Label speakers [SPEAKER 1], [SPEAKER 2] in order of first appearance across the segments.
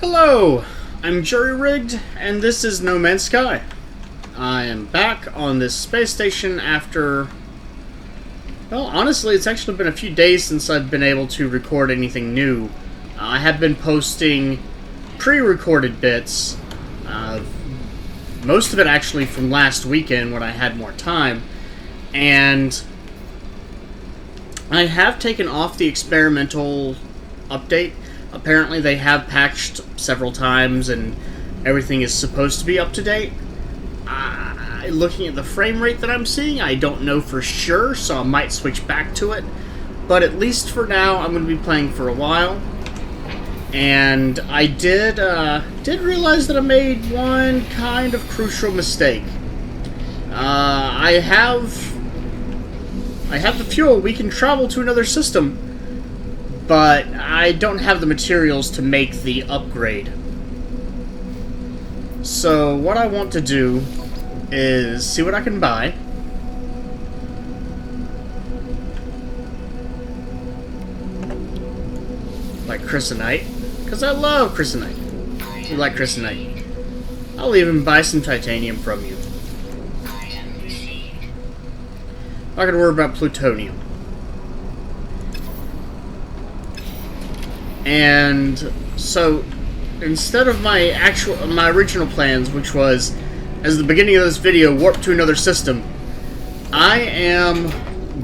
[SPEAKER 1] Hello, I'm Jury Rigged, and this is No Man's Sky. I am back on this space station after... Well, honestly, it's actually been a few days since I've been able to record anything new. I have been posting pre-recorded bits, most of it actually from last weekend when I had more time, and I have taken off the experimental update. Apparently they have patched several times and everything is supposed to be up to date. Looking at the frame rate that I'm seeing, I don't know for sure, so I might switch back to it. But at least for now, I'm going to be playing for a while. And I did realize that I made one kind of crucial mistake. I have the fuel. We can travel to another system. But I don't have the materials to make the upgrade. So what I want to do is see what I can buy. Like Chrysonite, because I love Chrysonite. You like Chrysonite. I'll even buy some titanium from you. I could worry about plutonium. And so, instead of my original plans, which was, as the beginning of this video, warp to another system, I am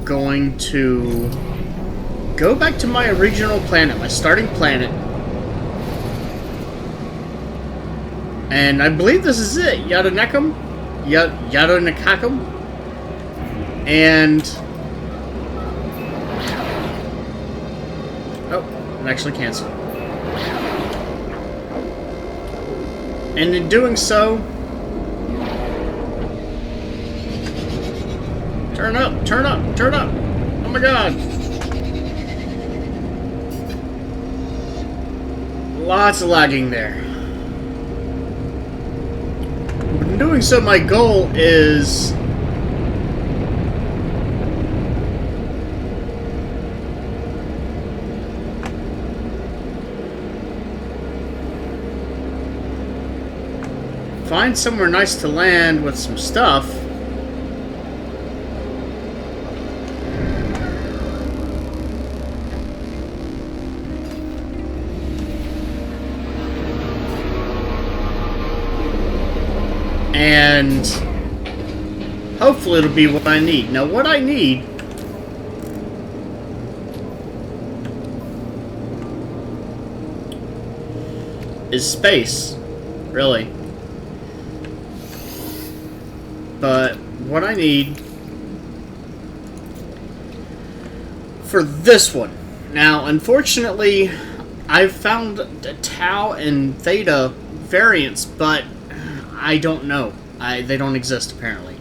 [SPEAKER 1] going to go back to my original planet, my starting planet. And I believe this is it, Yadonekam? Yadonekakum? And... it actually canceled. And in doing so... Turn up! Turn up! Turn up! Oh my god! Lots of lagging there. But in doing so, my goal is... find somewhere nice to land with some stuff. And hopefully it'll be what I need. Now what I need is space, really. But what I need for this one... Now, unfortunately, I've found Tau and Theta variants, but I don't know. They don't exist, apparently.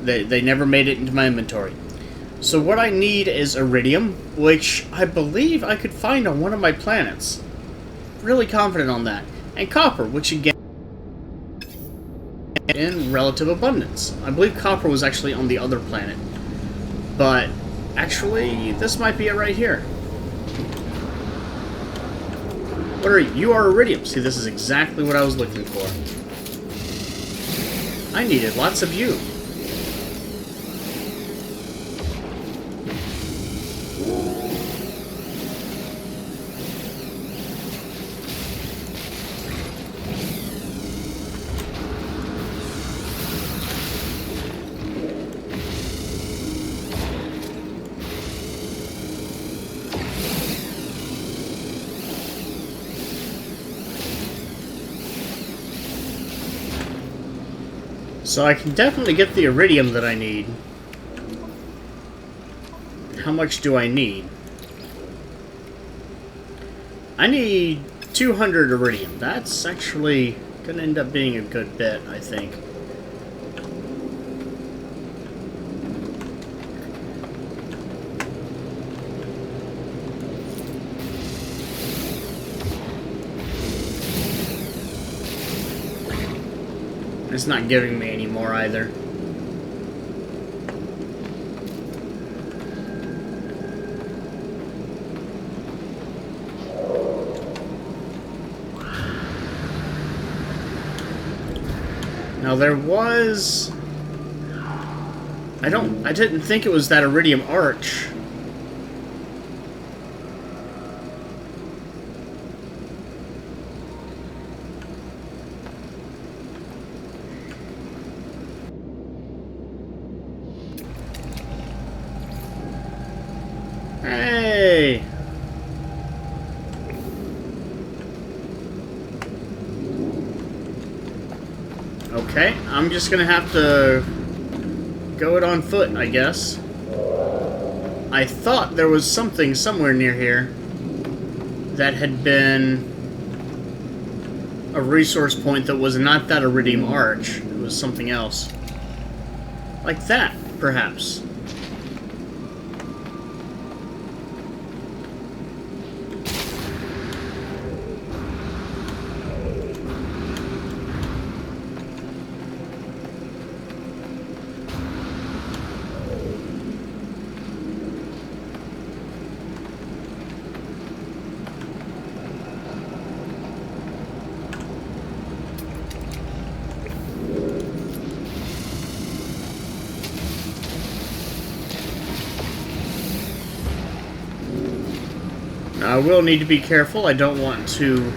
[SPEAKER 1] They never made it into my inventory. So what I need is Iridium, which I believe I could find on one of my planets. Really confident on that. And Copper, which again... in relative abundance. I believe copper was actually on the other planet. But, actually, this might be it right here. What are you? You are iridium. See, this is exactly what I was looking for. I needed lots of you. So I can definitely get the iridium that I need. How much do I need? I need 200 iridium. That's actually going to end up being a good bit, I think. It's not giving me any more either. Now there was... I didn't think it was that iridium arch. Hey! Okay, I'm just gonna have to go it on foot, I guess. I thought there was something somewhere near here that had been a resource point that was not that iridium arch. It was something else. Like that, perhaps. I will need to be careful. I don't want to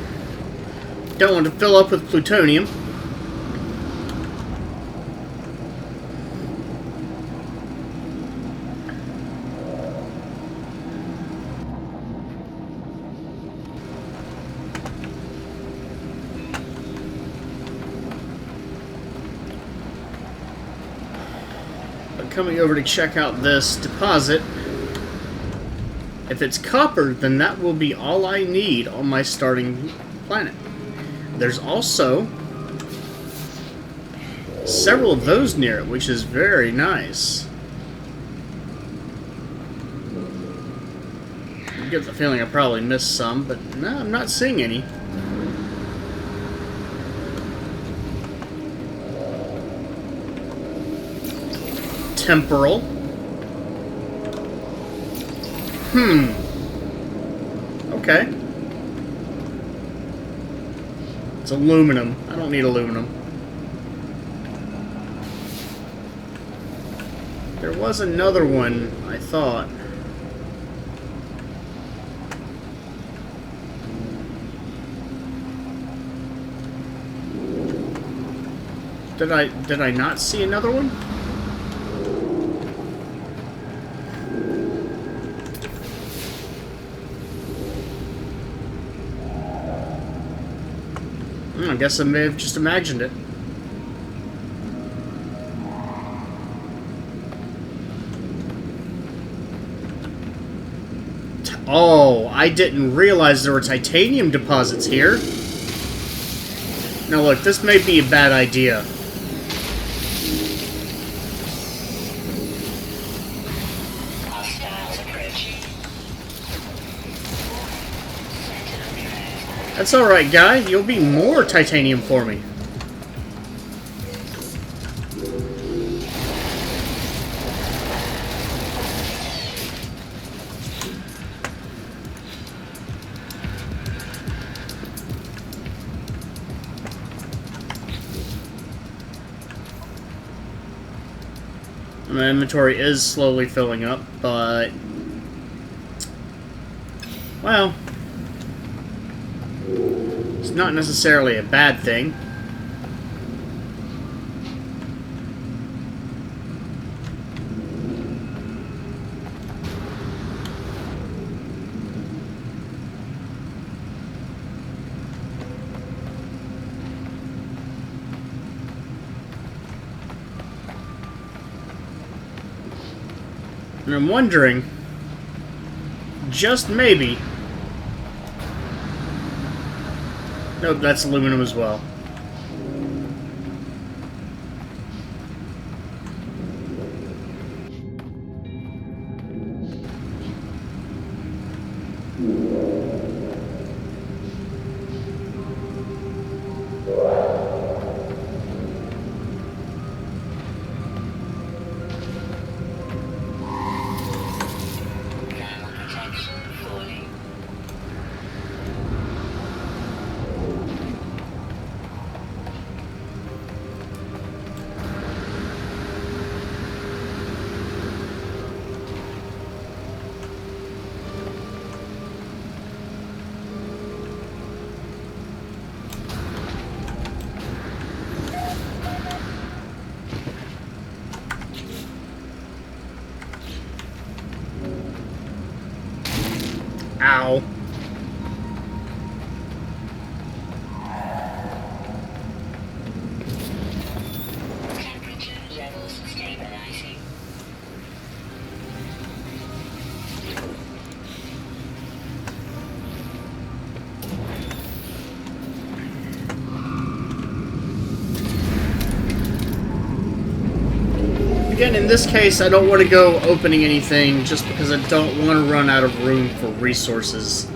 [SPEAKER 1] fill up with plutonium. But coming over to check out this deposit. If it's copper, then that will be all I need on my starting planet. There's also several of those near it, which is very nice. I get the feeling I probably missed some, but no, I'm not seeing any. Temporal. Okay. It's aluminum. I don't need aluminum. There was another one, I thought. Did I not see another one? I guess I may have just imagined it. Oh, I didn't realize there were titanium deposits here. Now look, this may be a bad idea. That's alright, guy. You'll be more titanium for me. My inventory is slowly filling up, but... well... it's not necessarily a bad thing. And I'm wondering, just maybe... nope, that's aluminum as well. Ow.
[SPEAKER 2] Temperature levels stabilizing.
[SPEAKER 1] Again, in this case, I don't want to go opening anything just because I don't want to run out of room for resources.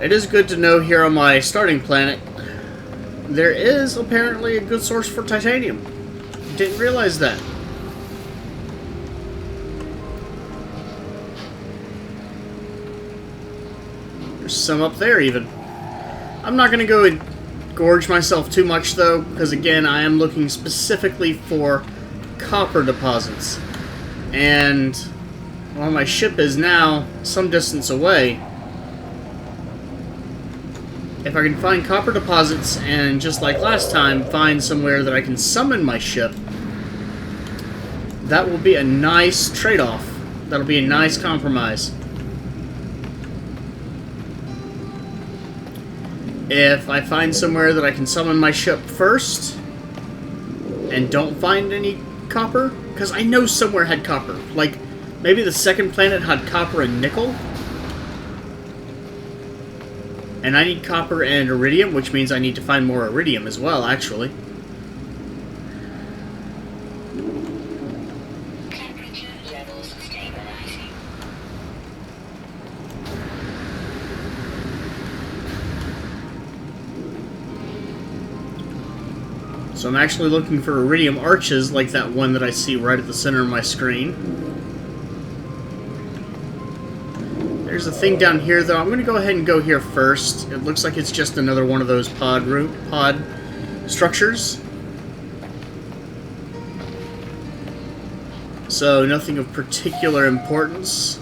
[SPEAKER 1] It is good to know here on my starting planet, there is apparently a good source for titanium. Didn't realize that. There's some up there even. I'm not going to go gorge myself too much though, because again, I am looking specifically for copper deposits. And while my ship is now some distance away, if I can find copper deposits and, just like last time, find somewhere that I can summon my ship, that will be a nice trade-off. That'll be a nice compromise. If I find somewhere that I can summon my ship first and don't find any copper, because I know somewhere had copper. Like, maybe the second planet had copper and nickel. And I need copper and iridium, which means I need to find more iridium as well, actually.
[SPEAKER 2] Temperature levels stabilizing.
[SPEAKER 1] So I'm actually looking for iridium arches, like that one that I see right at the center of my screen. There's a thing down here, though. I'm going to go ahead and go here first. It looks like it's just another one of those pod structures. So, nothing of particular importance.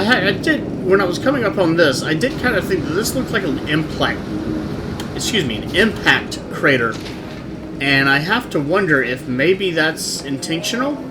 [SPEAKER 1] I did, when I was coming up on this, I did kind of think that this looked like an impact crater. And I have to wonder if maybe that's intentional?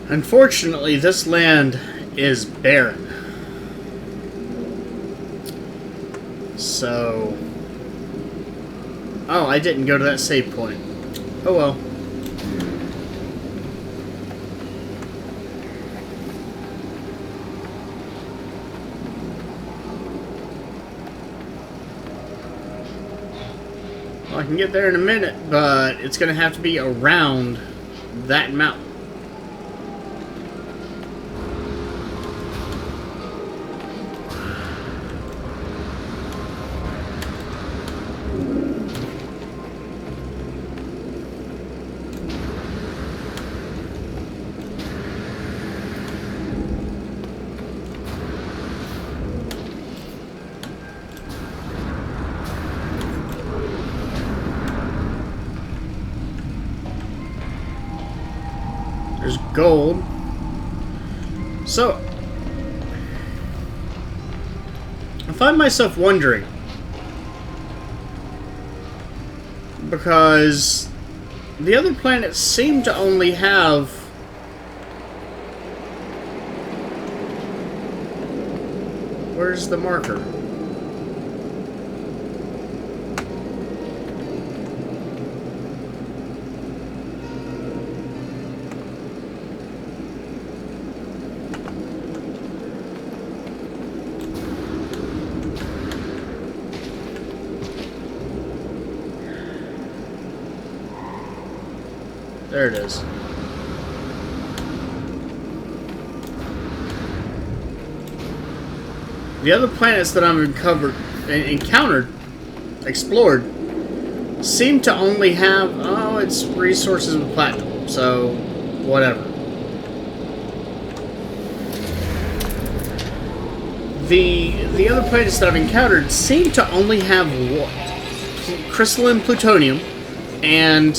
[SPEAKER 1] Unfortunately, this land is barren. So... Oh, I didn't go to that save point. Oh well. Well, I can get there in a minute, but it's going to have to be around that mountain. gold. So, I find myself wondering, because the other planets seem to only have where's the marker? There it is. The other planets that I've explored, seem to only have, oh, it's resources with platinum, so whatever. The other planets that I've encountered seem to only have crystalline plutonium and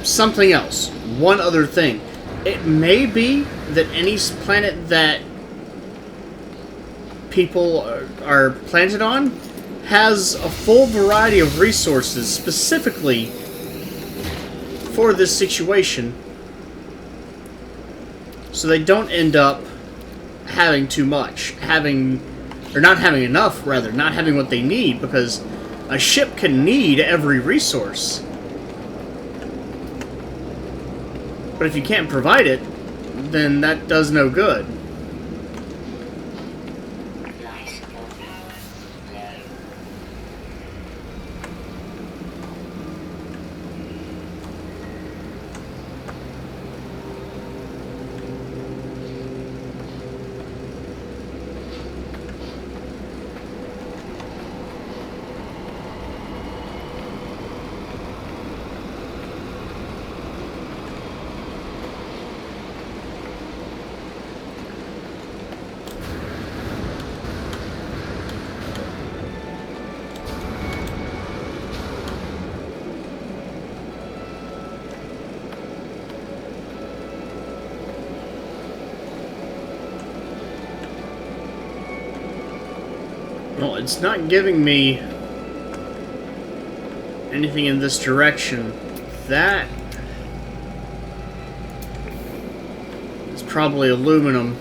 [SPEAKER 1] something else. One other thing. It may be that any planet that people are planted on has a full variety of resources specifically for this situation, so they don't end up having too much, or not having enough, rather, not having what they need, because a ship can need every resource. But if you can't provide it, then that does no good.
[SPEAKER 2] Light support power low.
[SPEAKER 1] Well, it's not giving me anything in this direction. That is probably aluminum.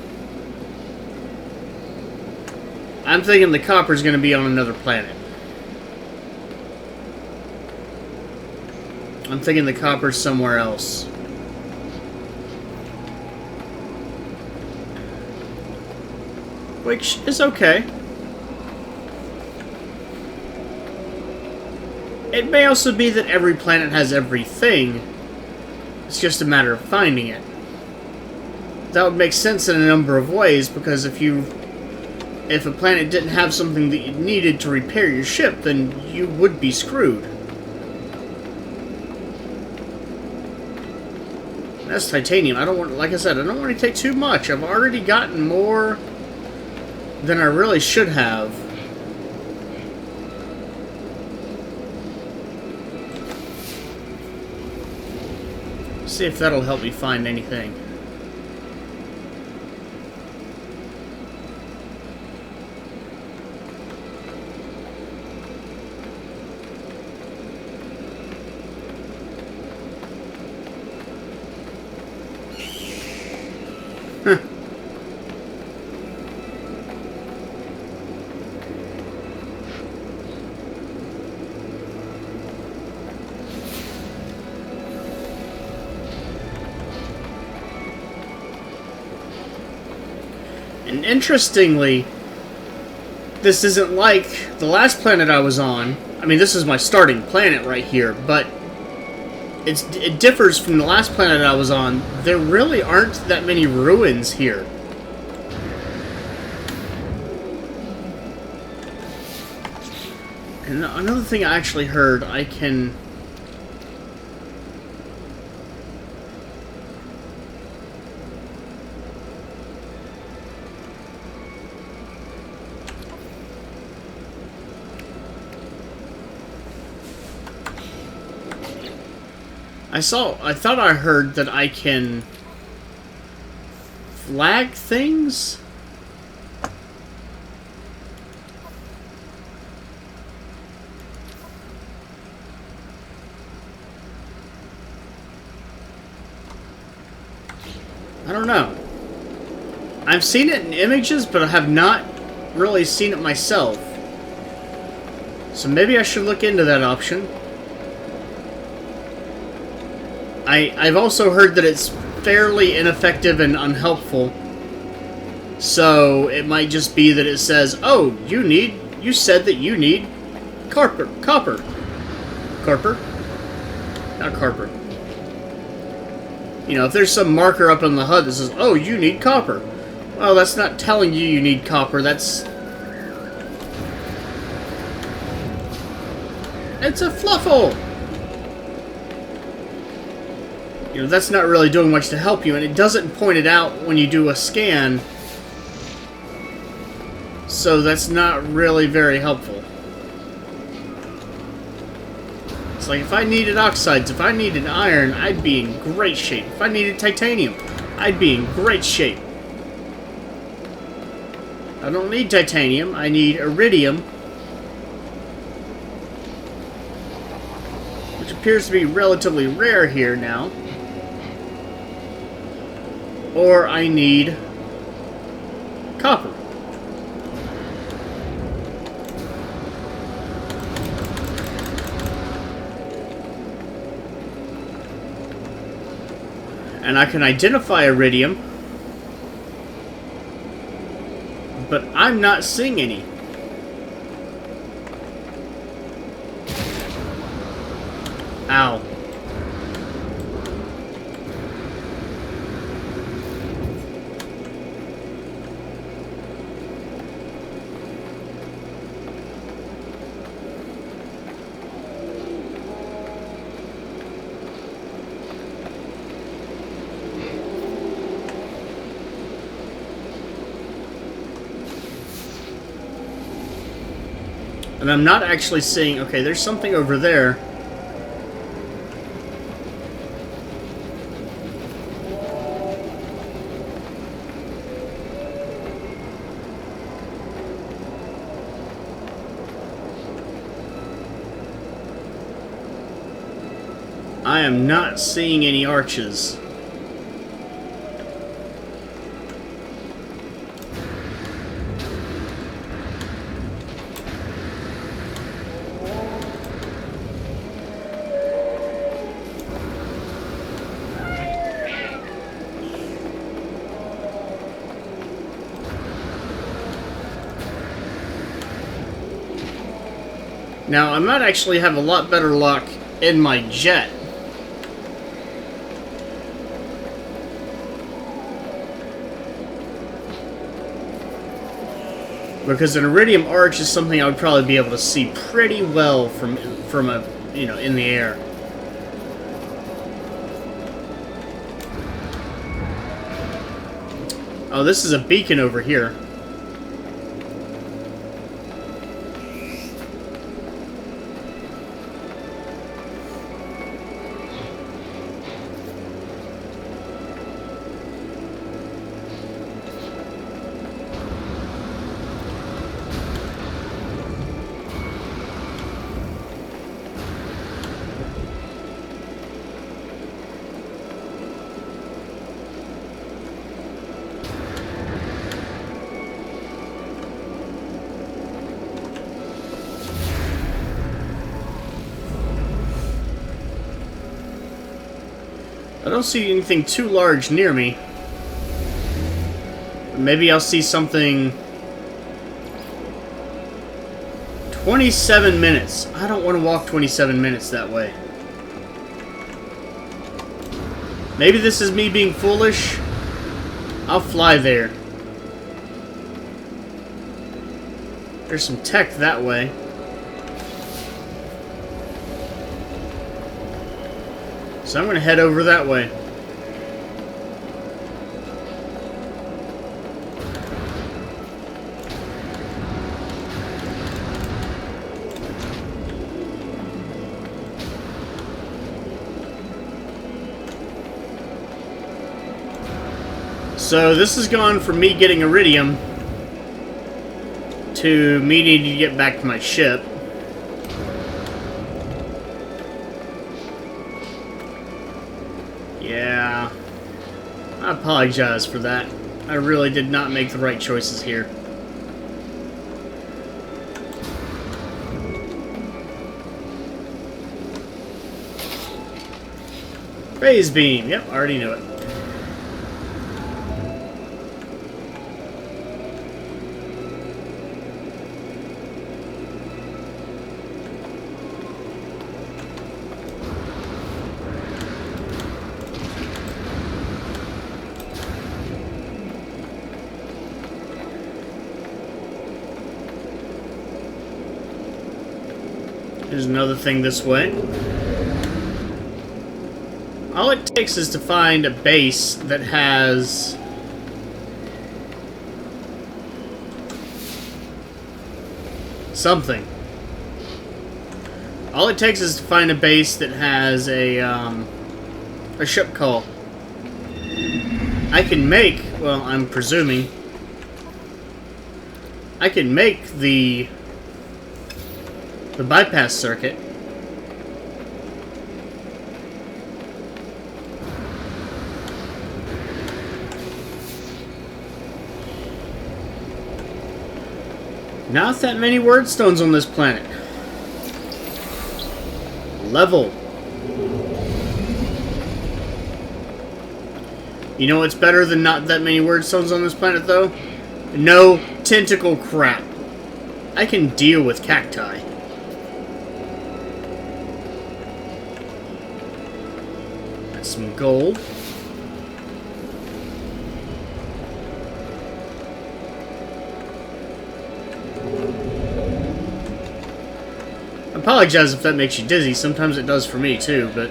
[SPEAKER 1] I'm thinking the copper's going to be on another planet. I'm thinking the copper's somewhere else. Which is okay. It may also be that every planet has everything. It's just a matter of finding it. That would make sense in a number of ways, because if a planet didn't have something that you needed to repair your ship, then you would be screwed. That's titanium. I don't want, like I said, I don't want to take too much. I've already gotten more than I really should have. See if that'll help me find anything. Huh. And interestingly, this isn't like the last planet I was on. I mean, this is my starting planet right here, but it differs from the last planet I was on. There really aren't that many ruins here. And another thing I actually heard, I can... I thought I heard that I can flag things? I don't know. I've seen it in images, but I have not really seen it myself. So maybe I should look into that option. I've also heard that it's fairly ineffective and unhelpful. So it might just be that it says, oh, you said that you need copper. Not carper. You know, if there's some marker up on the HUD that says, oh, you need copper. Well, that's not telling you need copper, it's a fluffle! You know, that's not really doing much to help you, and it doesn't point it out when you do a scan. So that's not really very helpful. It's like, if I needed oxides, if I needed iron, I'd be in great shape. If I needed titanium, I'd be in great shape. I don't need titanium, I need iridium. Which appears to be relatively rare here now. Or I need copper. And I can identify iridium, but I'm not seeing any. Ow. And I'm not actually seeing... Okay, there's something over there. I am not seeing any arches. Now, I might actually have a lot better luck in my jet. Because an iridium arch is something I would probably be able to see pretty well from a, you know, in the air. Oh, this is a beacon over here. I don't see anything too large near me. Maybe I'll see something... 27 minutes. I don't want to walk 27 minutes that way. Maybe this is me being foolish. I'll fly there. There's some tech that way. So I'm going to head over that way. So this has gone from me getting iridium to me needing to get back to my ship. Yeah, I apologize for that. I really did not make the right choices here. Phase beam. Yep, already knew it. There's another thing this way. All it takes is to find a base that has something. All it takes is to find a base that has a ship call. I can make, well, I'm presuming, I can make the bypass circuit. Not that many word stones on this planet. Level. You know what's better than not that many word stones on this planet, though? No tentacle crap. I can deal with cacti. That's some gold. I apologize if that makes you dizzy. Sometimes it does for me too, but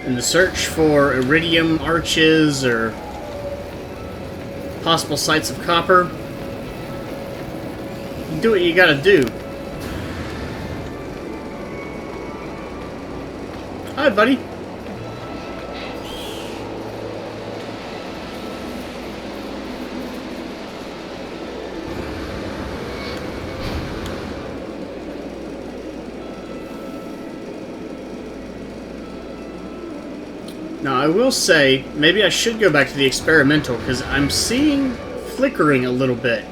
[SPEAKER 1] in the search for iridium arches or possible sites of copper, you do what you gotta do. Hi, buddy. Now, I will say, maybe I should go back to the experimental, because I'm seeing flickering a little bit.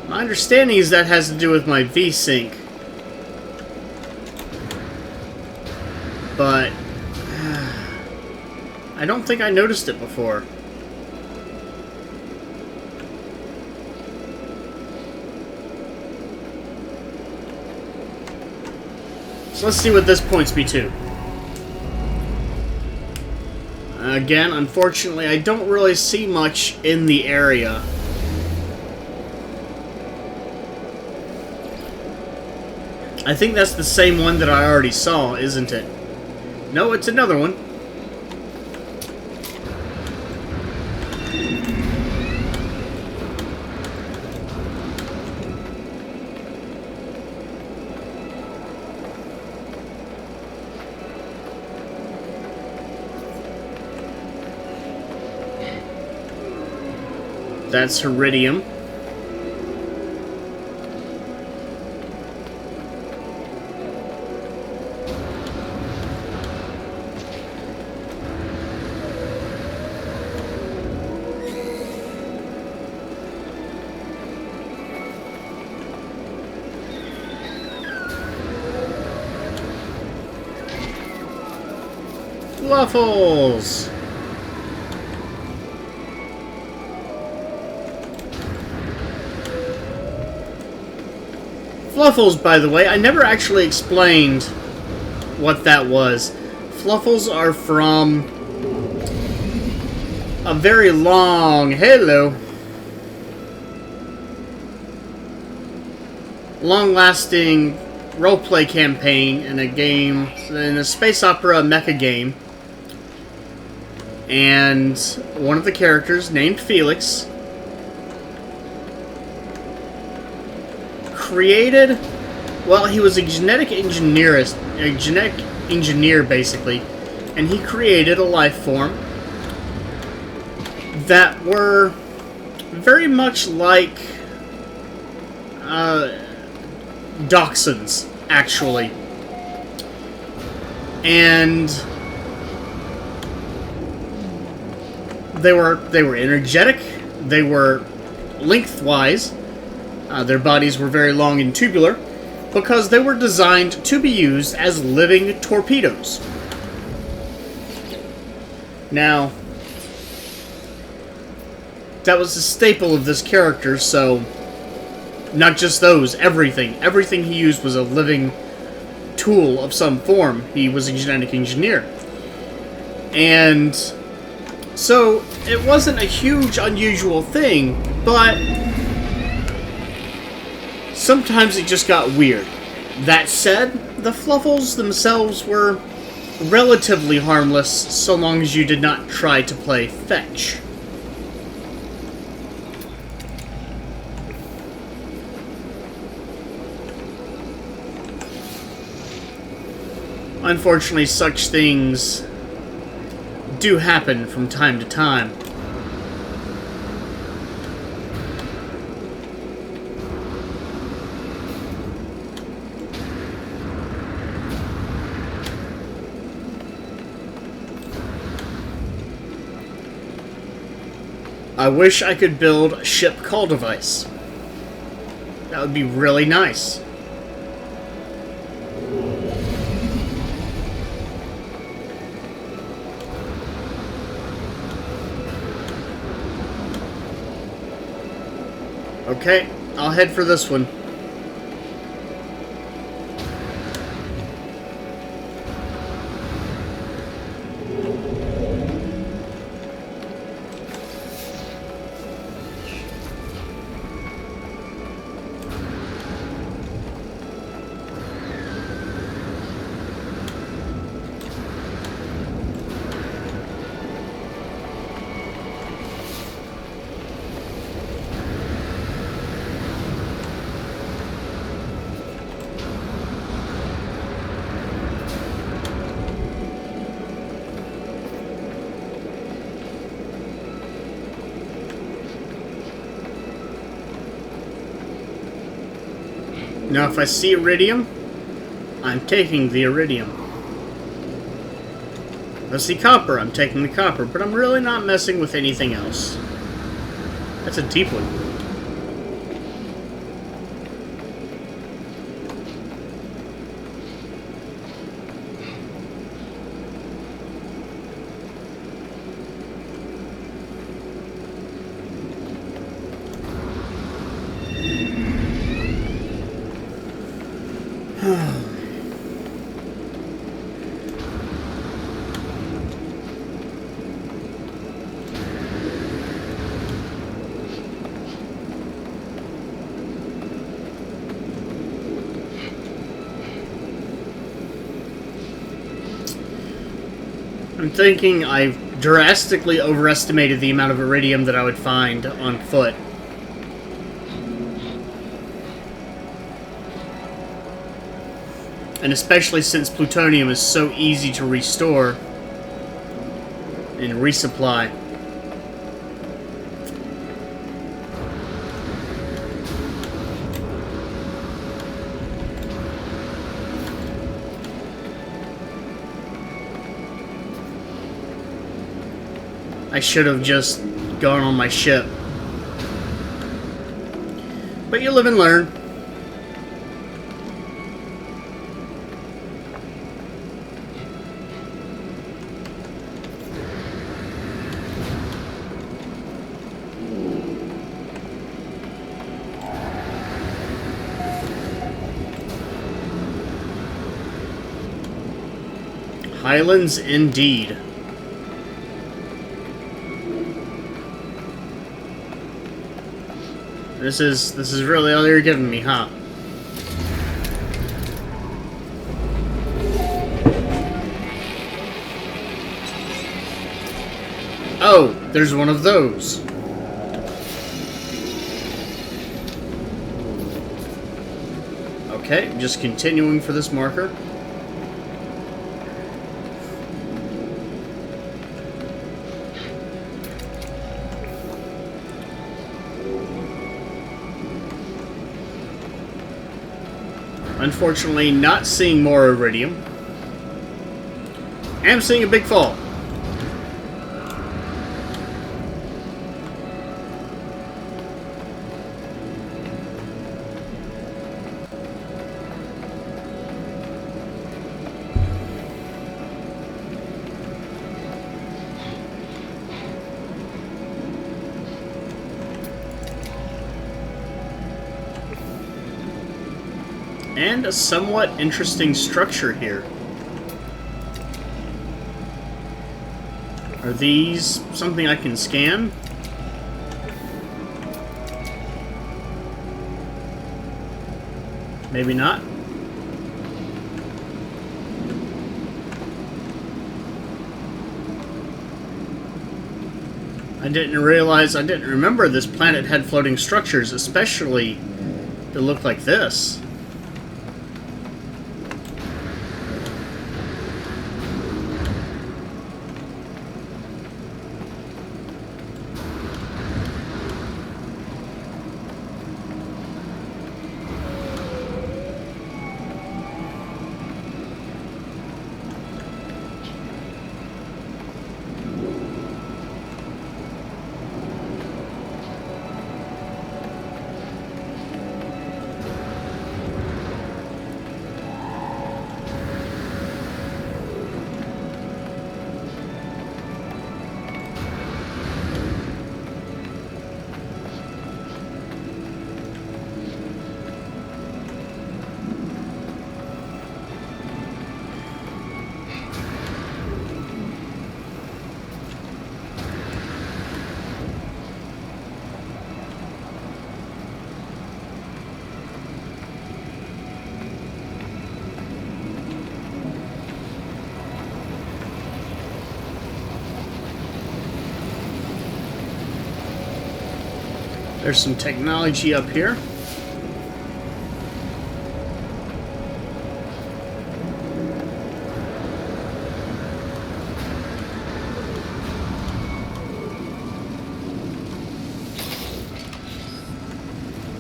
[SPEAKER 1] My understanding is that has to do with my V-Sync. But I don't think I noticed it before. So let's see what this points me to. Again, unfortunately, I don't really see much in the area. I think that's the same one that I already saw, isn't it? No, it's another one. That's iridium. Fluffles! Fluffles, by the way, I never actually explained what that was. Fluffles are from a very long, long-lasting roleplay campaign in a game, in a space opera mecha game. And one of the characters, named Felix, created, well, he was a genetic engineer basically, and he created a life form that were very much like dachshunds, actually. And they were energetic. They were lengthwise. Their bodies were very long and tubular because they were designed to be used as living torpedoes. Now, that was a staple of this character, so not just those, everything. Everything he used was a living tool of some form. He was a genetic engineer. And so it wasn't a huge, unusual thing, but sometimes it just got weird. That said, the Fluffles themselves were relatively harmless so long as you did not try to play fetch. Unfortunately, such things do happen from time to time. I wish I could build a ship call device. That would be really nice. Okay, I'll head for this one. Now, if I see iridium, I'm taking the iridium. If I see copper, I'm taking the copper, but I'm really not messing with anything else. That's a deep one. I'm thinking I've drastically overestimated the amount of iridium that I would find on foot. And especially since plutonium is so easy to restore and resupply. I should have just gone on my ship. But you live and learn. Highlands indeed. This is really all you're giving me, huh? Oh, there's one of those. Okay, just continuing for this marker. Unfortunately, not seeing more iridium. Am seeing a big fall. And a somewhat interesting structure here. Are these something I can scan? Maybe not. I didn't remember this planet had floating structures, especially that look like this. There's some technology up here.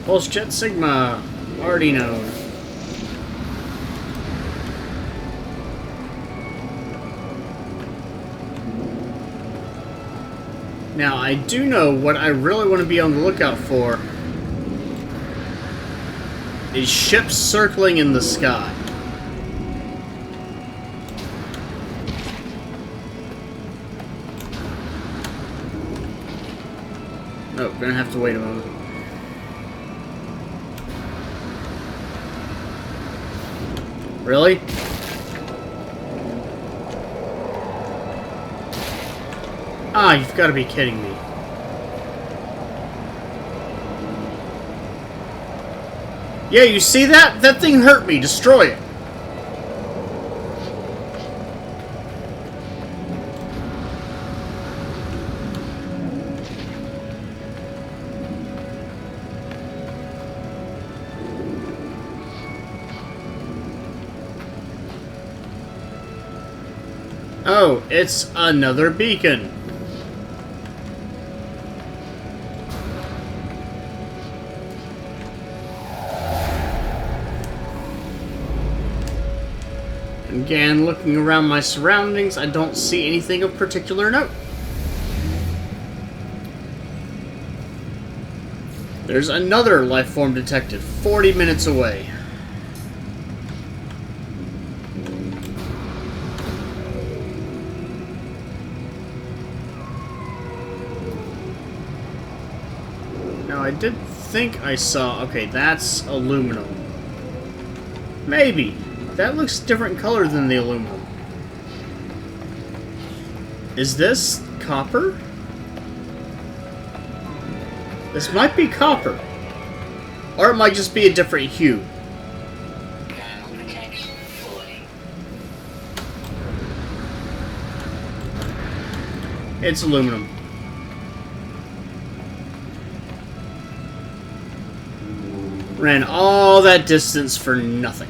[SPEAKER 1] Pulse Jet Sigma, already known. Now, I do know what I really want to be on the lookout for is ships circling in the sky. Oh, gonna have to wait a moment. Really? Ah, you've got to be kidding me. Yeah, you see that? That thing hurt me. Destroy it. Oh, it's another beacon. Again, looking around my surroundings, I don't see anything of particular note. There's another life form detected 40 minutes away. Now, I did think I saw... Okay, that's aluminum. Maybe. That looks different color than the aluminum. Is this copper? This might be copper. Or it might just be a different hue.
[SPEAKER 2] Thermal protection fully.
[SPEAKER 1] It's aluminum. Ran all that distance for nothing.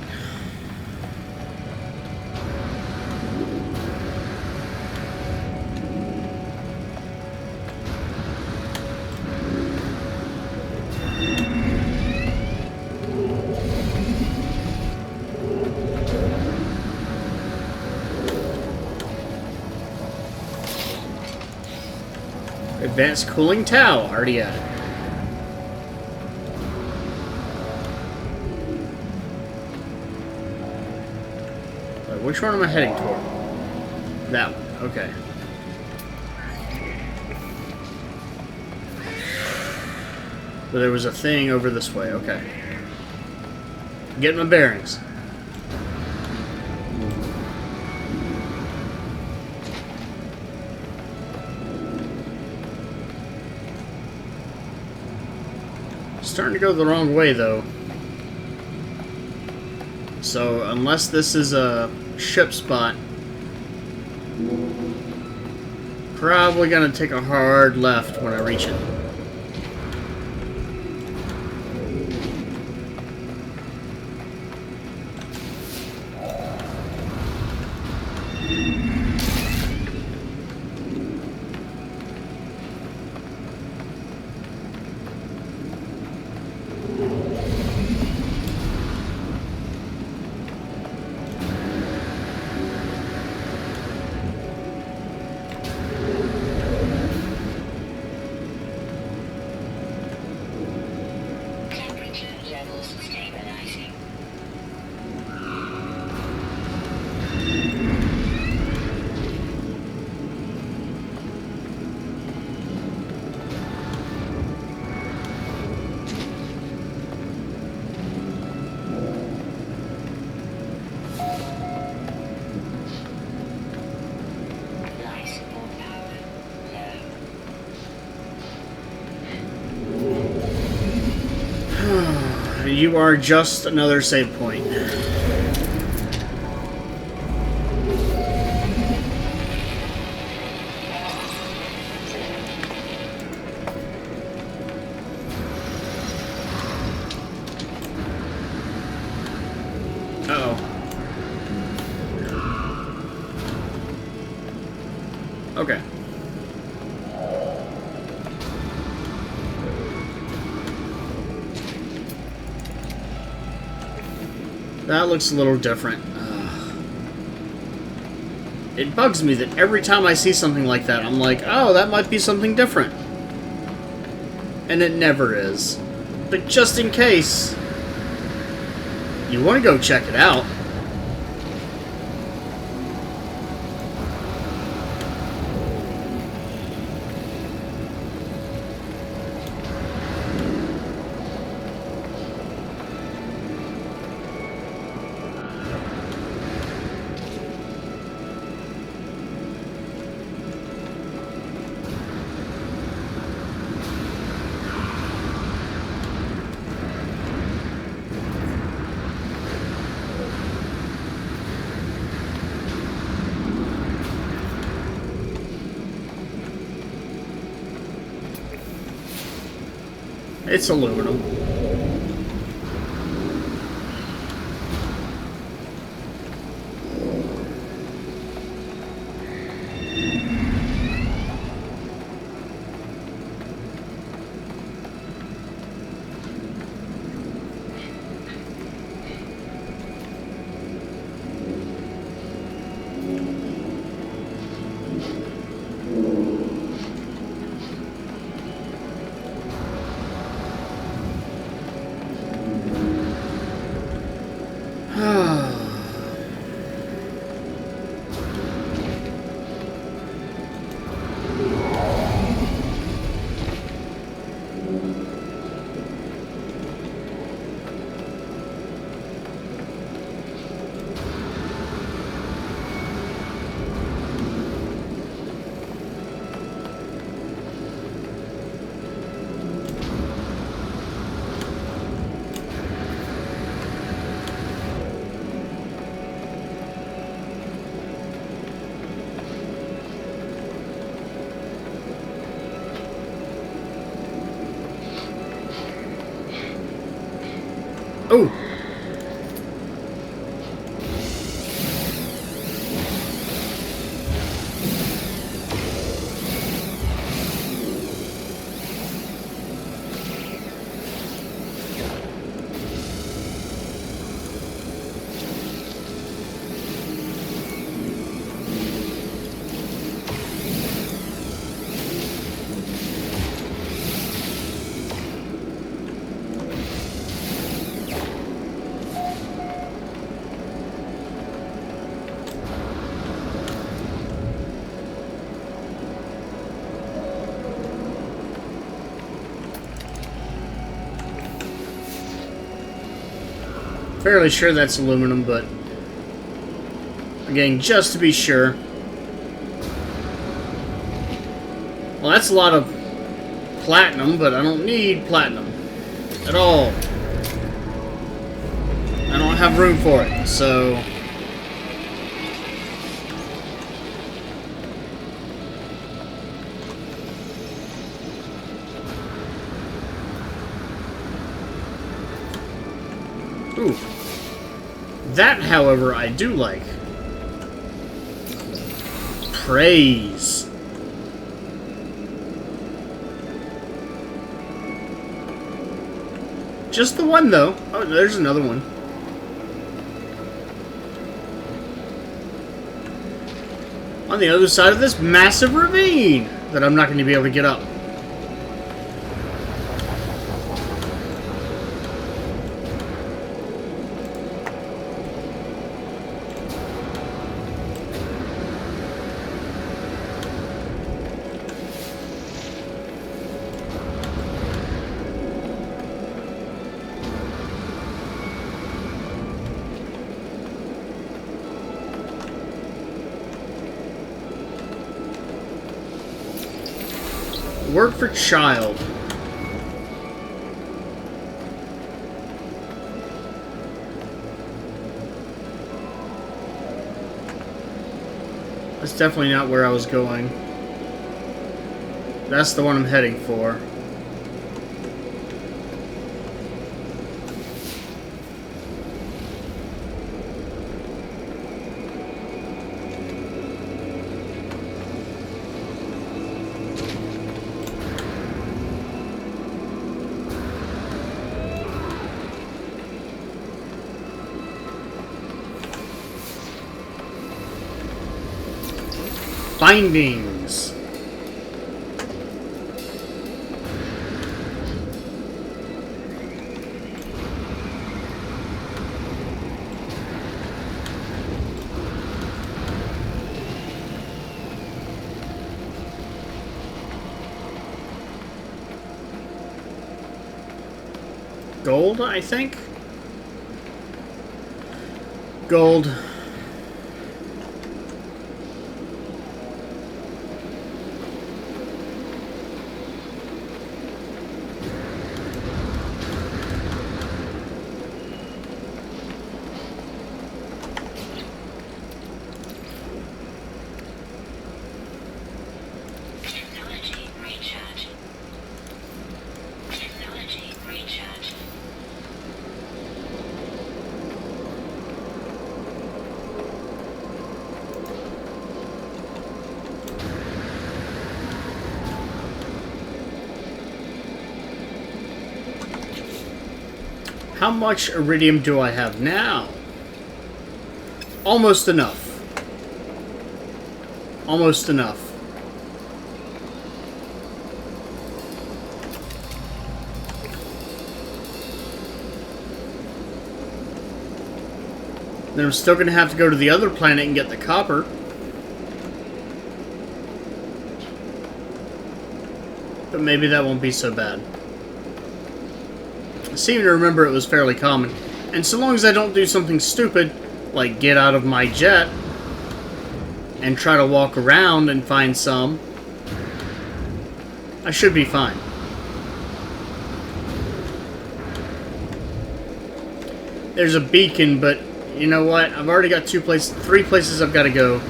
[SPEAKER 1] Advanced cooling tower, already added. Wait, which one am I heading toward? That one, okay. But there was a thing over this way, okay. Getting my bearings. Starting to go the wrong way, though. So, unless this is a ship spot, probably gonna take a hard left when I reach it.
[SPEAKER 2] Temperature levels stabilizing. Life support power low.
[SPEAKER 1] You are just another save point. Uh-oh. Okay. That looks a little different. It bugs me that every time I see something like that, I'm like, oh, that might be something different. And it never is. But just in case, you want to go check it out. It's aluminum. Oh! Fairly sure that's aluminum, but again, just to be sure. Well, that's a lot of platinum, but I don't need platinum at all. I don't have room for it, so... Ooh. That, however, I do like. Praise. Just the one, though. Oh, there's another one. On the other side of this massive ravine that I'm not going to be able to get up. Work for child. That's definitely not where I was going. That's the one I'm heading for. Findings. Gold, I think? Gold.
[SPEAKER 2] Technology recharge. Technology recharge.
[SPEAKER 1] How much iridium do I have now? Almost enough. Almost enough. Then I'm still going to have to go to the other planet and get the copper. But maybe that won't be so bad. I seem to remember it was fairly common. And so long as I don't do something stupid, like get out of my jet and try to walk around and find some, I should be fine. There's a beacon, but you know what? I've already got three places I've got to go.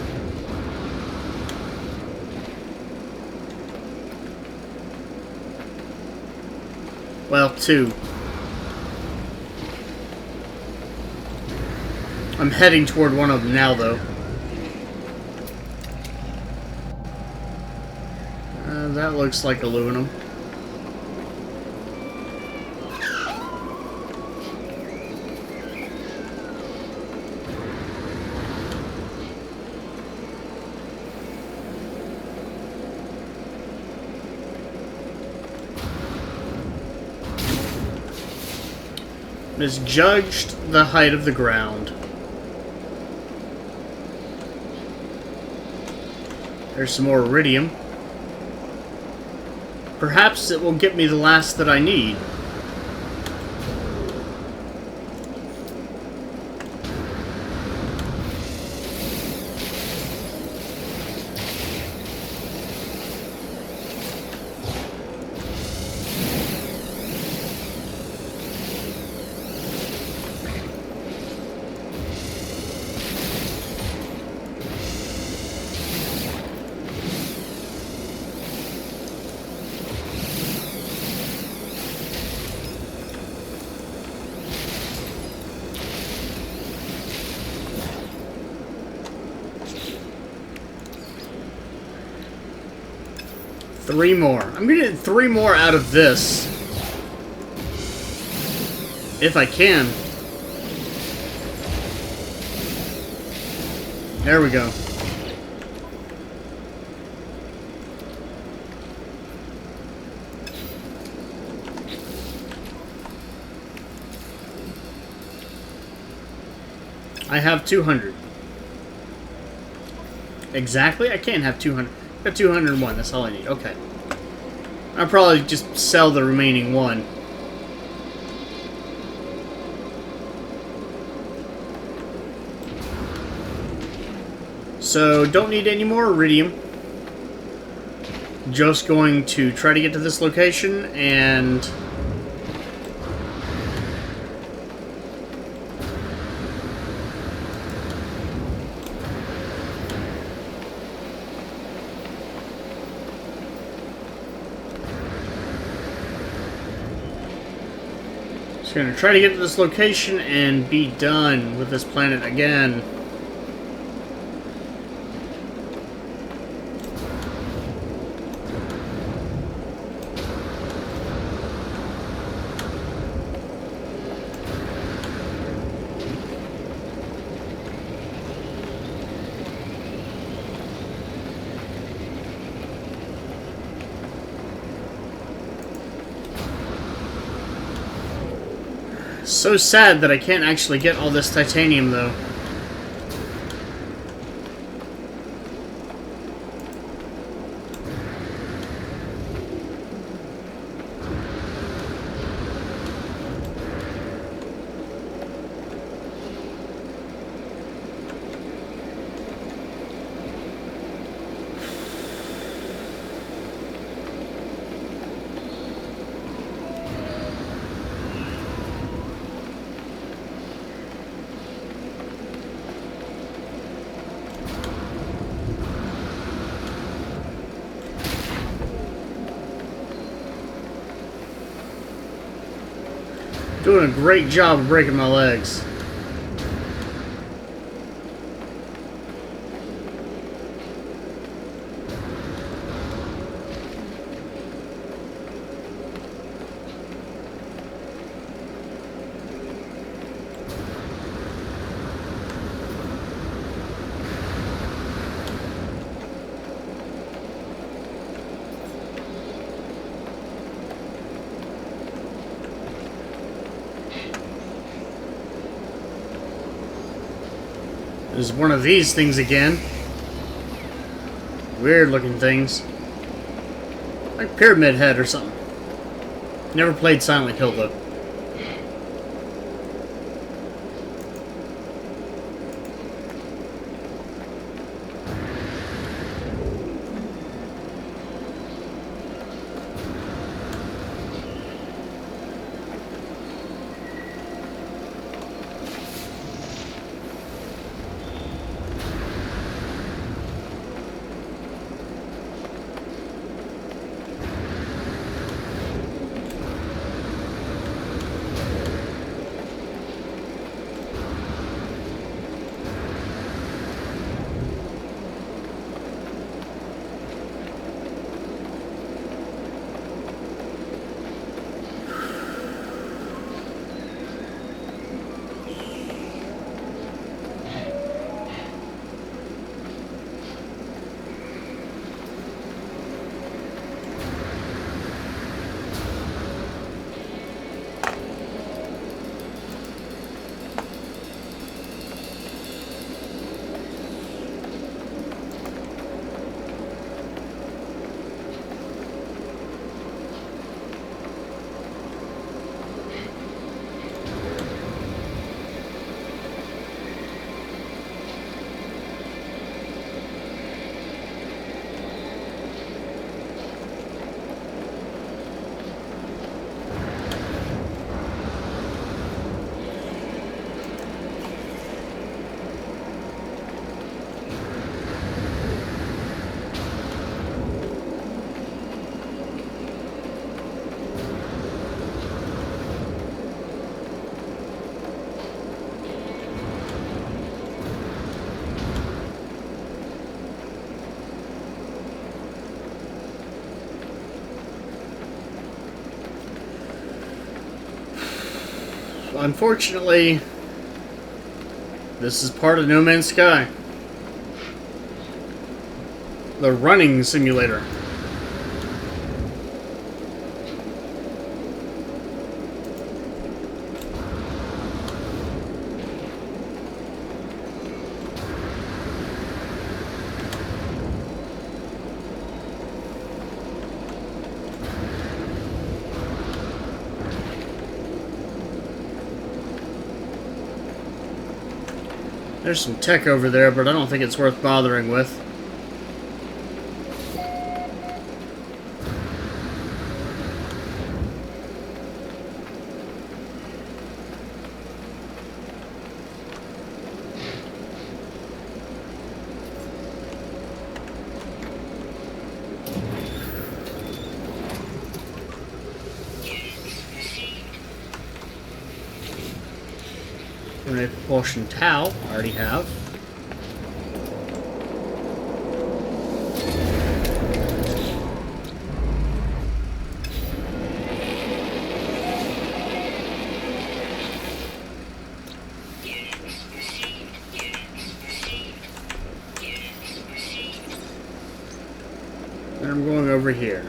[SPEAKER 1] Well, two. I'm heading toward one of them now, though. That looks like aluminum. Misjudged the height of the ground. There's some more iridium. Perhaps it will get me the last that I need. 3 more. I'm gonna get 3 more out of this. If I can. There we go. I have 200. Exactly? I can't have 200. I got 201. That's all I need. Okay. I'll probably just sell the remaining one. So, don't need any more iridium. Just going to try to get to this location and... just gonna try to get to this location and be done with this planet again. So sad that I can't actually get all this titanium, though. Doing a great job of breaking my legs. There's one of these things again. Weird looking things. Like Pyramid Head or something. Never played Silent Hill though. unfortunately, this is part of No Man's Sky. The running simulator. There's some tech over there, but I don't think it's worth bothering with. Grenade propulsion Tau, I already have. And I'm going over here.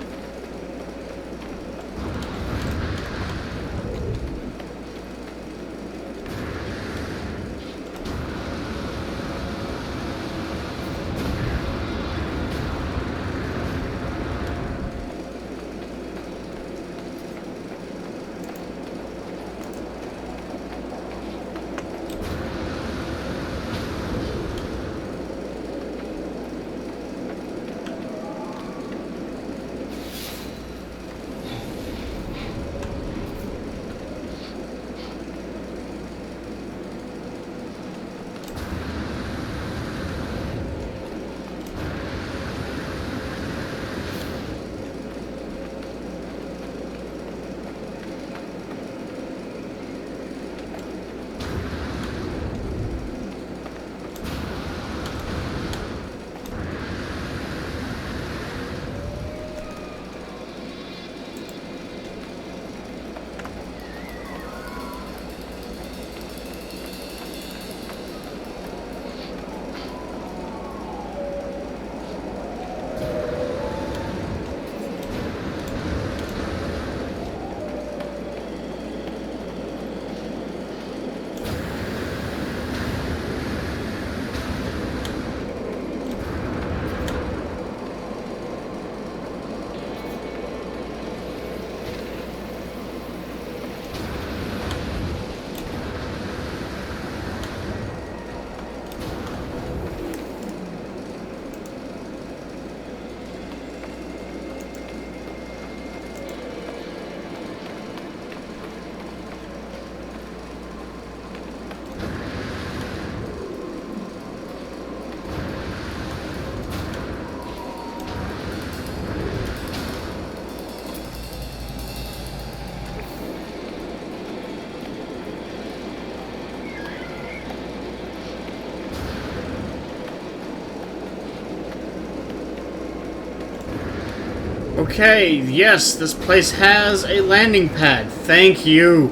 [SPEAKER 1] Okay, yes, this place has a landing pad. Thank you.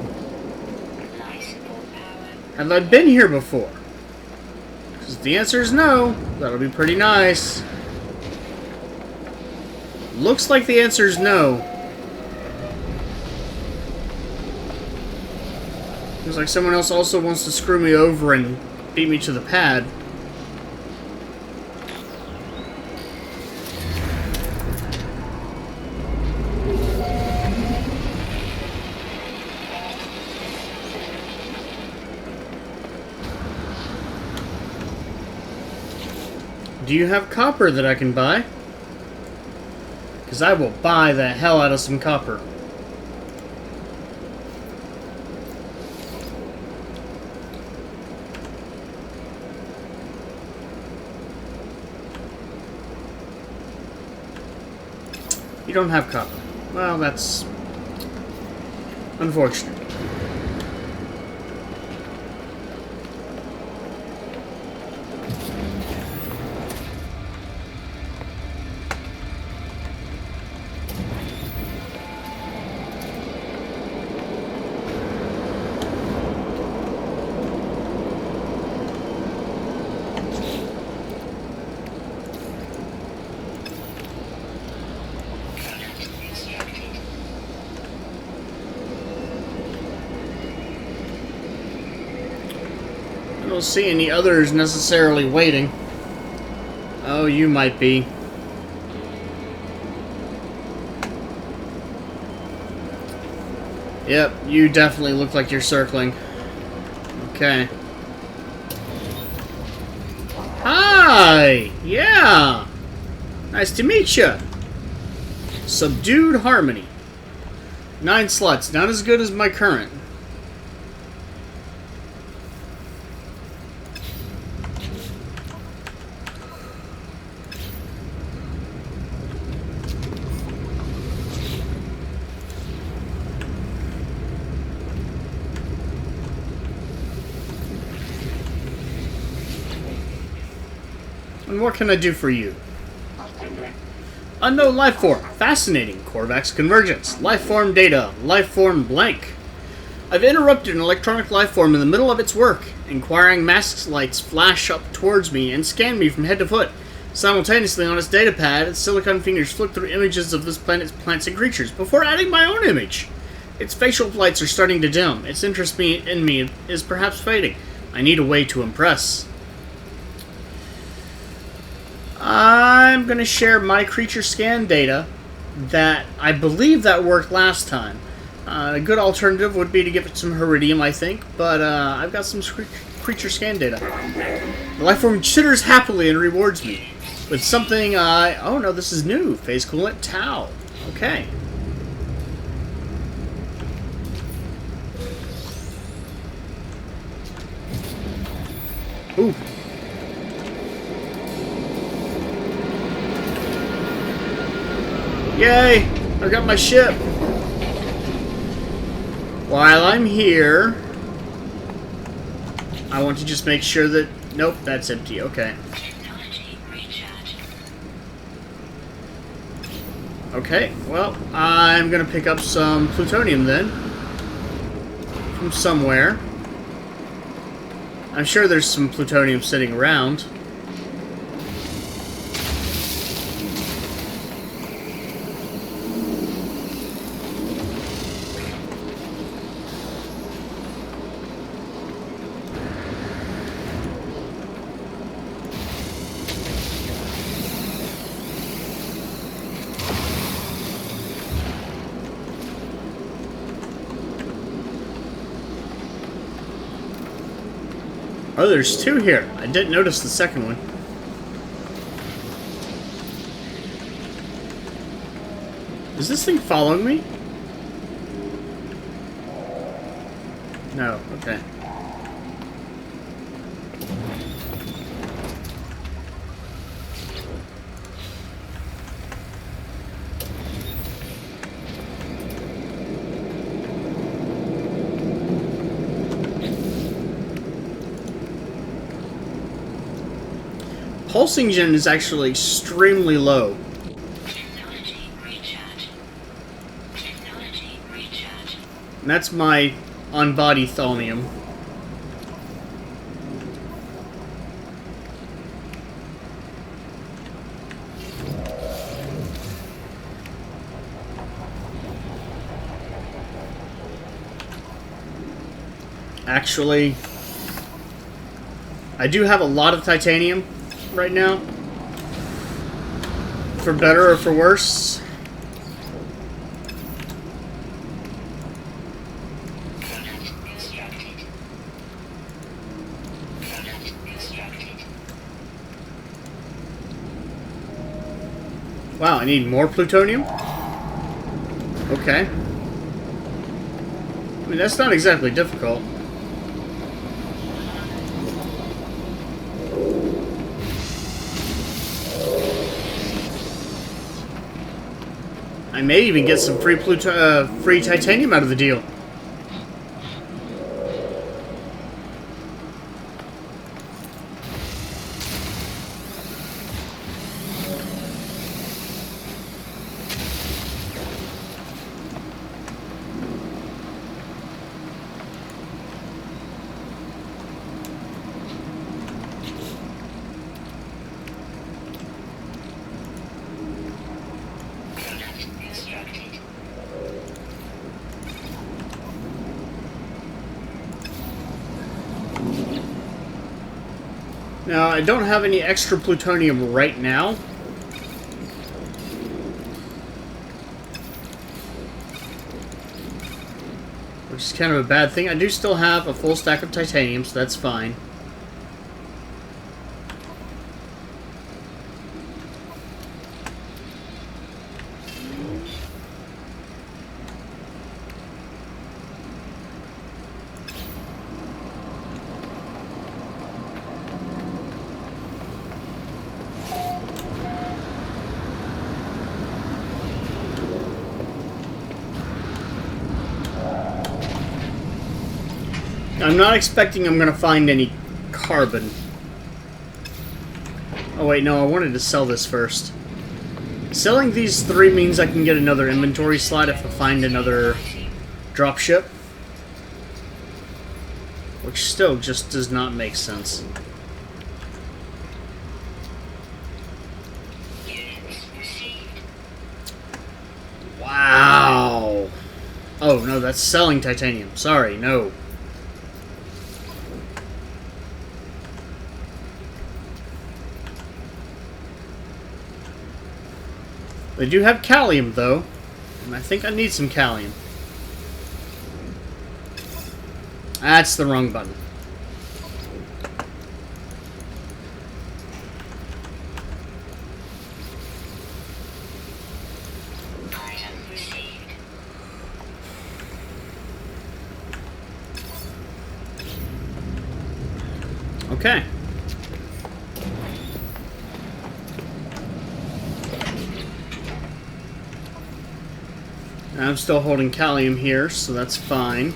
[SPEAKER 1] Have I been here before? Because if the answer is no, that'll be pretty nice. Looks like the answer is no. Looks like someone else also wants to screw me over and beat me to the pad. Do you have copper that I can buy? Because I will buy the hell out of some copper. You don't have copper. Well, that's unfortunate. I don't see any others necessarily waiting. Oh, you might be. Yep, you definitely look like you're circling. Okay. Hi! Yeah! Nice to meet you. Subdued Harmony. 9 slots, not as good as my current. And what can I do for you? Unknown life form. Fascinating. Korvax convergence. Lifeform data. Lifeform blank. I've interrupted an electronic lifeform in the middle of its work. Inquiring mask lights flash up towards me and scan me from head to foot. Simultaneously on its data pad, its silicon fingers flip through images of this planet's plants and creatures before adding my own image. Its facial lights are starting to dim. Its interest in me is perhaps fading. I need a way to impress. I'm going to share my creature scan data that I believe that worked last time. A good alternative would be to give it some Heridium, I think, but I've got some creature scan data. The lifeform chitters happily and rewards me with something oh no, this is new. Phase coolant Tau. Okay. Ooh. Yay! I got my ship! While I'm here, I want to just make sure that... Nope, that's empty. Okay.
[SPEAKER 2] Technology recharge.
[SPEAKER 1] Okay, well, I'm gonna pick up some plutonium then. From somewhere. I'm sure there's some plutonium sitting around. Oh, there's 2 here. I didn't notice the second one. Is this thing following me? No, okay. Pulsing gen is actually extremely low.
[SPEAKER 2] Technology recharge. Technology recharge.
[SPEAKER 1] And that's my on-body thonium. Actually, I do have a lot of titanium right now. For better or for worse.
[SPEAKER 2] Product extracted. Product extracted.
[SPEAKER 1] Wow, I need more plutonium? Okay. I mean, that's not exactly difficult. I may even get some free free titanium out of the deal. Now, I don't have any extra plutonium right now. Which is kind of a bad thing. I do still have a full stack of titanium, so that's fine. I'm not expecting I'm going to find any carbon. Oh wait, no, I wanted to sell this first. Selling these 3 means I can get another inventory slot if I find another dropship. Which still just does not make sense. Wow! Oh, no, that's selling titanium. Sorry, no. They do have calcium, though, and I think I need some calcium. That's the wrong button. Okay. I'm still holding calcium here, so that's fine.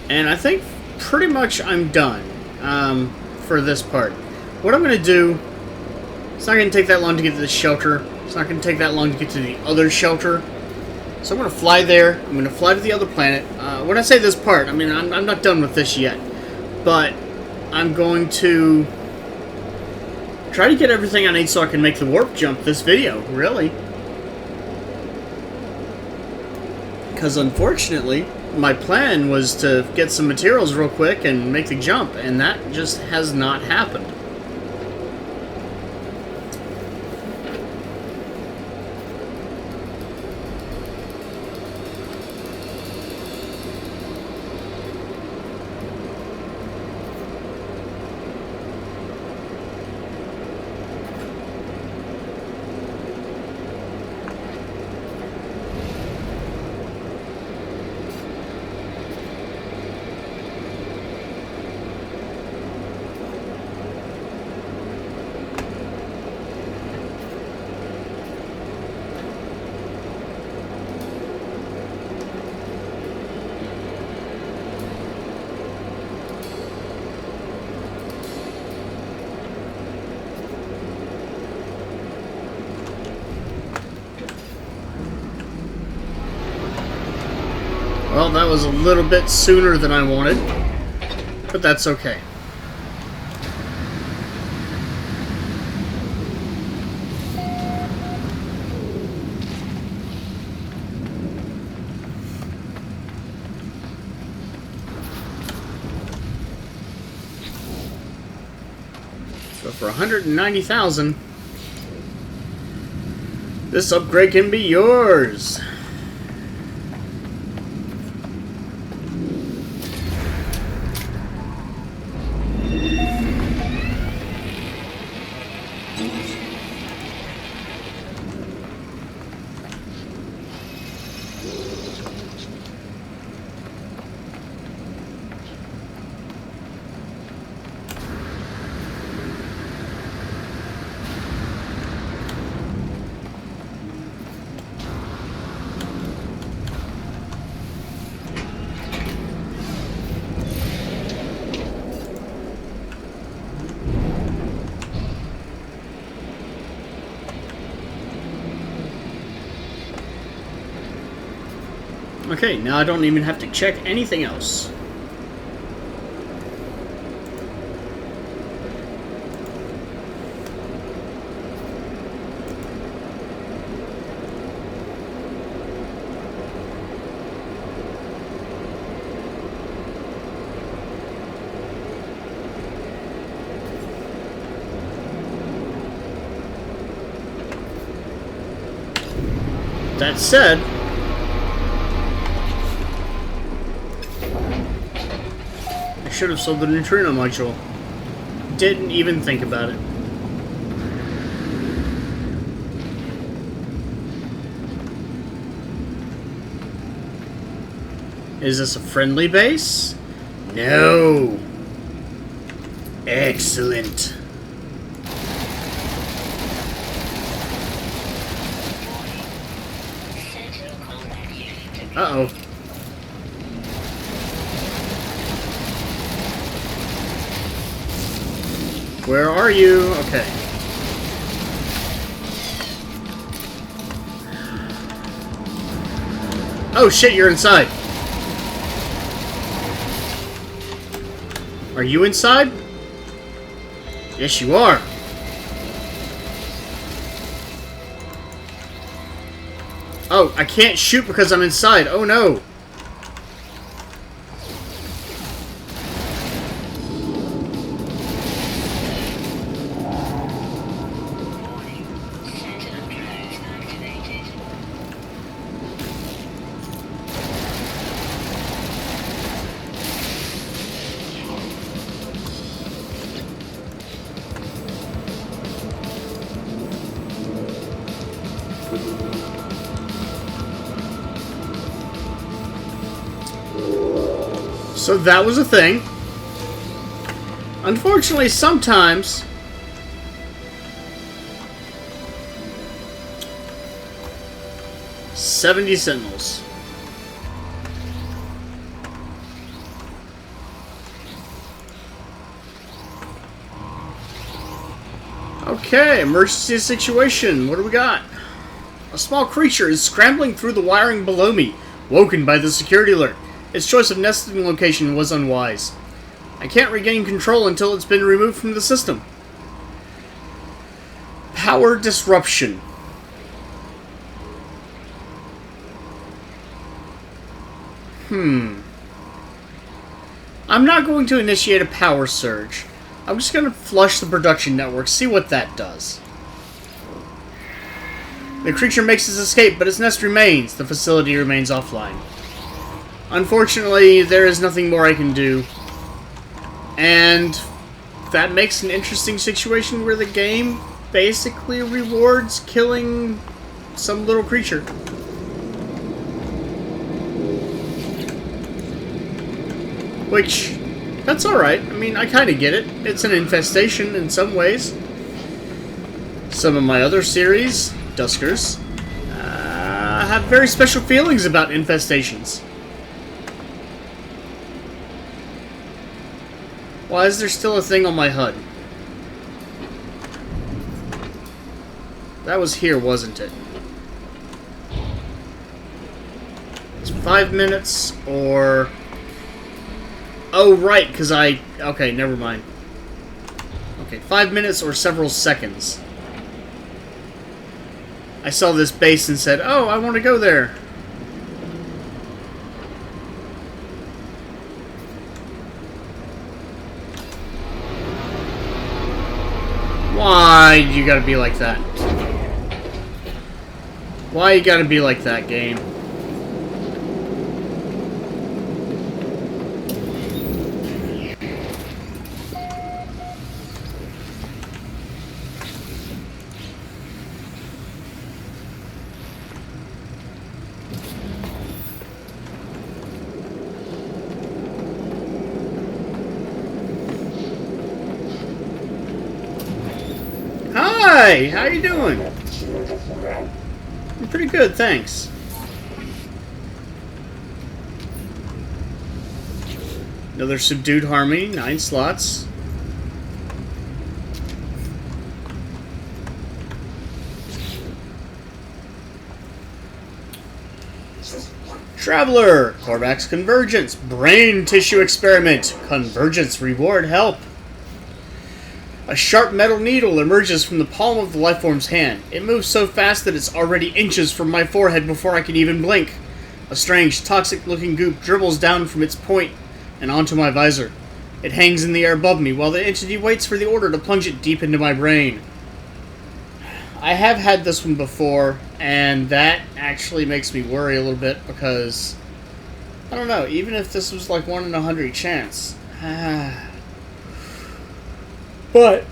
[SPEAKER 1] And I think pretty much I'm done for this part. What I'm going to do, it's not going to take that long to get to the shelter. It's not going to take that long to get to the other shelter. So I'm going to fly there. I'm going to fly to the other planet. When I say this part, I mean, I'm not done with this yet. But I'm going to try to get everything I need so I can make the warp jump this video, really. Because unfortunately, my plan was to get some materials real quick and make the jump, and that just has not happened. Well, that was a little bit sooner than I wanted, but that's okay. So for 190,000, this upgrade can be yours. Okay, now I don't even have to check anything else. That said, I should have sold the neutrino module. Didn't even think about it. Is this a friendly base? No. Excellent.
[SPEAKER 2] Sentinel combat unit deployed.
[SPEAKER 1] Uh-oh. Where are you? Okay. Oh shit, you're inside. Are you inside? Yes, you are. Oh, I can't shoot because I'm inside. Oh no.
[SPEAKER 2] Warning. Sentinel drones activated.
[SPEAKER 1] So that was a thing. Unfortunately, sometimes $70 Sentinels. Okay, emergency situation. What do we got? A small creature is scrambling through the wiring below me, woken by the security alert. Its choice of nesting location was unwise. I can't regain control until it's been removed from the system. Power disruption. I'm not going to initiate a power surge. I'm just going to flush the production network, see what that does. The creature makes its escape, but its nest remains. The facility remains offline. Unfortunately, there is nothing more I can do. And that makes an interesting situation where the game basically rewards killing some little creature. Which, that's alright. I mean, I kind of get it. It's an infestation in some ways. Some of my other series, Duskers, have very special feelings about infestations. Why is there still a thing on my HUD? That was here, wasn't it? It's 5 minutes, or... Oh, right, because I... Okay, never mind. Okay, 5 minutes or several seconds. I saw this base and said, oh, I want to go there. Why you gotta be like that? Why you gotta be like that, game? Hi, how you doing? I'm pretty good, thanks. Another subdued harmony, 9 slots. Traveler, Korvax Convergence, Brain Tissue Experiment, Convergence Reward Help. A sharp metal needle emerges from the palm of the lifeform's hand. It moves so fast that it's already inches from my forehead before I can even blink. A strange, toxic-looking goop dribbles down from its point and onto my visor. It hangs in the air above me while the entity waits for the order to plunge it deep into my brain. I have had this one before, and that actually makes me worry a little bit because I don't know. Even if this was like 1 in 100 chance, but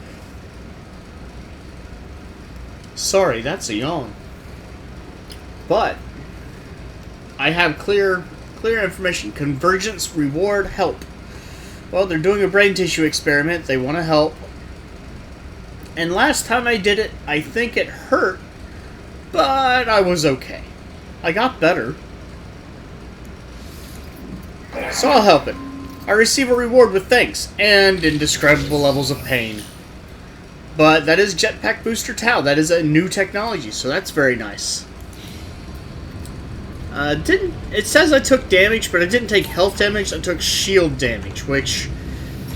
[SPEAKER 1] sorry, that's a yawn. But I have clear information. Convergence, reward, help. Well, they're doing a brain tissue experiment. They want to help. And last time I did it, I think it hurt, but I was okay. I got better. So I'll help it. I receive a reward with thanks and indescribable levels of pain. But that is Jetpack Booster Tau. That is a new technology, so that's very nice. It says I took damage, but I didn't take health damage. I took shield damage, which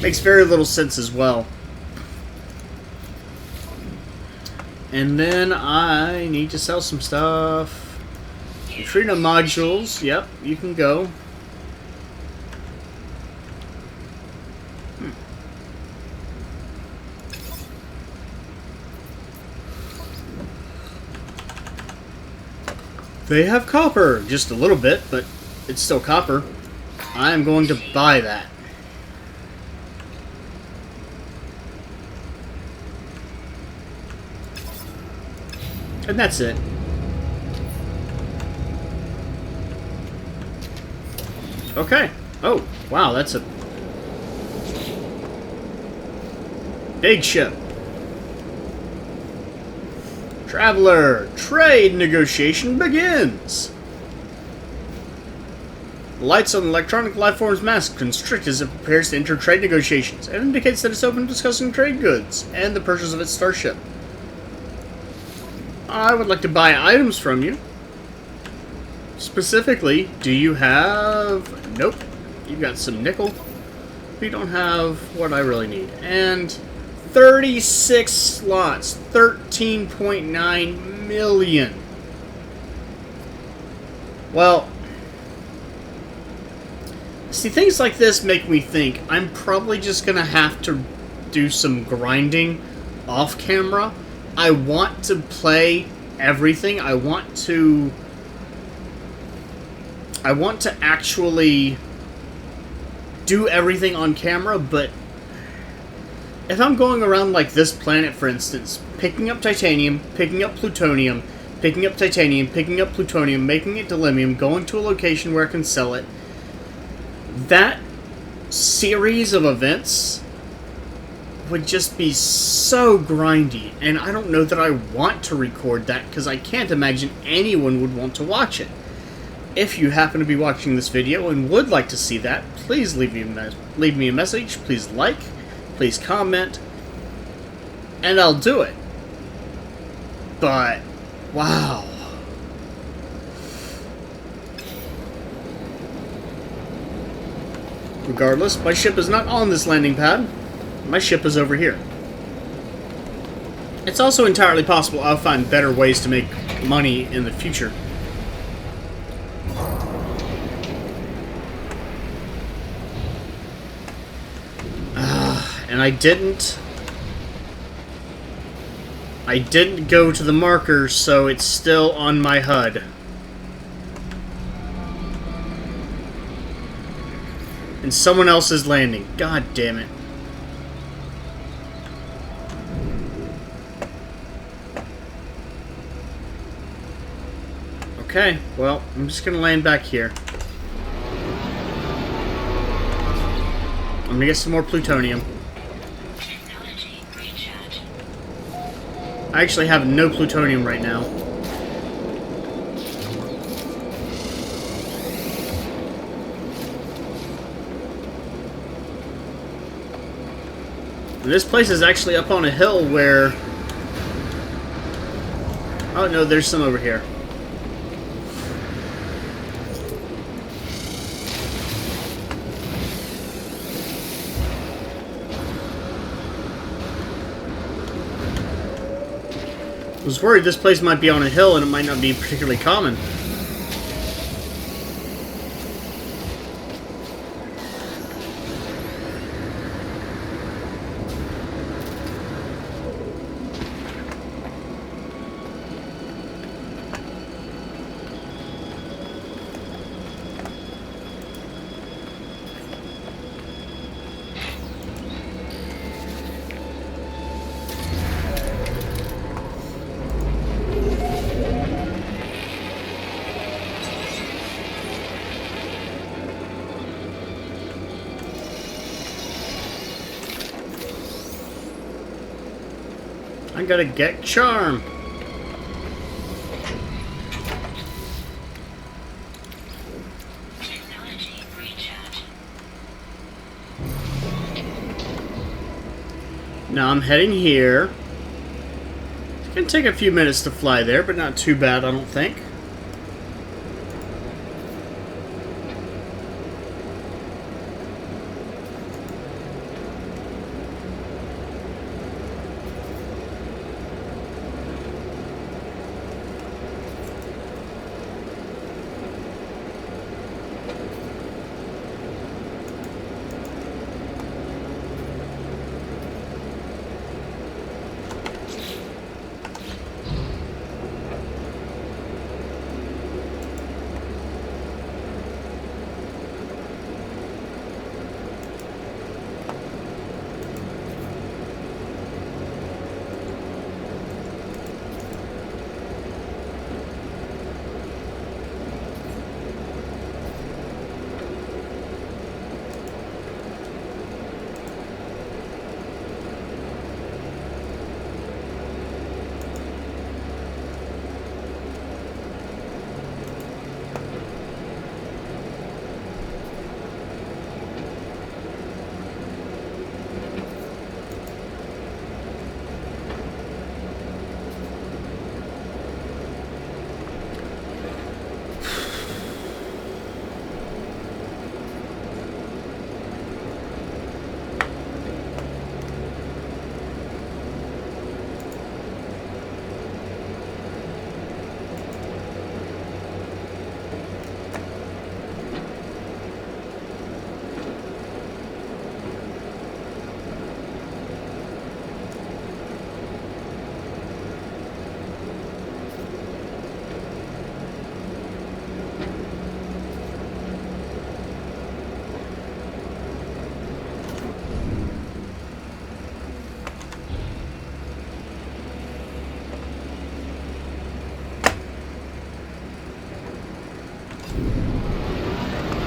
[SPEAKER 1] makes very little sense as well. And then I need to sell some stuff. Neutrino modules. Yep, you can go. They have copper. Just a little bit, but it's still copper. I'm going to buy that. And that's it. Okay. Oh, wow, that's a big ship. Traveler, trade negotiation begins. The lights on the electronic lifeform's mask constrict as it prepares to enter trade negotiations and indicates that it's open to discussing trade goods and the purchase of its starship. I would like to buy items from you. Specifically, do you have... Nope. You've got some nickel. You don't have what I really need. And 36 slots. 13.9 million. Well, see, things like this make me think I'm probably just going to have to do some grinding off camera. I want to play everything. I want to actually do everything on camera, but if I'm going around like this planet, for instance, picking up titanium, picking up plutonium, picking up titanium, picking up plutonium, making it delimium, going to a location where I can sell it, that series of events would just be so grindy, and I don't know that I want to record that because I can't imagine anyone would want to watch it. If you happen to be watching this video and would like to see that, please leave me a message, please like, please comment, and I'll do it. But, wow. Regardless, my ship is not on this landing pad. My ship is over here. It's also entirely possible I'll find better ways to make money in the future. And I didn't go to the marker, so it's still on my HUD. And someone else is landing. God damn it. Okay, well, I'm just gonna land back here. I'm gonna get some more plutonium.
[SPEAKER 2] Technology recharge.
[SPEAKER 1] I actually have no plutonium right now. And this place is actually up on a hill where... Oh no, there's some over here. I was worried this place might be on a hill and it might not be particularly common. I gotta get charm.
[SPEAKER 2] Technology recharge.
[SPEAKER 1] Now I'm heading here. It's gonna take a few minutes to fly there, but not too bad, I don't think.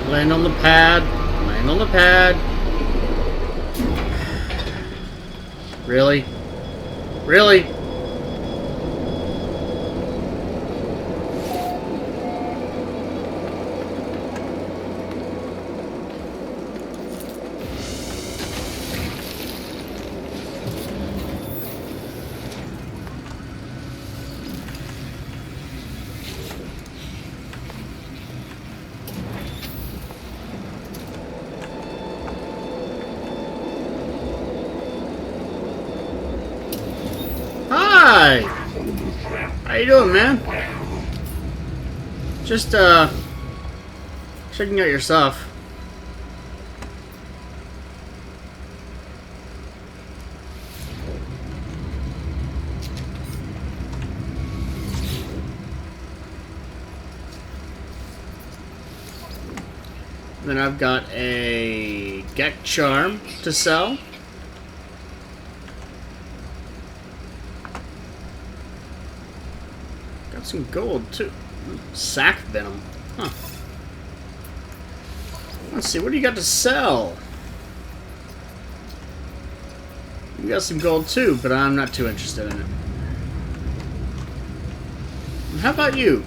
[SPEAKER 1] Land on the pad. Land on the pad. Really? Really? Hi! How you doing, man? Just, checking out your stuff. Then I've got a Gek Charm to sell. Got some gold too. Sack venom. Huh. Let's see, what do you got to sell? You got some gold too, but I'm not too interested in it. How about you?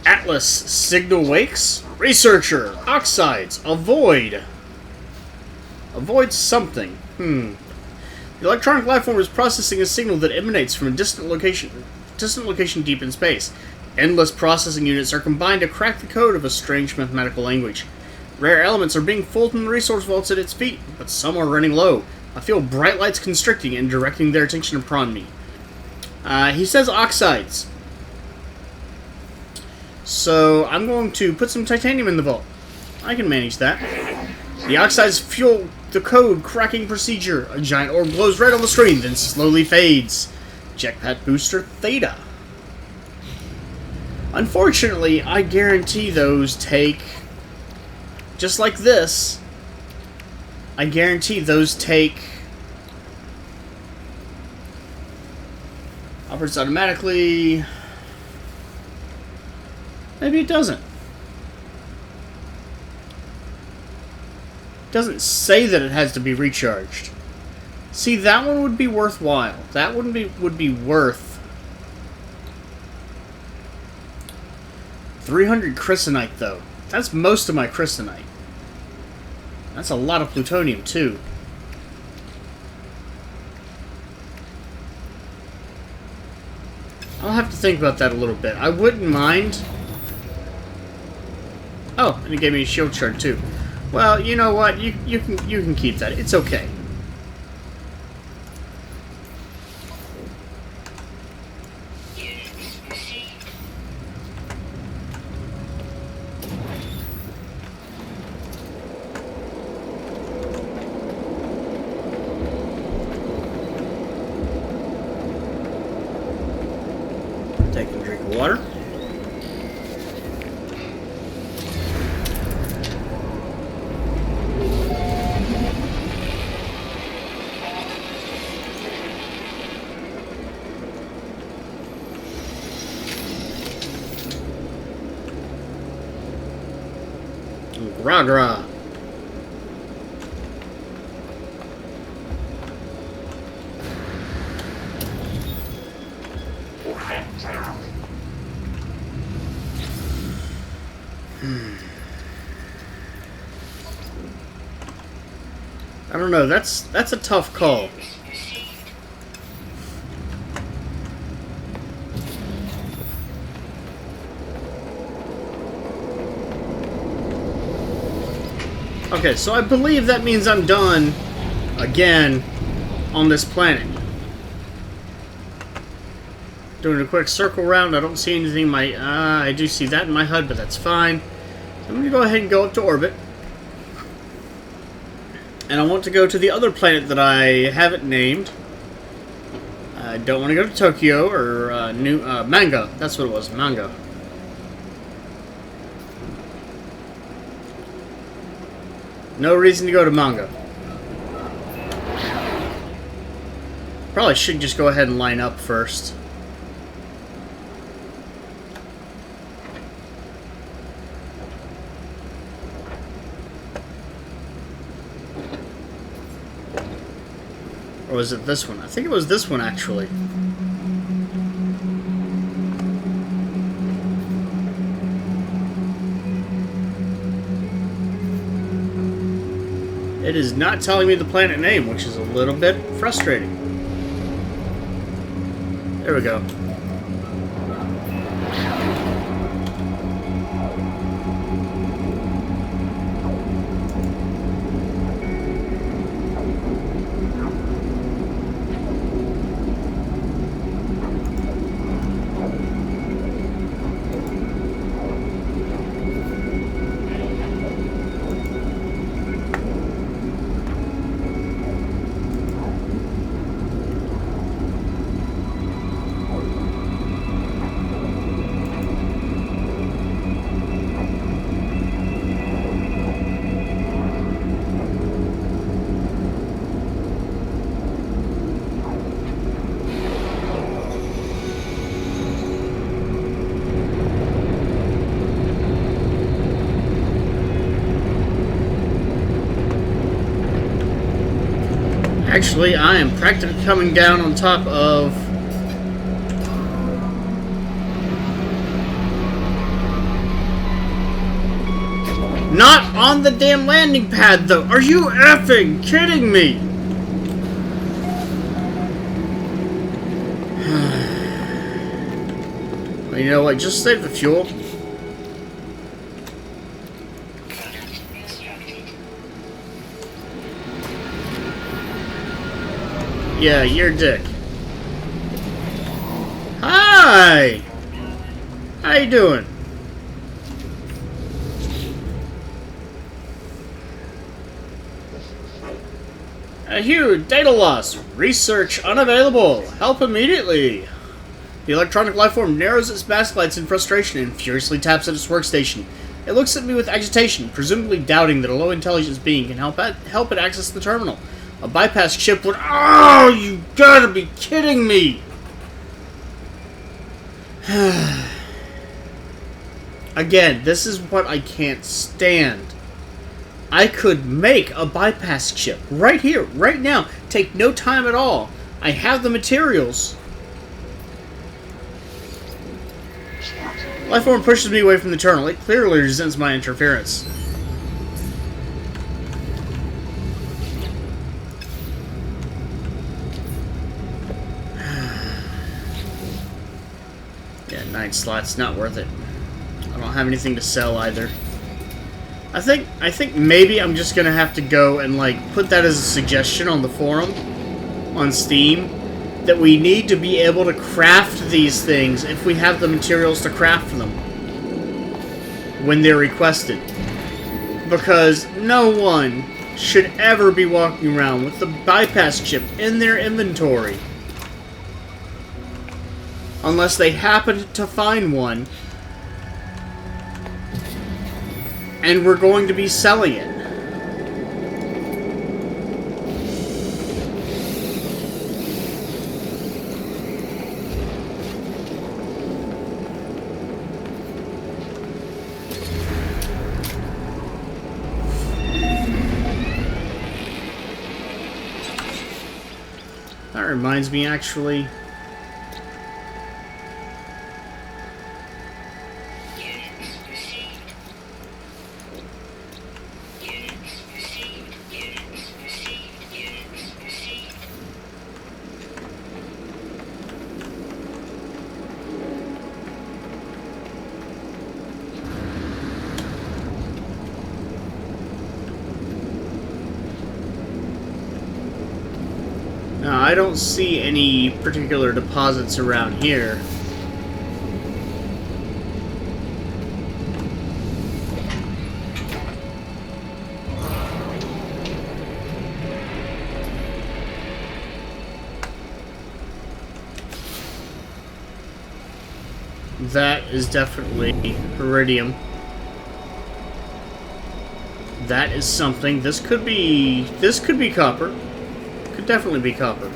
[SPEAKER 1] Atlas Signal Wakes? Researcher! Oxides! Avoid! Avoid something. The electronic life form is processing a signal that emanates from a distant location deep in space. Endless processing units are combined to crack the code of a strange mathematical language. Rare elements are being pulled from the resource vaults at its feet, but some are running low. I feel bright lights constricting and directing their attention upon me. He says oxides. So I'm going to put some titanium in the vault. I can manage that. The oxides fuel the code cracking procedure. A giant orb glows red on the screen, then slowly fades. Jetpack booster Theta. Unfortunately, I guarantee those take... Just like this, I guarantee those take... Operates automatically... Maybe it doesn't. It doesn't say that it has to be recharged. See, that one would be worthwhile. That would be worth 300 chrysonite, though. That's most of my chrysonite. That's a lot of plutonium, too. I'll have to think about that a little bit. I wouldn't mind. Oh, and it gave me a shield shard, too. Well, you know what? You can keep that. It's okay.
[SPEAKER 2] Units received.
[SPEAKER 1] Take a drink of water. Gra-gra. I don't know. That's a tough call.
[SPEAKER 2] Units received.
[SPEAKER 1] Okay, so I believe that means I'm done again on this planet. Doing a quick circle round. I don't see anything in my... I do see that in my HUD, but that's fine. So I'm going to go ahead and go up to orbit. And I want to go to the other planet that I haven't named. I don't want to go to Tokyo or Manga. That's what it was, Manga. No reason to go to Manga. Probably should just go ahead and line up first. Or was it this one? I think it was this one, actually. It is not telling me the planet name, which is a little bit frustrating. There we go. Actually, I am practically coming down on top of... Not on the damn landing pad, though! Are you effing kidding me? Well, you know what? Just save the fuel.
[SPEAKER 2] Product constructed.
[SPEAKER 1] Yeah, you're a dick. Hi! How you doing? Here, data loss. Research unavailable. Help immediately. The electronic lifeform narrows its mask lights in frustration and furiously taps at its workstation. It looks at me with agitation, presumably doubting that a low-intelligence being can help it access the terminal. A bypass chip would... Oh, you gotta be kidding me! Again, this is what I can't stand. I could make a bypass chip right here, right now. Take no time at all. I have the materials. Lifeform pushes me away from the terminal. It clearly resents my interference. Yeah, 9 slots, not worth it. I don't have anything to sell either. I think maybe I'm just gonna have to go and like put that as a suggestion on the forum on Steam that we need to be able to craft these things if we have the materials to craft them when they're requested. Because no one should ever be walking around with the bypass chip in their inventory unless they happen to find one and we're going to be selling it. That reminds me, actually. Now, I don't see any particular deposits around here. That is definitely iridium. That is something. This could be copper. Could definitely be copper.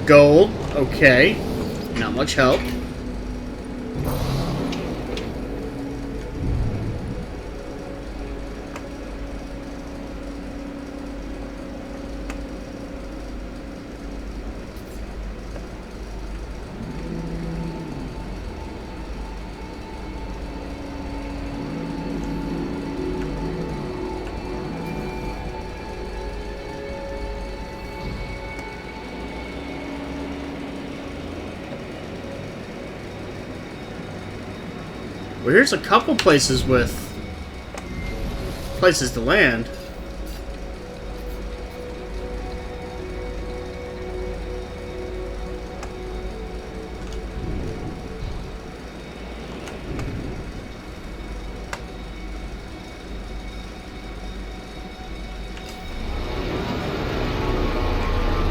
[SPEAKER 1] Gold, okay. Not much help. Well, here's a couple places with places to land.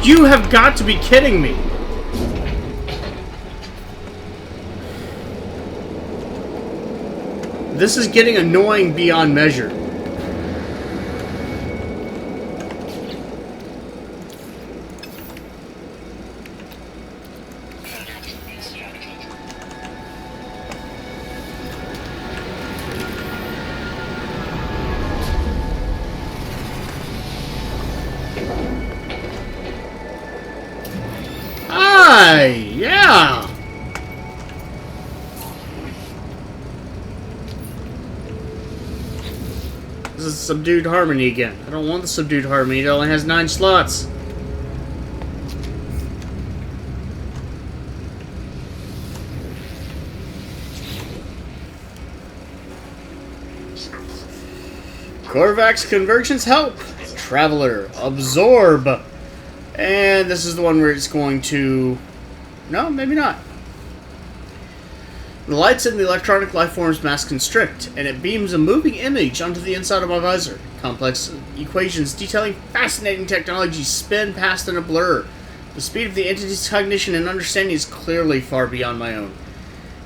[SPEAKER 1] You have got to be kidding me! This is getting annoying beyond measure. Aye, yeah! This is Subdued Harmony again. I don't want the Subdued Harmony. It only has 9 slots. Korvax Convergence Help. Traveler. Absorb. And this is the one where it's going to... No, maybe not. The lights in the electronic lifeform's mass constrict, and it beams a moving image onto the inside of my visor. Complex equations detailing fascinating technology spin past in a blur. The speed of the entity's cognition and understanding is clearly far beyond my own.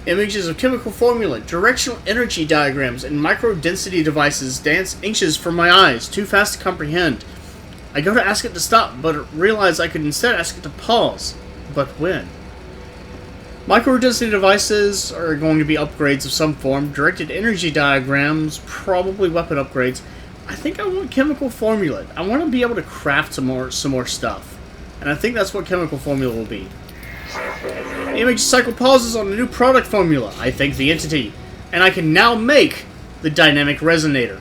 [SPEAKER 1] Images of chemical formula, directional energy diagrams, and micro-density devices dance inches from my eyes, too fast to comprehend. I go to ask it to stop, but realize I could instead ask it to pause. But when? Micro-density devices are going to be upgrades of some form. Directed energy diagrams, probably weapon upgrades. I think I want chemical formula. I want to be able to craft some more stuff. And I think that's what chemical formula will be. The image cycle pauses on a new product formula. I thank the entity. And I can now make the dynamic resonator,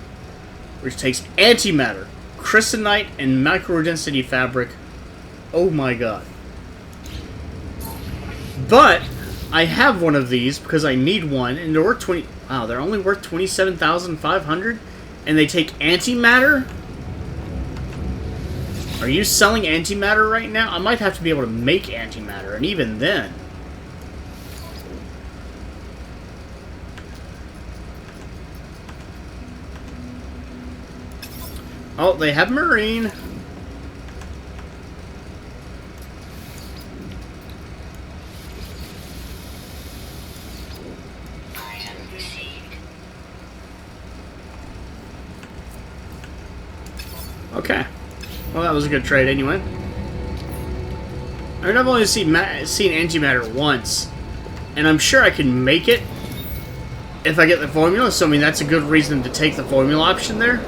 [SPEAKER 1] which takes antimatter, crystallinite, and micro-density fabric. Oh my god. But I have one of these because I need one, and they're worth 20. Wow, they're only worth 27,500, and they take antimatter. Are you selling antimatter right now? I might have to be able to make antimatter, and even then. Oh, they have marine. Okay. Well, that was a good trade anyway. I mean, I've only seen antimatter once, and I'm sure I can make it if I get the formula, so I mean, that's a good reason to take the formula option there.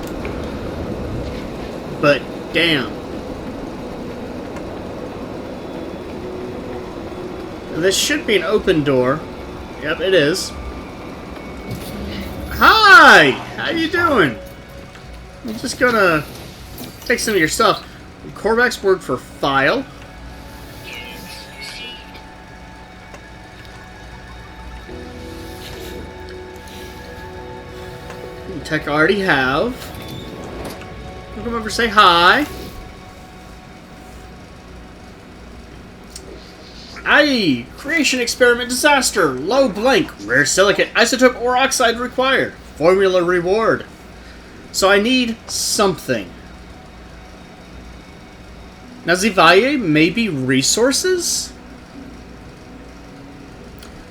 [SPEAKER 1] But, damn. This should be an open door. Yep, it is. Hi! How you doing? I'm just gonna take some of your stuff. Korvax's word for file. Tech I already have. I'll come over and say hi. Aye! Creation experiment disaster. Low blank. Rare silicate. Isotope or oxide required. Formula reward. So I need something. Now, Zivaye may be resources?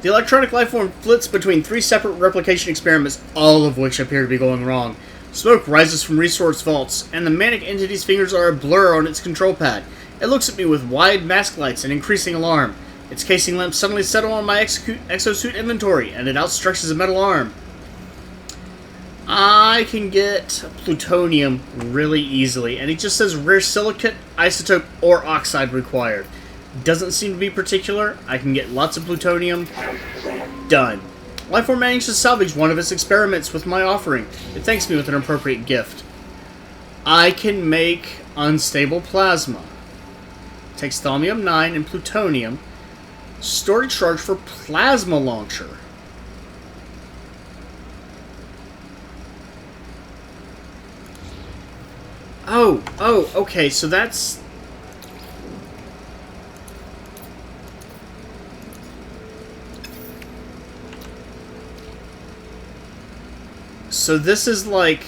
[SPEAKER 1] The electronic lifeform flits between 3 separate replication experiments, all of which appear to be going wrong. Smoke rises from resource vaults, and the manic entity's fingers are a blur on its control pad. It looks at me with wide mask lights and increasing alarm. Its casing lamps suddenly settle on my exosuit inventory, and it outstretches a metal arm. I can get plutonium really easily, and it just says rare silicate, isotope, or oxide required. Doesn't seem to be particular. I can get lots of plutonium. Done. Lifeform managed to salvage one of its experiments with my offering. It thanks me with an appropriate gift. I can make unstable plasma. Takes thaumium-9 and plutonium. Storage charge for plasma launcher. Oh, okay, so that's... So this is like...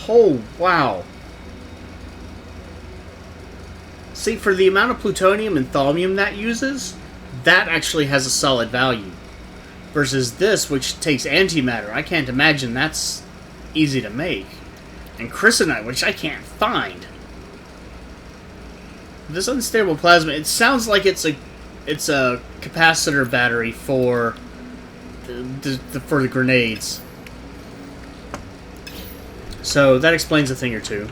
[SPEAKER 1] Oh, wow. See, for the amount of plutonium and thaumium that uses, that actually has a solid value. Versus this, which takes antimatter. I can't imagine that's easy to make. And crystallinite, which I can't find. This unstable plasma, it sounds like it's a capacitor battery for the grenades. So that explains a thing or two.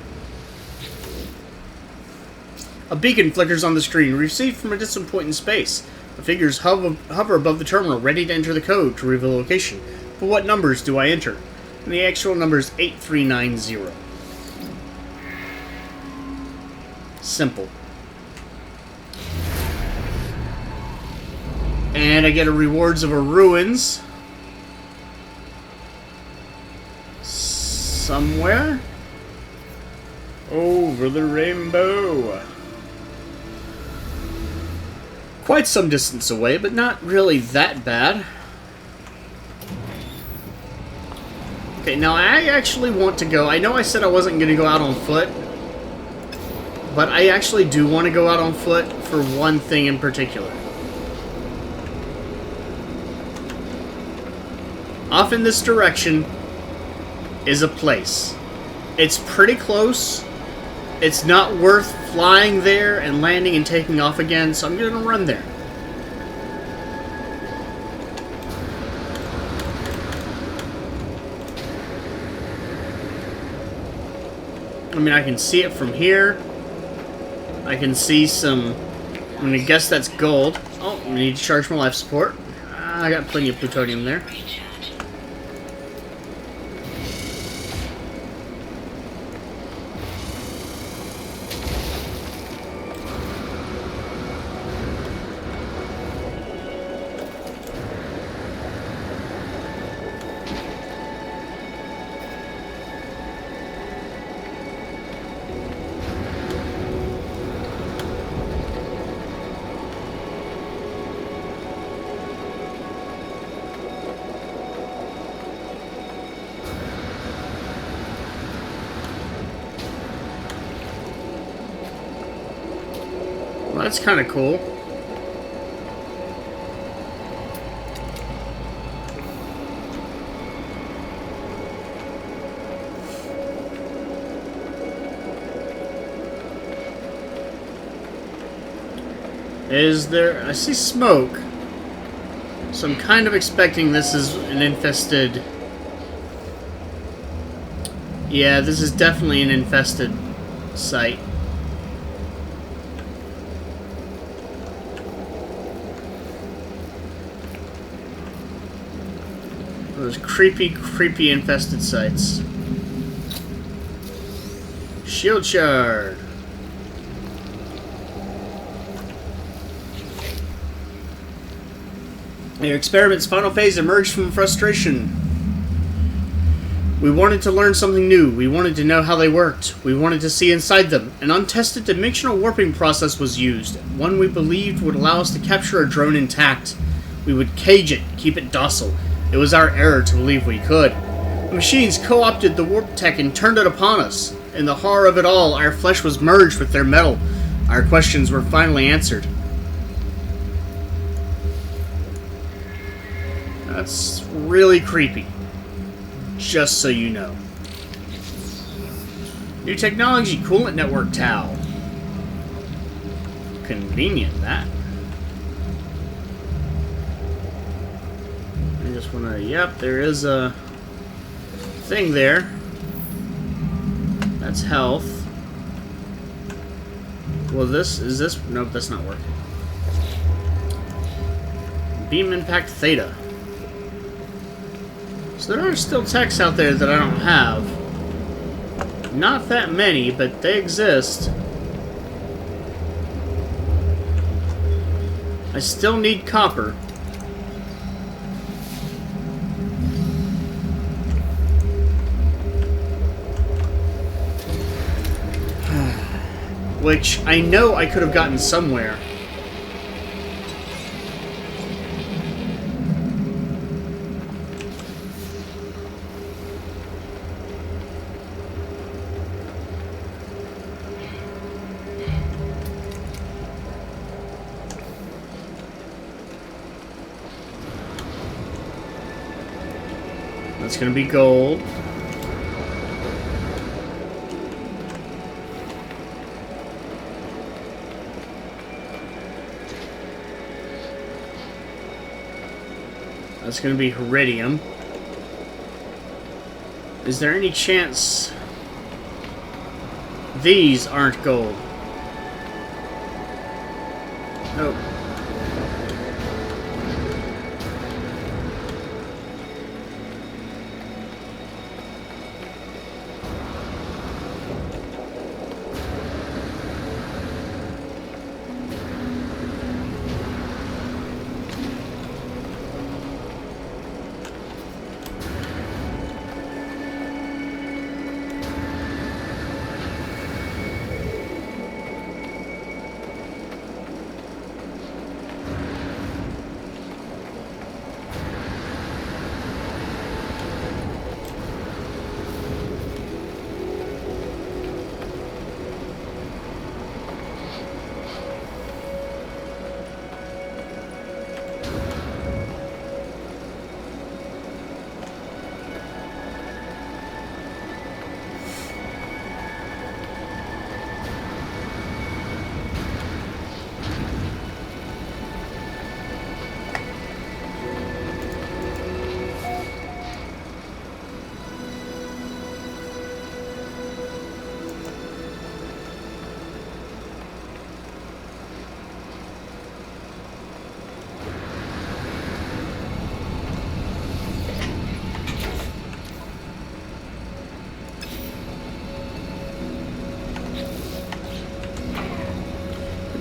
[SPEAKER 1] A beacon flickers on the screen, received from a distant point in space. The figures hover above the terminal, ready to enter the code to reveal the location. But what numbers do I enter? And the actual number is 8390. Simple. And I get a rewards of a ruins. Somewhere? Over the rainbow. Quite some distance away, but not really that bad. Okay, now I actually want to go... I know I said I wasn't going to go out on foot, but I actually do want to go out on foot for one thing in particular. Off in this direction is a place. It's pretty close it's not worth flying there and landing and taking off again, so I'm gonna run there. I mean, I can see it from here. I can see some... I'm gonna guess that's gold. Oh, I need to charge my life support. I got plenty of plutonium there.
[SPEAKER 2] Recharge.
[SPEAKER 1] Well, that's kind of cool. Is there... I see smoke. So I'm kind of expecting this is an infested... Yeah, this is definitely an infested site. Those creepy, creepy infested sites. Shield shard. Your experiment's final phase emerged from frustration. We wanted to learn something new. We wanted to know how they worked. We wanted to see inside them. An untested dimensional warping process was used. One we believed would allow us to capture a drone intact. We would cage it, keep it docile. It was our error to believe we could. The machines co-opted the warp tech and turned it upon us. In the horror of it all, our flesh was merged with their metal. Our questions were finally answered. That's really creepy. Just so you know. New technology, coolant network towel. Convenient, that. I just wanna... Yep, there is a thing there. That's health. Well, this... Is this... Nope, that's not working. Beam impact theta. So there are still techs out there that I don't have. Not that many, but they exist. I still need copper. Which I know I could have gotten somewhere. That's gonna be gold. That's gonna be iridium. Is there any chance these aren't gold? Nope.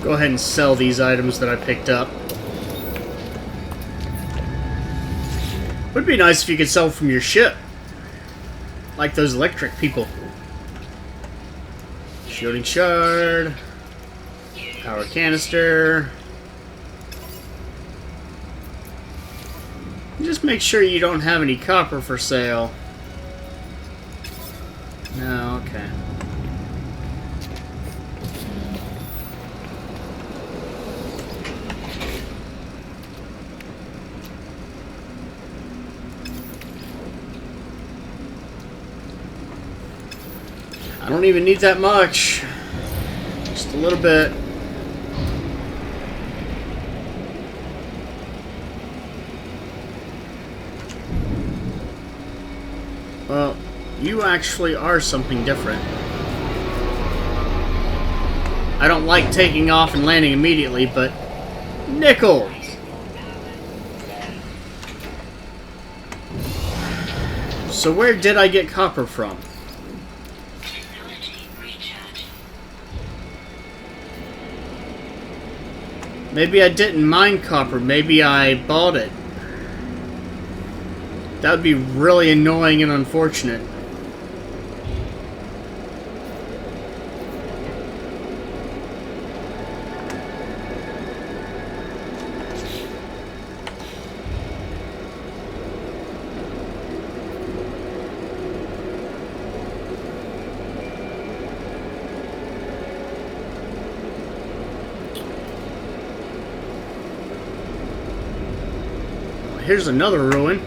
[SPEAKER 1] Go ahead and sell these items that I picked up. Would be nice if you could sell from your ship. Like those electric people. Shielding shard. Power canister. Just make sure you don't have any copper for sale. No, okay. I don't even need that much. Just a little bit. Well, you actually are something different. I don't like taking off and landing immediately, but... Nickel! So where did I get copper from?
[SPEAKER 2] Technology recharge.
[SPEAKER 1] Maybe I didn't mine copper, maybe I bought it. That would be really annoying and unfortunate. Here's another ruin.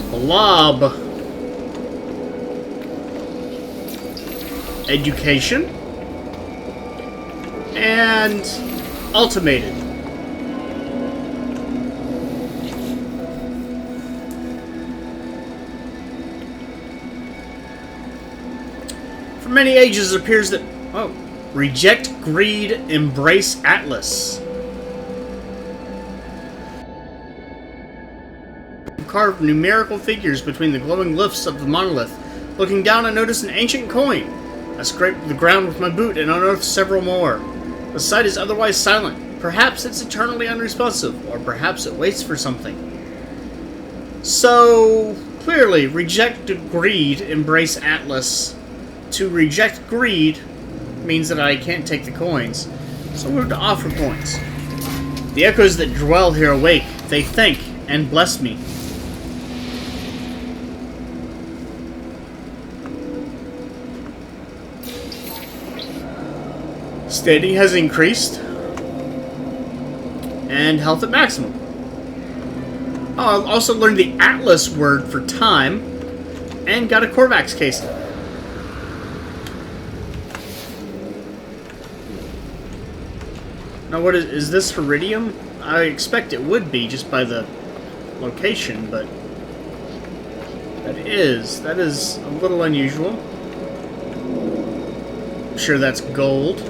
[SPEAKER 1] Blob. Education. And ultimated. For many ages it appears that... Oh. Reject greed, embrace Atlas. Carved numerical figures between the glowing glyphs of the monolith. Looking down, I notice an ancient coin. I scrape the ground with my boot and unearth several more. The site is otherwise silent. Perhaps it's eternally unresponsive, or perhaps it waits for something. So, clearly, reject greed, embrace Atlas. To reject greed means that I can't take the coins. So I'm going to offer coins. The echoes that dwell here awake. They thank and bless me. Standing has increased. And health at maximum. Oh, I also learned the Atlas word for time. And got a Korvax case. Now what is this Iridium? I expect it would be just by the location, but... That is a little unusual. I'm sure that's gold.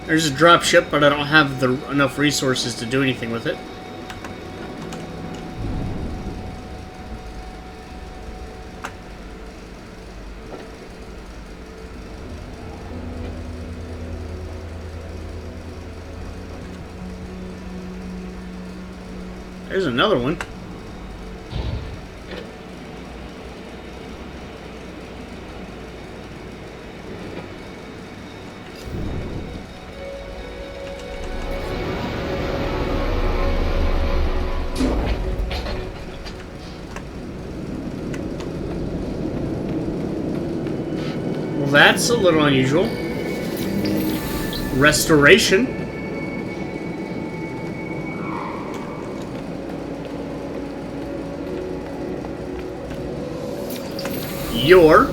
[SPEAKER 1] There's a drop ship, but I don't have enough resources to do anything with it. There's another one. Well, that's a little unusual. Restoration. Your.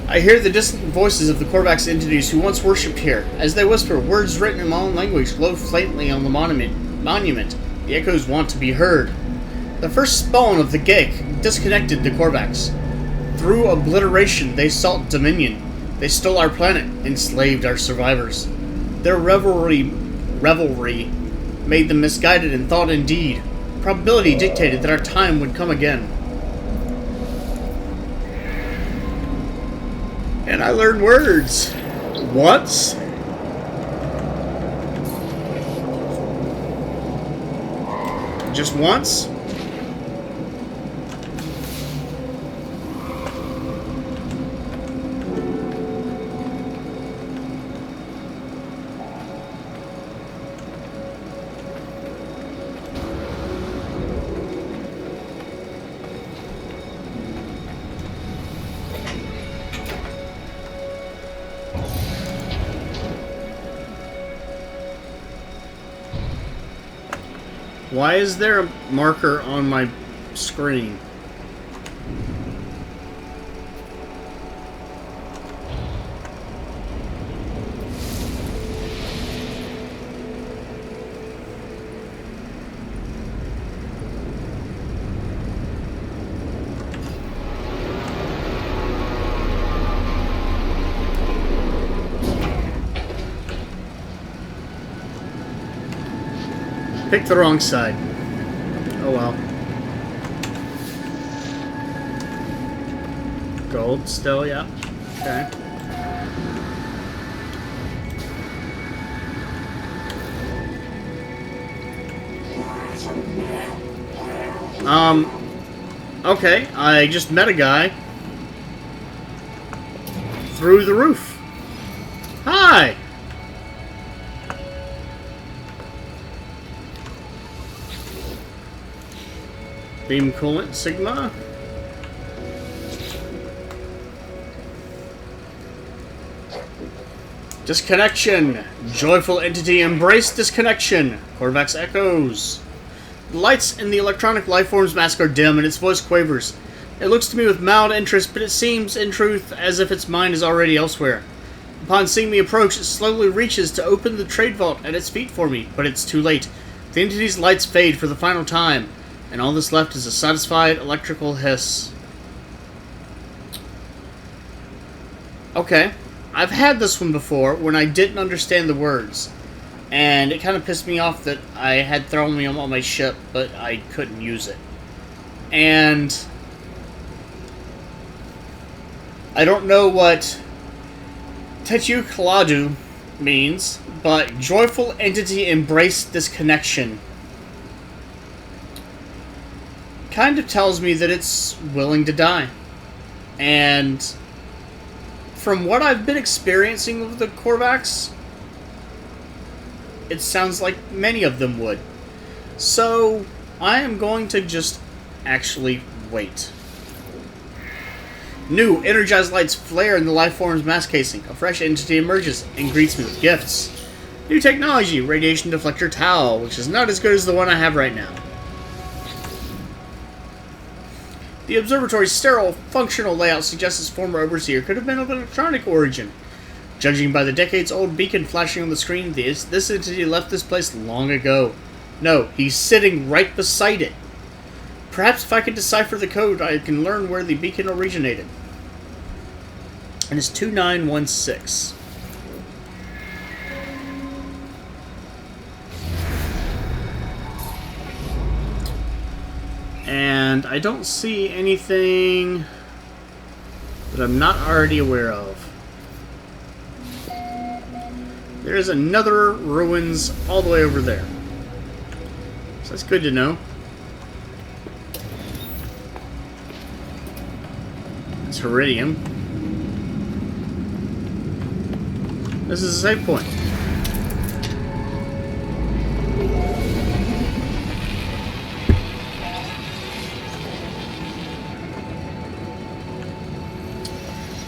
[SPEAKER 1] I hear the distant voices of the Korvax entities who once worshipped here. As they whisper, words written in my own language glow faintly on the monument. The echoes want to be heard. The first spawn of the Geik disconnected the Korvax. Through obliteration, they sought dominion. They stole our planet, enslaved our survivors. Their revelry made them misguided in thought and deed. Probability dictated that our time would come again. And I learned words. Once. Just once. Why is there a marker on my screen? Picked the wrong side. Oh well. Gold still, yeah. Okay. Okay, I just met a guy through the roof. Hi! Beam coolant, Sigma. Disconnection. Joyful entity embrace disconnection. Korvax echoes. The lights in the electronic lifeform's mask are dim and its voice quavers. It looks to me with mild interest, but it seems, in truth, as if its mind is already elsewhere. Upon seeing me approach, it slowly reaches to open the trade vault at its feet for me, but it's too late. The entity's lights fade for the final time, and all that's left is a satisfied electrical hiss. Okay. I've had this one before when I didn't understand the words. And it kind of pissed me off that I had thrown on my ship, but I couldn't use it. And I don't know what Tetu Kaladu means, but joyful entity embrace disconnection kind of tells me that it's willing to die. And from what I've been experiencing with the Korvax, it sounds like many of them would. So I am going to just actually wait. New energized lights flare in the lifeform's mass casing. A fresh entity emerges and greets me with gifts. New technology, radiation deflector Tau, which is not as good as the one I have right now. The observatory's sterile, functional layout suggests its former overseer could have been of electronic origin. Judging by the decades-old beacon flashing on the screen, this entity left this place long ago. No, he's sitting right beside it. Perhaps if I can decipher the code, I can learn where the beacon originated. And it's 2916. And I don't see anything that I'm not already aware of. There's another ruins all the way over there. So that's good to know. It's Iridium. This is a save point.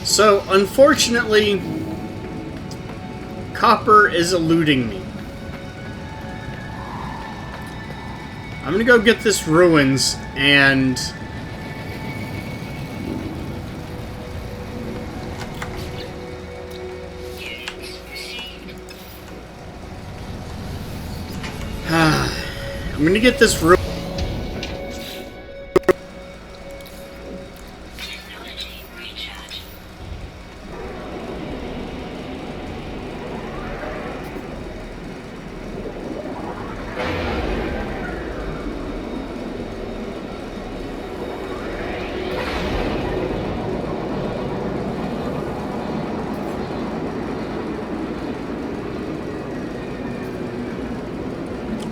[SPEAKER 1] So, unfortunately, copper is eluding me. I'm gonna go get this ruins and
[SPEAKER 2] Units received.
[SPEAKER 1] I'm gonna get this ruin.
[SPEAKER 2] Technology recharge.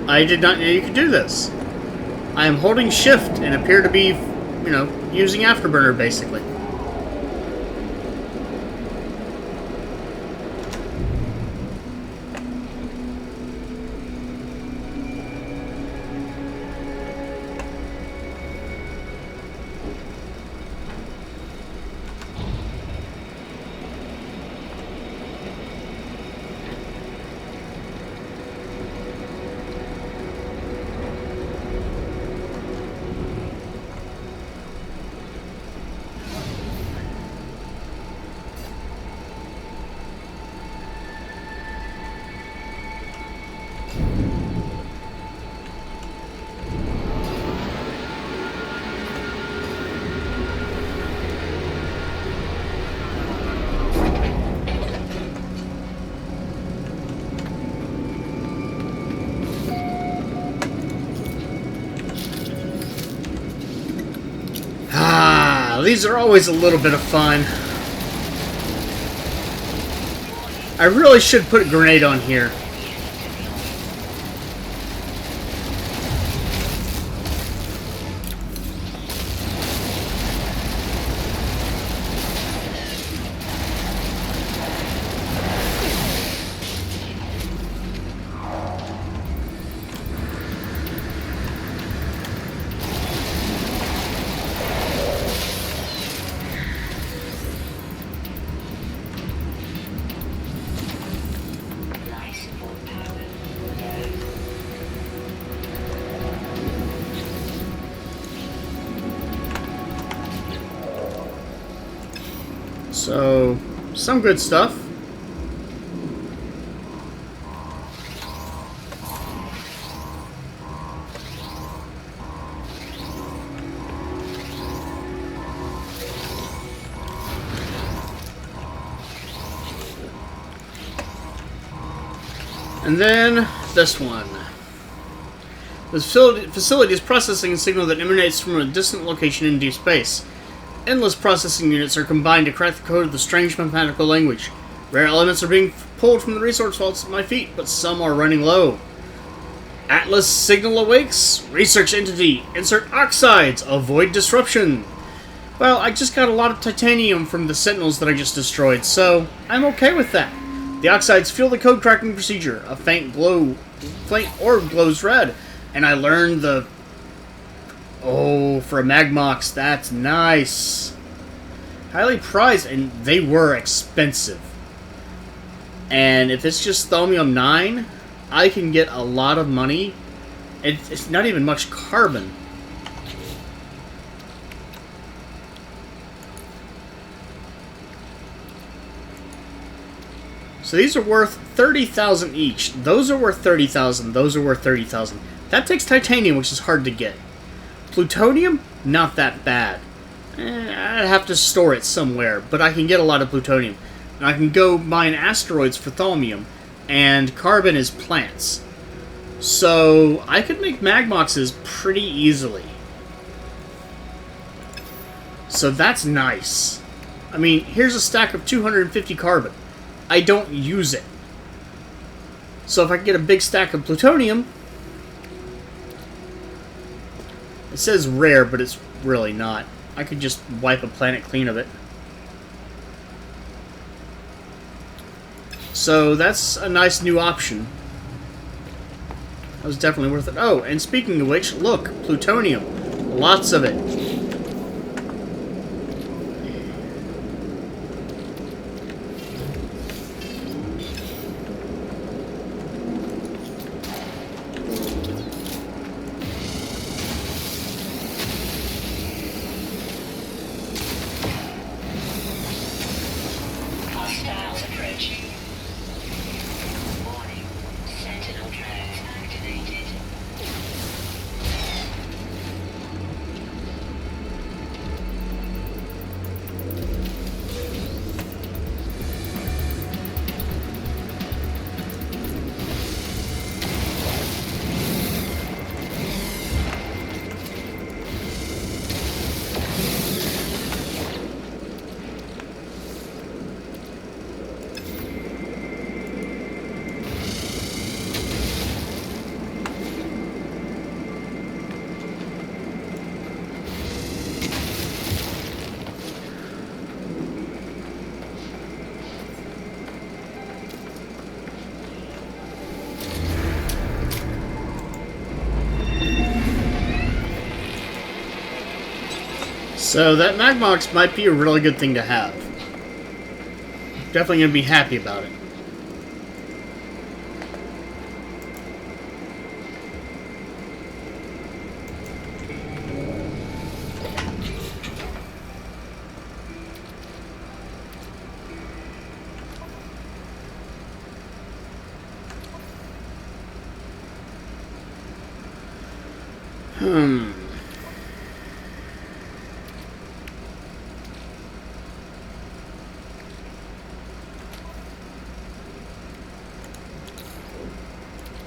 [SPEAKER 1] I did not know you could do this. I am holding shift and appear to be, using Afterburner basically. These are always a little bit of fun. I really should put a grenade on here.
[SPEAKER 2] Light support power.
[SPEAKER 1] So, some good stuff. And then this one. The facility is processing a signal that emanates from a distant location in deep space. Endless processing units are combined to crack the code of the strange mathematical language. Rare elements are being pulled from the resource vaults at my feet, but some are running low. Atlas signal awakes. Research entity. Insert oxides. Avoid disruption. Well, I just got a lot of titanium from the sentinels that I just destroyed, so I'm okay with that. The oxides fuel the code cracking procedure. A faint orb glows red, and I learned the... Oh, for a Magmox, that's nice. Highly prized, and they were expensive. And if it's just Thaumium 9, I can get a lot of money. It's not even much carbon. So these are worth 30,000 each. Those are worth 30,000. Those are worth 30,000. That takes titanium, which is hard to get. Plutonium, not that bad. I'd have to store it somewhere, but I can get a lot of plutonium. And I can go mine asteroids for thaumium, and carbon is plants. So I could make Magmoxes pretty easily. So that's nice. I mean, here's a stack of 250 carbon. I don't use it. So if I can get a big stack of plutonium, it says rare, but it's really not. I could just wipe a planet clean of it. So that's a nice new option. That was definitely worth it. Oh, and speaking of which, look, plutonium. Lots of it.
[SPEAKER 2] Hostiles approaching. Warning. Sentinel drones activated.
[SPEAKER 1] So that Magmox might be a really good thing to have. Definitely going to be happy about it.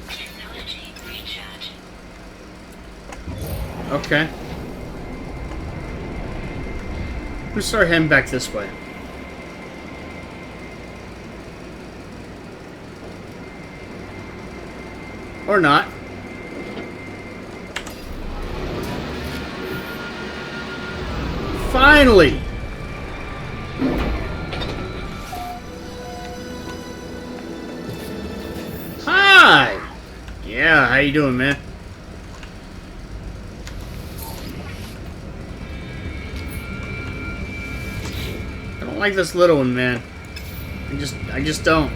[SPEAKER 2] Technology recharge.
[SPEAKER 1] Okay. Let's start heading back this way. Or not. Finally! Hi! Yeah, how you doing, man? I don't like this little one, man. I just don't.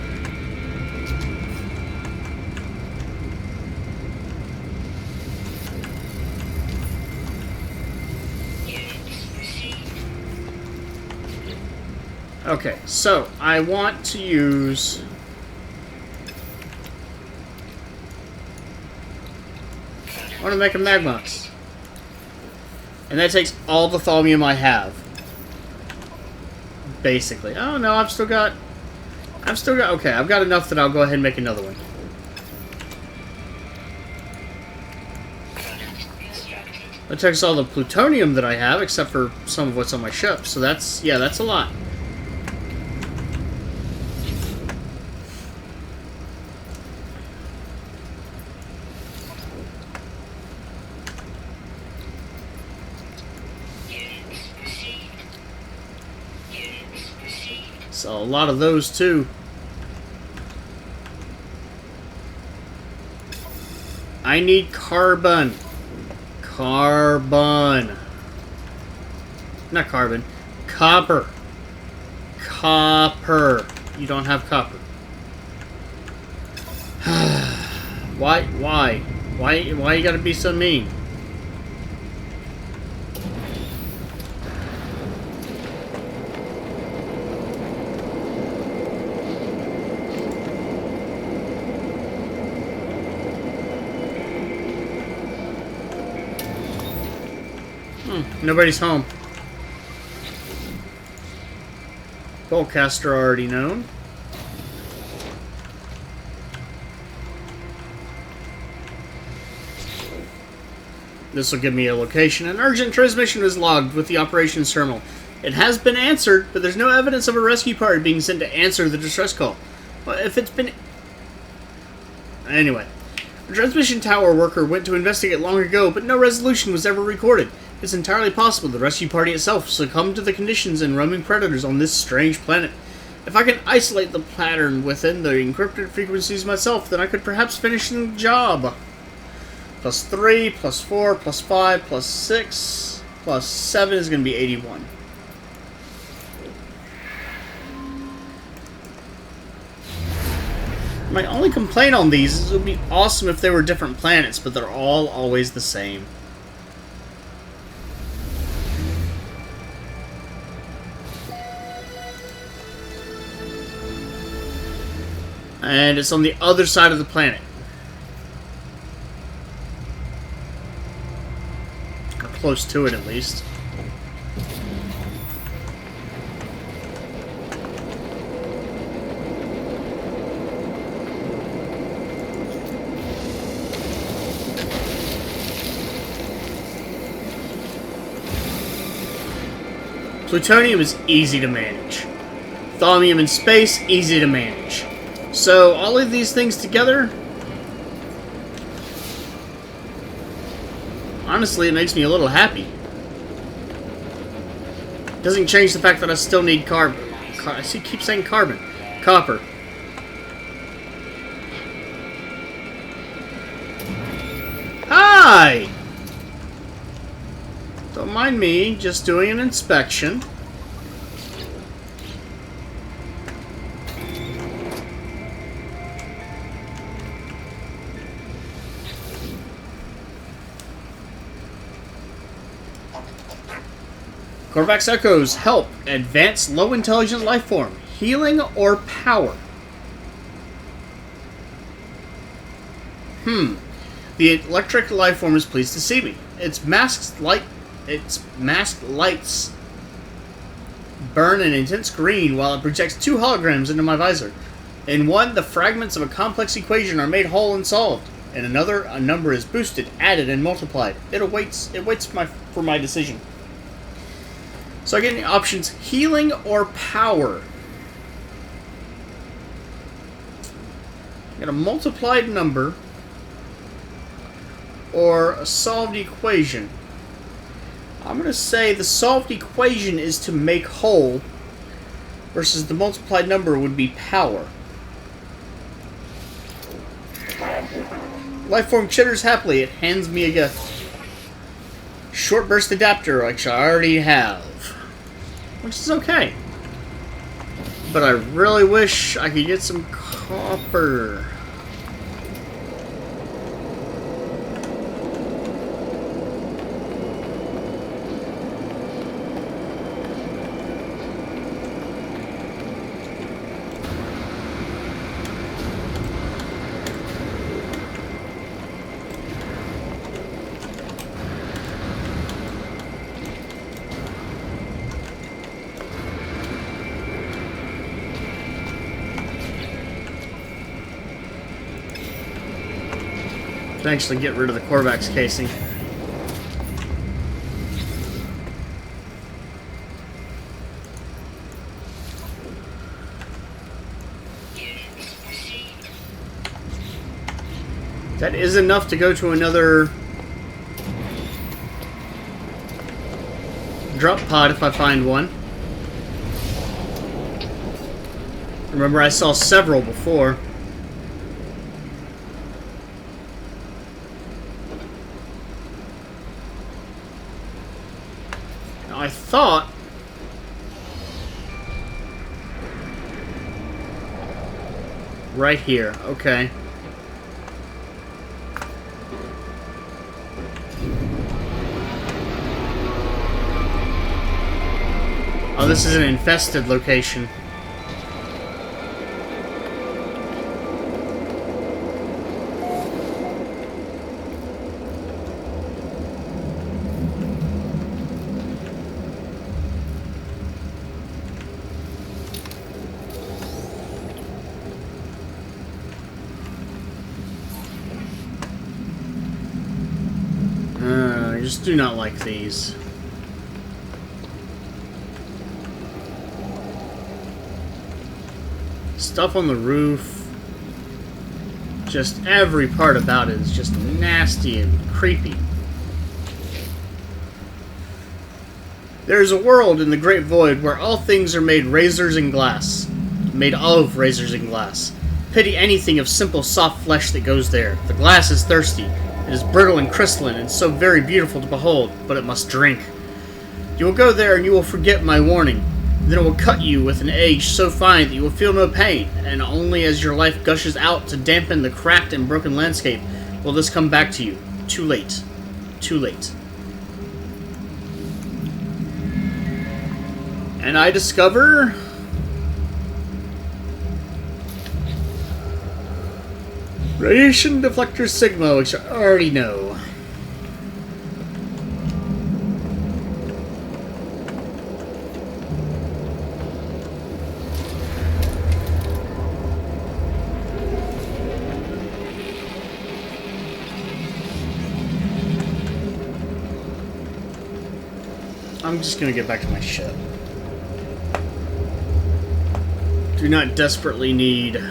[SPEAKER 2] Units received.
[SPEAKER 1] Okay, so I want to use... I want to make a Magmox. And that takes all the thaumium I have. Basically. Oh no, I've still got... Okay, I've got enough that I'll go ahead and make another one.
[SPEAKER 2] Product constructed.
[SPEAKER 1] That takes all the plutonium that I have, except for some of what's on my ship. So that's... yeah, that's a lot.
[SPEAKER 2] Units received. Units received.
[SPEAKER 1] So a lot of those too. I need carbon. Carbon. Not carbon. Copper. Copper. You don't have copper. Why you gotta be so mean? Nobody's home. Goldcaster already known. This will give me a location. An urgent transmission is logged with the operations terminal. It has been answered, but there's no evidence of a rescue party being sent to answer the distress call. Well, if it's been... Anyway, a transmission tower worker went to investigate long ago, but no resolution was ever recorded. It's entirely possible the rescue party itself succumbed to the conditions and roaming predators on this strange planet. If I can isolate the pattern within the encrypted frequencies myself, then I could perhaps finish the job. +3, +4, +5, +6, +7 is going to be 81. My only complaint on these is it would be awesome if they were different planets, but they're all always the same. And it's on the other side of the planet. Or close to it, at least. Plutonium is easy to manage. Thaumium in space, easy to manage. So, all of these things together, honestly, it makes me a little happy. Doesn't change the fact that I still need carbon. I keep saying carbon. Copper. Hi! Don't mind me, just doing an inspection. Korvax echoes, help, advanced low intelligent life form, healing or power. The electric life form is pleased to see me. Its masked lights burn an intense green while it projects 2 holograms into my visor. In one, the fragments of a complex equation are made whole and solved. In another, a number is boosted, added, and multiplied. It waits for my decision. So I get the options: healing or power. I get a multiplied number or a solved equation. I'm going to say the solved equation is to make whole, versus the multiplied number would be power. Lifeform chitters happily. It hands me a gift. Short burst adapter, which I already have. Which is okay. But I really wish I could get some copper. Can actually get rid of the Korvax casing. That is enough to go to another drop pod if I find one. Remember, I saw several before. I thought right here. Okay. Oh, this is an infested location. I just do not like these. Stuff on the roof. Just every part about it is just nasty and creepy. There is a world in the great void where all things are made razors and glass. Made of razors and glass. Pity anything of simple soft flesh that goes there. The glass is thirsty. It is brittle and crystalline and so very beautiful to behold, but it must drink. You will go there and you will forget my warning. Then it will cut you with an edge so fine that you will feel no pain, and only as your life gushes out to dampen the cracked and broken landscape will this come back to you. Too late. Too late. And I discover... Radiation Deflector Sigma, which I already know. I'm just gonna get back to my ship. Do not desperately need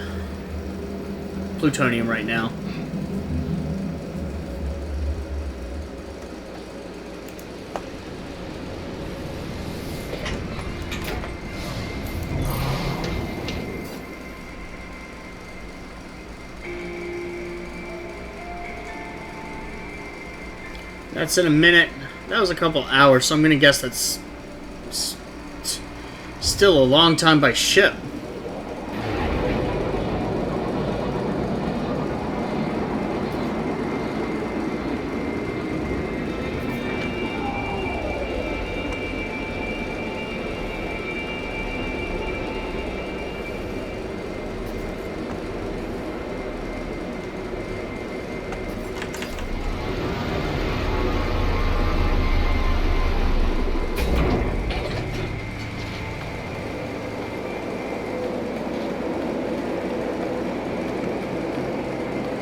[SPEAKER 1] plutonium right now. That's in a minute. That was a couple hours, so I'm gonna guess that's still a long time by ship.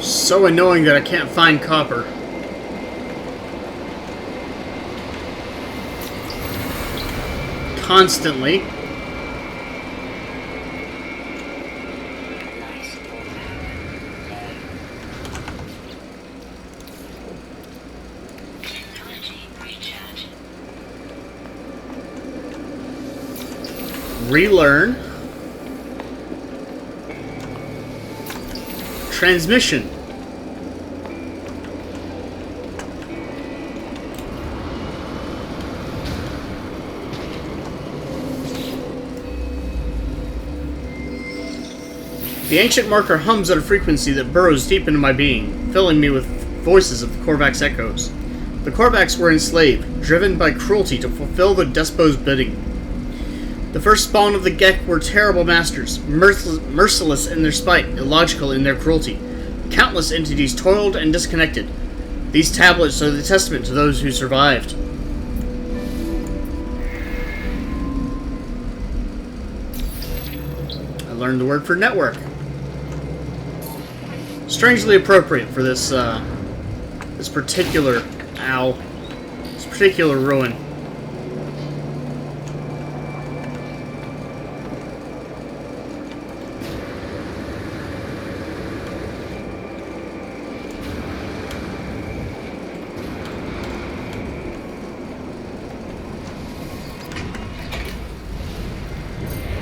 [SPEAKER 1] So annoying that I can't find copper. Constantly.
[SPEAKER 2] Technology recharge.
[SPEAKER 1] Relearn. Transmission. The ancient marker hums at a frequency that burrows deep into my being, filling me with voices of the Korvax echoes. The Korvax were enslaved, driven by cruelty to fulfill the despot's bidding. The first spawn of the Gek were terrible masters, merciless in their spite, illogical in their cruelty. Countless entities toiled and disconnected. These tablets are the testament to those who survived. I learned the word for network. Strangely appropriate for this this particular ruin.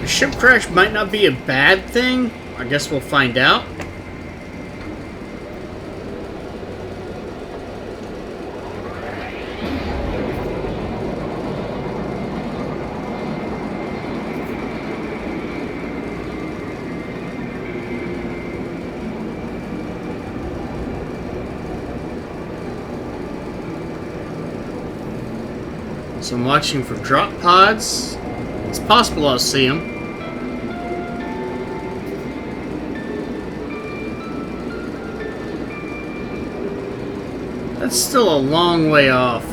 [SPEAKER 1] The ship crash might not be a bad thing. I guess we'll find out. So I'm watching for drop pods. It's possible I'll see them. That's still a long way off.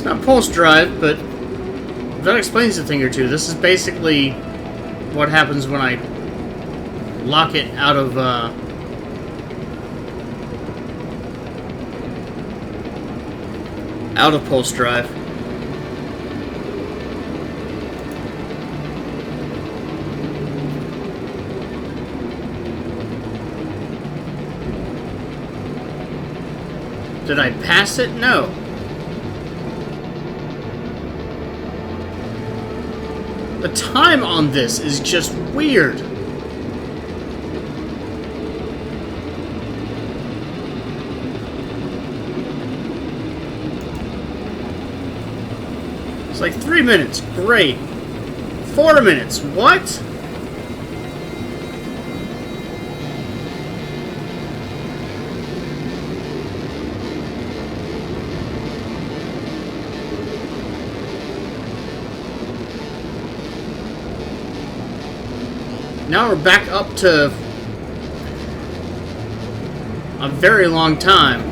[SPEAKER 1] not pulse drive, but that explains a thing or two. This is basically what happens when I lock it out of pulse drive. Did I pass it? No. The time on this is just weird. It's like 3 minutes. Great. 4 minutes. What? Now we're back up to a very long time.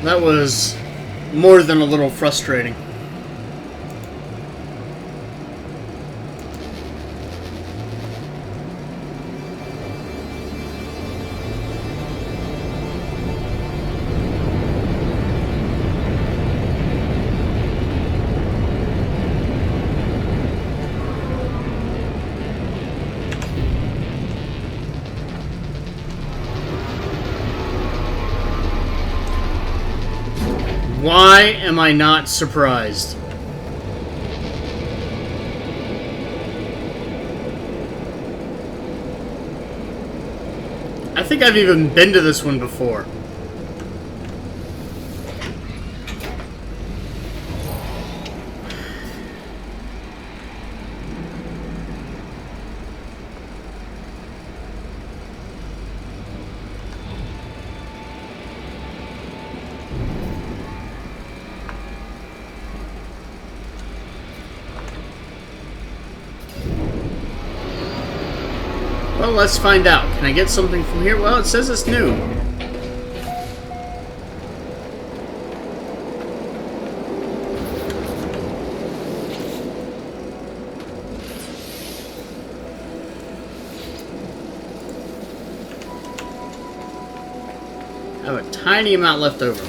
[SPEAKER 1] That was more than a little frustrating. Why am I not surprised? I think I've even been to this one before. Well, let's find out. Can I get something from here? Well, it says it's new. I have a tiny amount left over.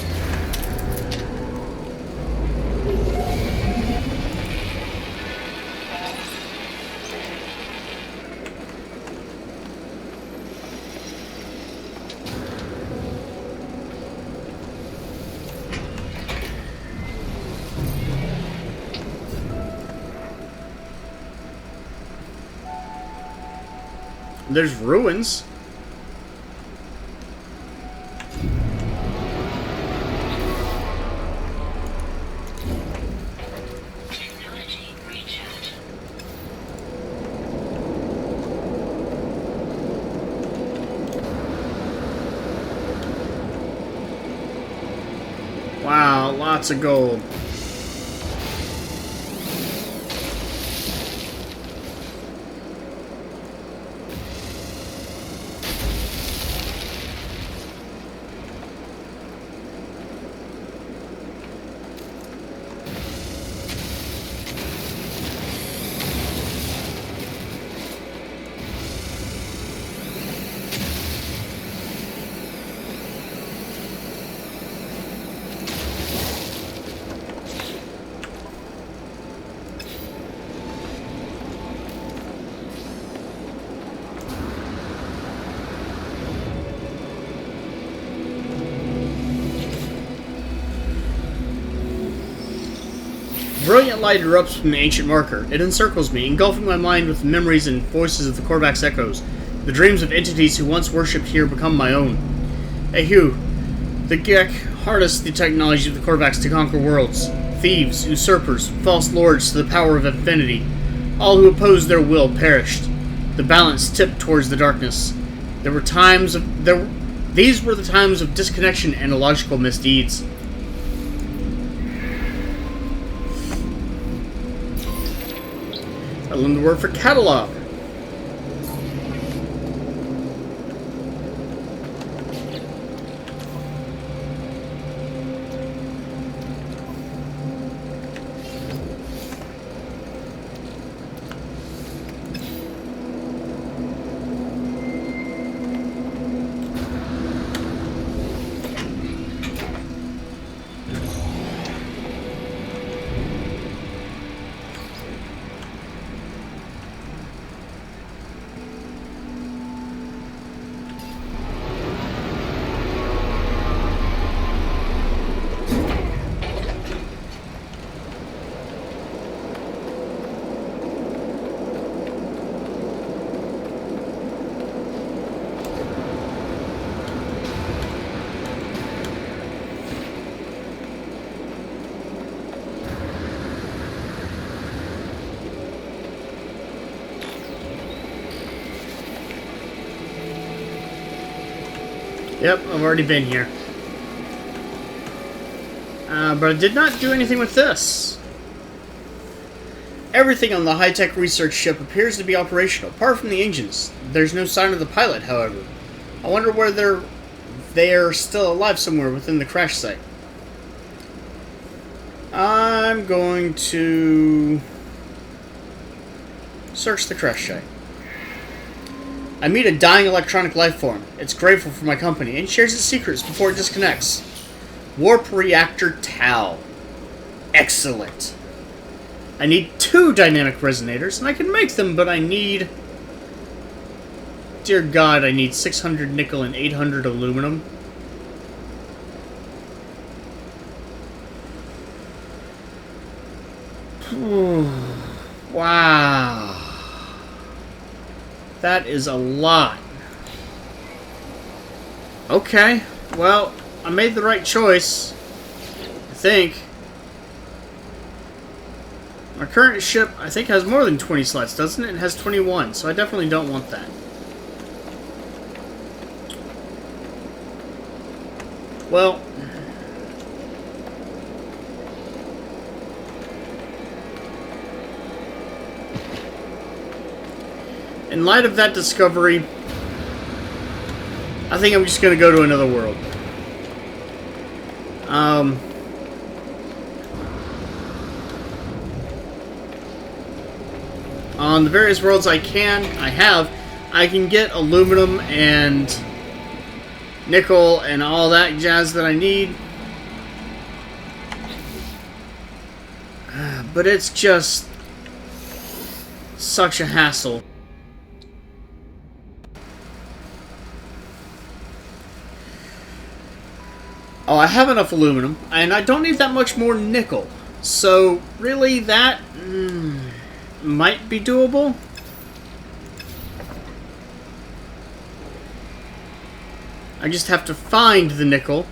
[SPEAKER 1] There's ruins.
[SPEAKER 2] Technology recharge.
[SPEAKER 1] Wow, lots of gold. Brilliant light erupts from the ancient marker. It encircles me, engulfing my mind with memories and voices of the Korvax echoes. The dreams of entities who once worshipped here become my own. Eheu, the Gek harnessed the technology of the Korvax to conquer worlds. Thieves, usurpers, false lords to the power of infinity. All who opposed their will perished. The balance tipped towards the darkness. These were the times of disconnection and illogical misdeeds. I learned the word for catalog. Yep, I've already been here. But I did not do anything with this. Everything on the high-tech research ship appears to be operational, apart from the engines. There's no sign of the pilot, however. I wonder where they're still alive somewhere within the crash site. I'm going to search the crash site. I meet a dying electronic life form. It's grateful for my company and shares its secrets before it disconnects. Warp Reactor Tau. Excellent. I need 2 dynamic resonators, and I can make them, but I need... Dear God, I need 600 nickel and 800 aluminum. Wow. That is a lot. Okay, well, I made the right choice. I think. My current ship, I think, has more than 20 slots, doesn't it? It has 21, so I definitely don't want that. Well... in light of that discovery, I think I'm just going to go to another world. On the various worlds I can get aluminum and nickel and all that jazz that I need. But it's just such a hassle. Oh, I have enough aluminum, and I don't need that much more nickel. So, really, that might be doable. I just have to find the nickel.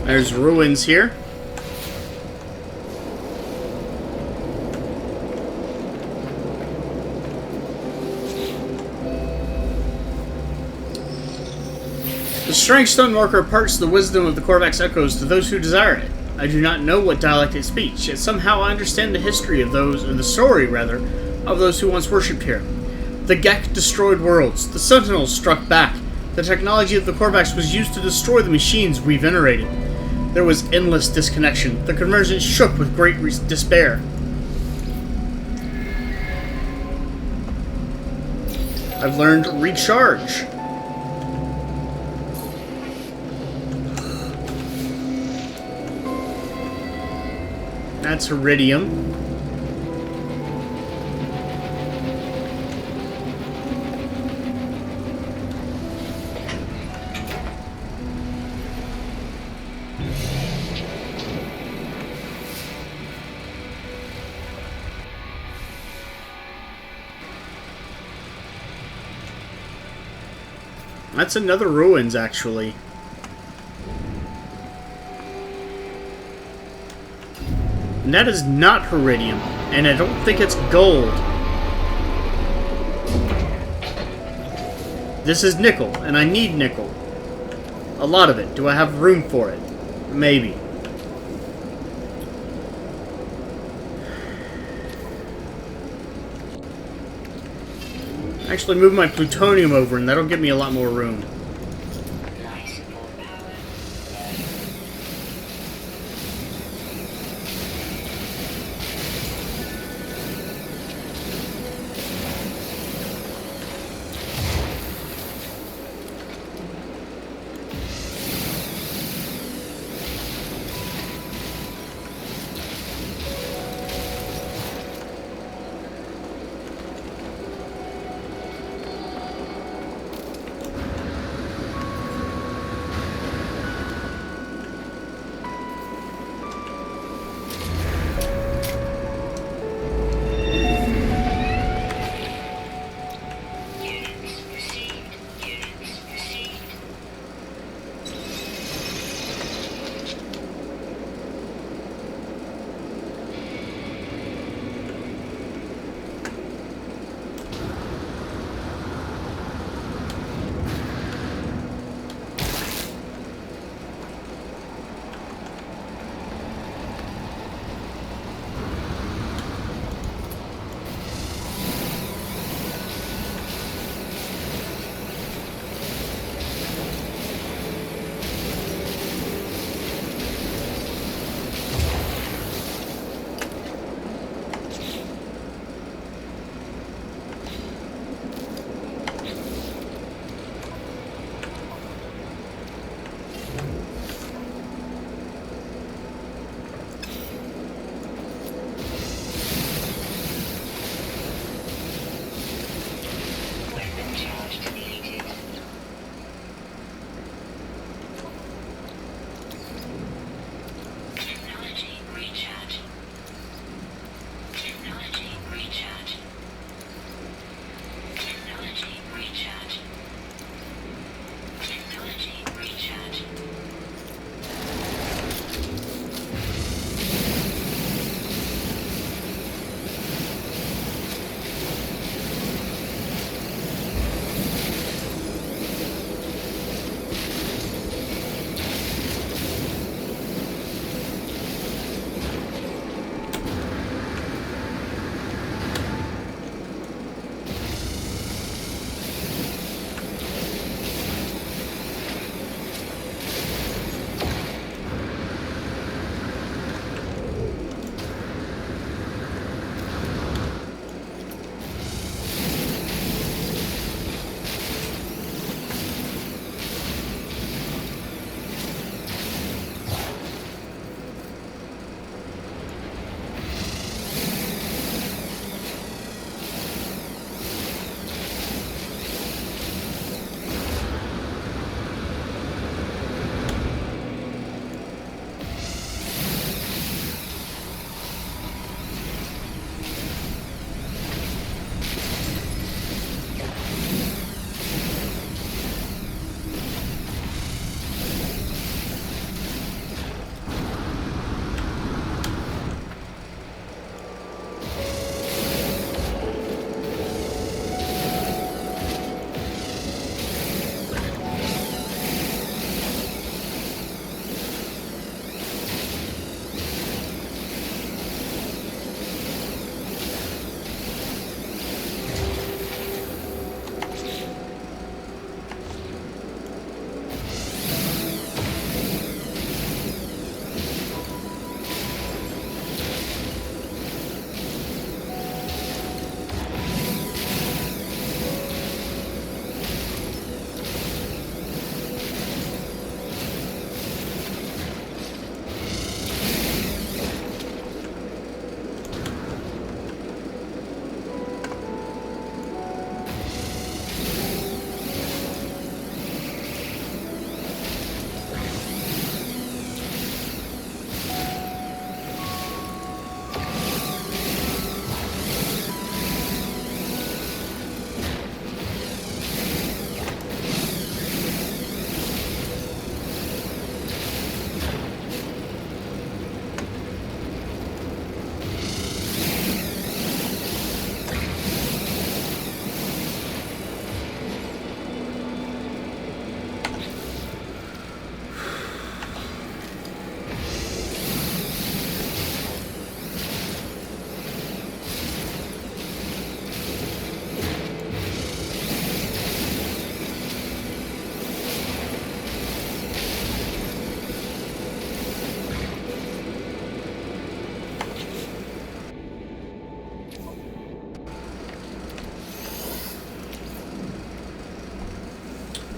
[SPEAKER 1] There's ruins here. The strange stone marker imparts the wisdom of the Korvax echoes to those who desire it. I do not know what dialect it speaks, yet somehow I understand the history of those, or the story rather, of those who once worshipped here. The Gek destroyed worlds. The Sentinels struck back. The technology of the Korvax was used to destroy the machines we venerated. There was endless disconnection. The Convergence shook with great despair. I've learned recharge. That's iridium. That's another ruins, actually. And that is not iridium, and I don't think it's gold. This is nickel, and I need nickel. A lot of it. Do I have room for it? Maybe. Actually move my plutonium over, and that'll give me a lot more room.
[SPEAKER 2] Light support power.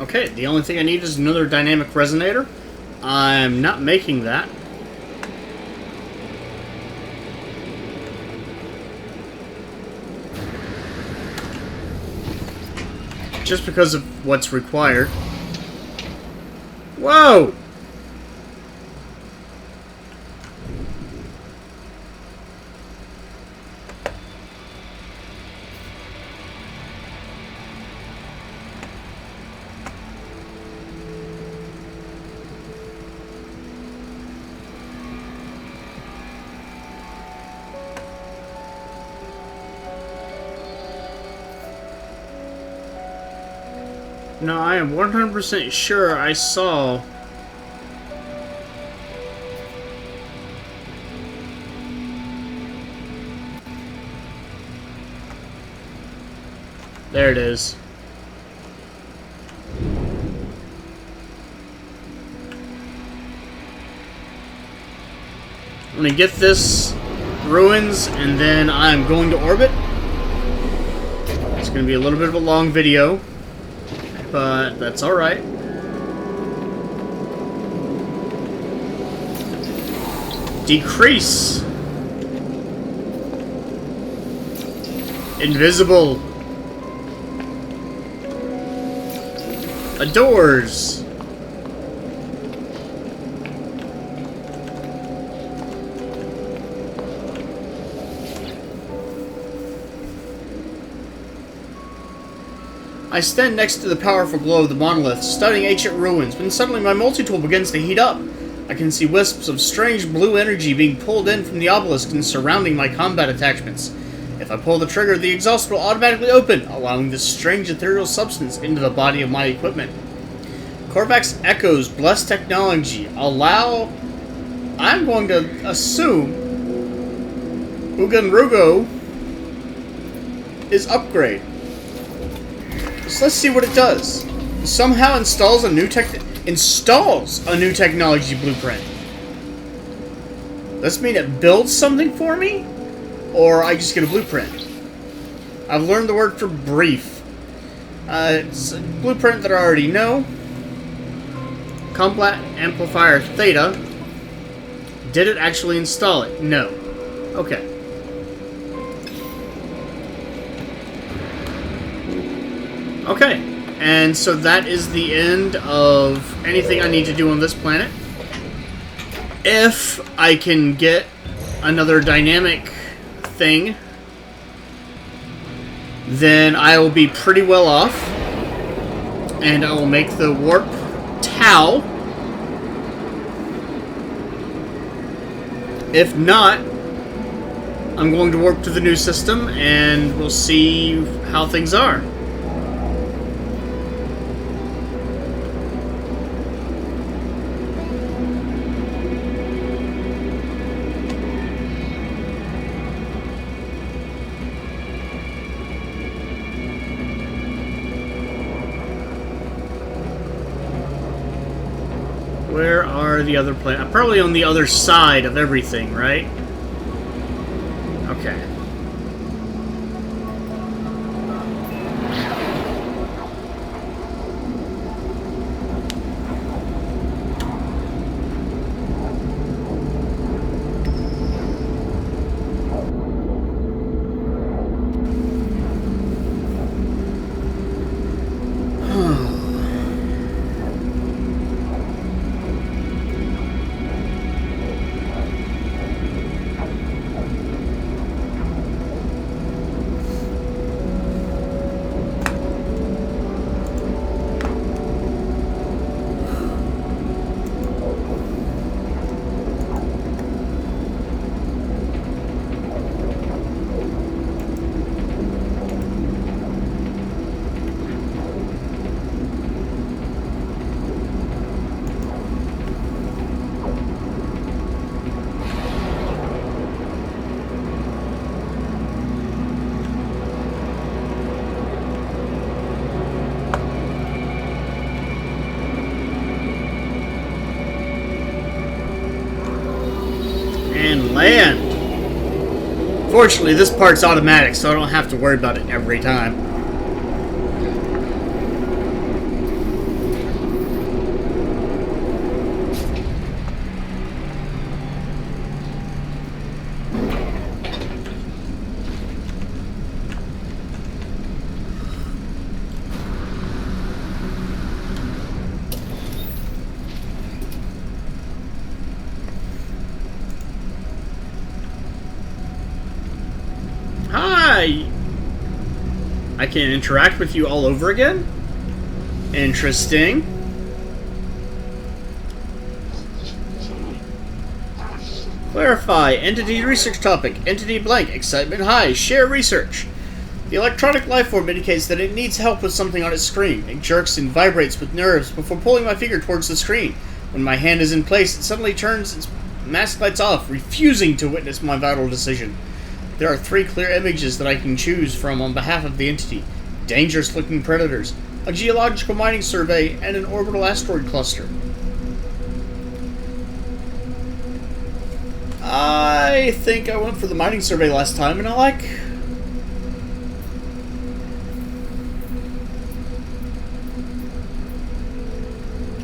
[SPEAKER 1] Okay, the only thing I need is another dynamic resonator. I'm not making that. Just because of what's required. Whoa! No, I am 100% sure I saw... There it is. I'm gonna get this ruins, and then I'm going to orbit. It's gonna be a little bit of a long video, but that's alright. Decrease. Invisible. Adores. I stand next to the powerful glow of the monolith, studying ancient ruins, when suddenly my multi-tool begins to heat up. I can see wisps of strange blue energy being pulled in from the obelisk and surrounding my combat attachments. If I pull the trigger, the exhaust will automatically open, allowing this strange ethereal substance into the body of my equipment. Korvax echoes blessed technology. Allow... I'm going to assume... Uganrugo is upgrade. So let's see what it does. It somehow installs a new technology blueprint. Does this mean it builds something for me? Or I just get a blueprint? I've learned the word for brief. It's a blueprint that I already know. Combat Amplifier Theta. Did it actually install it? No. Okay. Okay. And so that is the end of anything I need to do on this planet. If I can get another dynamic thing, then I will be pretty well off. And I will make the warp Tau. If not, I'm going to warp to the new system and we'll see how things are. Where are the other planets? I'm probably on the other side of everything, right? Okay. And land. Fortunately, this part's automatic, so I don't have to worry about it every time. can interact with you all over again. Interesting. Clarify. Entity research topic. Entity blank. Excitement high. Share research. The electronic lifeform indicates that it needs help with something on its screen. It jerks and vibrates with nerves before pulling my finger towards the screen. When my hand is in place, it suddenly turns its mask lights off, refusing to witness my vital decision. There are 3 clear images that I can choose from on behalf of the entity. Dangerous-looking predators, a geological mining survey, and an orbital asteroid cluster. I think I went for the mining survey last time, and I'm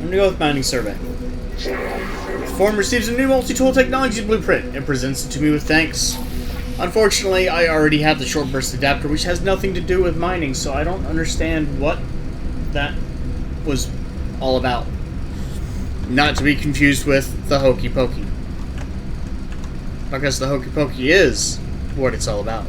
[SPEAKER 1] gonna go with mining survey. The form receives a new multi-tool technology blueprint and presents it to me with thanks. Unfortunately, I already have the short burst adapter, which has nothing to do with mining, so I don't understand what that was all about. Not to be confused with the Hokey Pokey. Because the Hokey Pokey is what it's all about.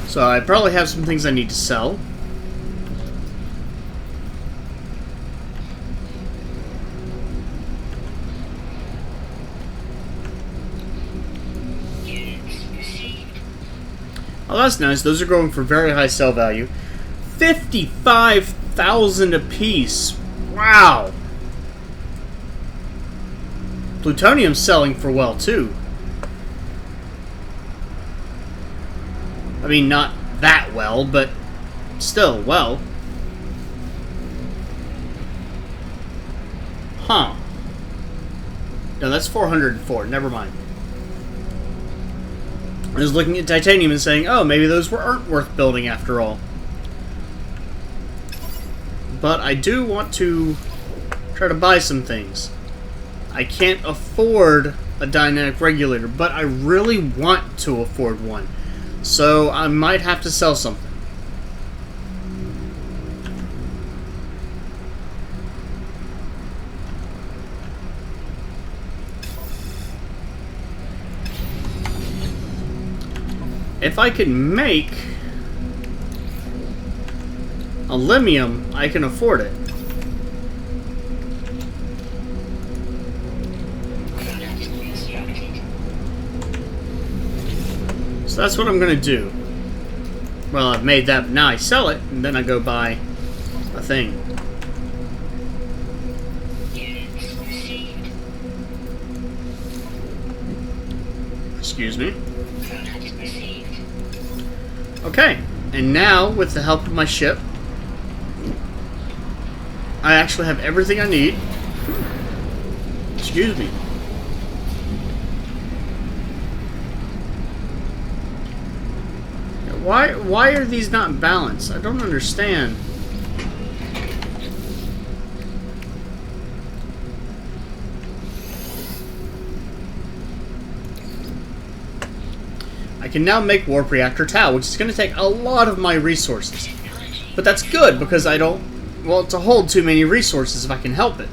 [SPEAKER 1] So I probably have some things I need to sell. Oh, that's nice. Those are going for very high sell value. 55,000 apiece. Wow. Plutonium's selling for well, too. I mean, not that well, but still well. Huh. No, that's 404. Never mind. I was looking at titanium and saying, oh, maybe those aren't worth building after all. But I do want to try to buy some things. I can't afford a dynamic regulator, but I really want to afford one. So I might have to sell something. If I can make aluminum, I can afford it. So that's what I'm going to do. Well, I've made that, now I sell it, and then I go buy a thing. Excuse me. Okay, and now, with the help of my ship, I actually have everything I need. Excuse me. Why are these not balanced? I don't understand. I can now make Warp Reactor Tau, which is going to take a lot of my resources. But that's good, because I don't want to hold too many resources if I can help it.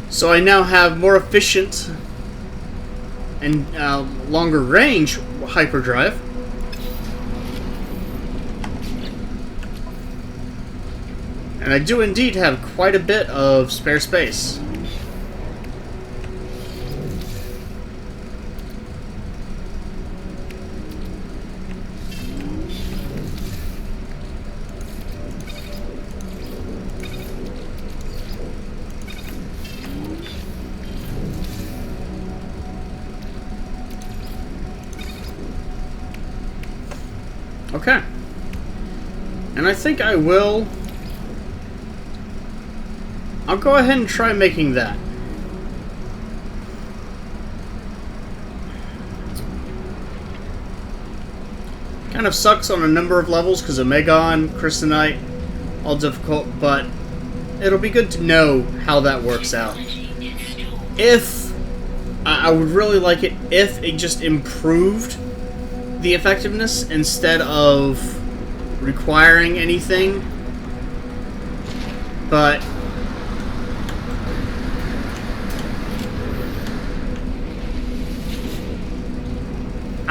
[SPEAKER 1] So I now have more efficient and longer range hyperdrive. And I do indeed have quite a bit of spare space. Okay. And I think I will... I'll go ahead and try making that. Kind of sucks on a number of levels because of Megon, Crystalite, all difficult, but it'll be good to know how that works out. If... I would really like it if it just improved the effectiveness instead of requiring anything, but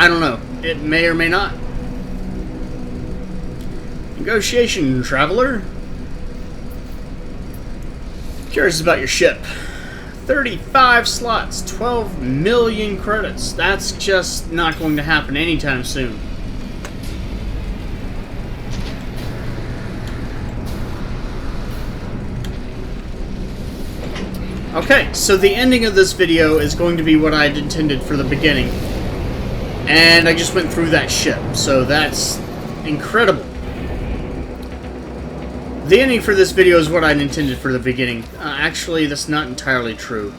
[SPEAKER 1] I don't know. It may or may not. Negotiation, traveler. Curious about your ship. 35 slots, 12 million credits. That's just not going to happen anytime soon. Okay, so the ending of this video is going to be what I'd intended for the beginning. And I just went through that ship, so that's incredible. The ending for this video is what I'd intended for the beginning. Actually, that's not entirely true.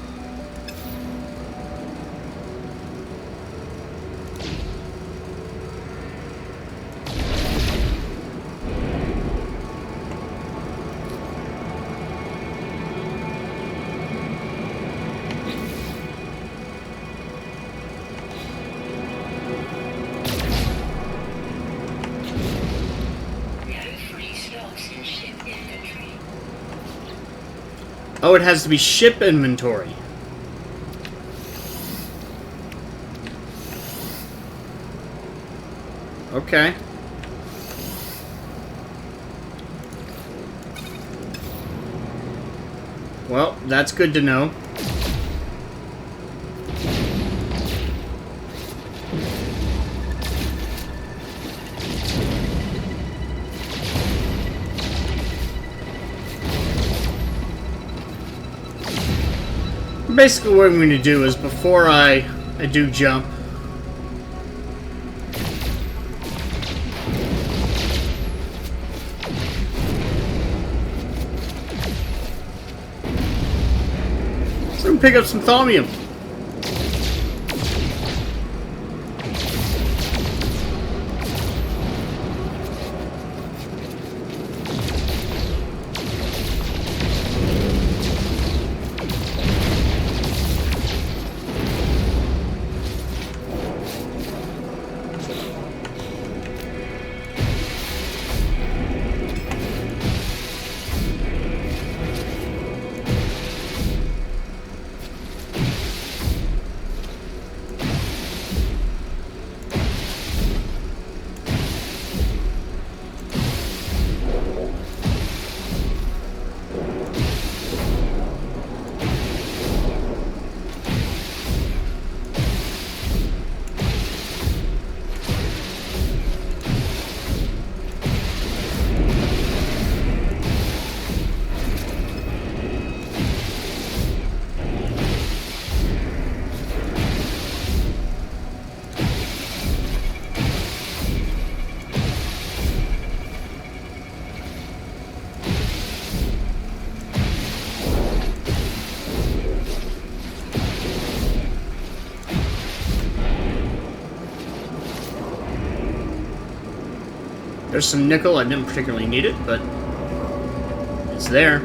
[SPEAKER 1] Oh, it has to be ship inventory. Okay. Well, that's good to know. Basically what I'm going to do is before I do jump, so I'm going to pick up some thaumium. There's some nickel. I didn't particularly need it, but it's there.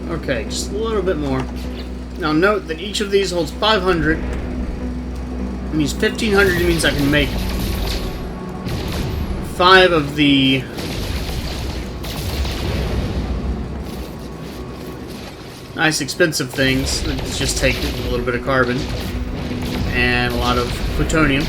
[SPEAKER 1] Okay, just a little bit more. Now note that each of these holds 500. When he's 1500, it means I can make 5 of the nice expensive things that just take a little bit of carbon and a lot of plutonium.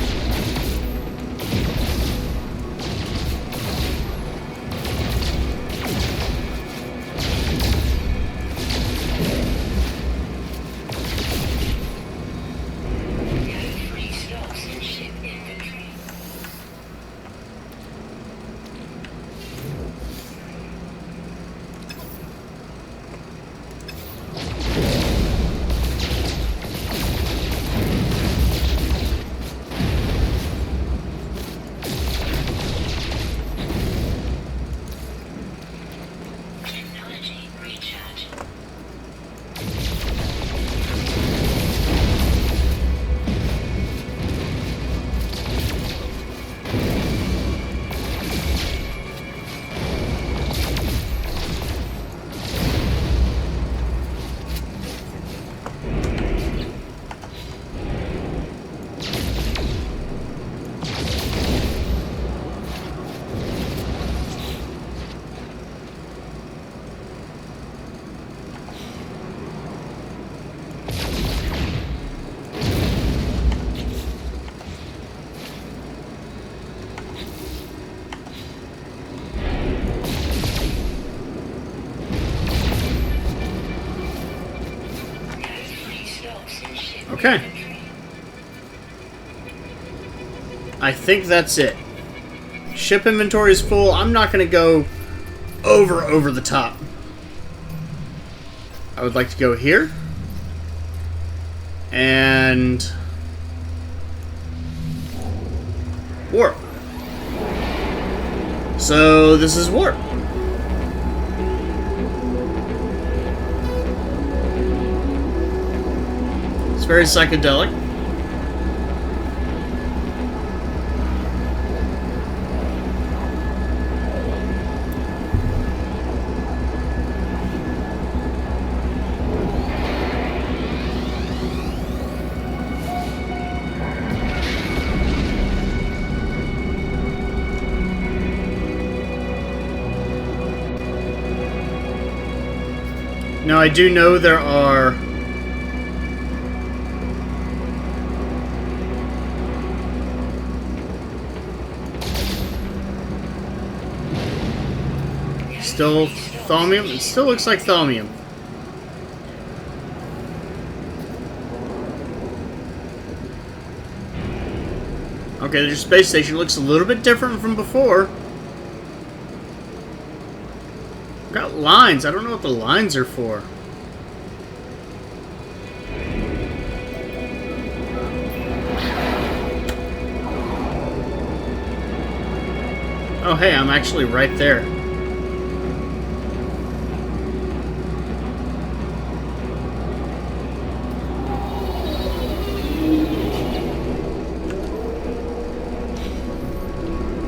[SPEAKER 1] Okay. I think that's it. Ship inventory is full. I'm not going to go over the top. I would like to go here. And warp. So this is warp. It's very psychedelic. Now I do know there are still thaumium. It still looks like thaumium. Okay, their space station looks a little bit different from before. Got lines. I don't know what the lines are for. Oh, hey, I'm actually right there.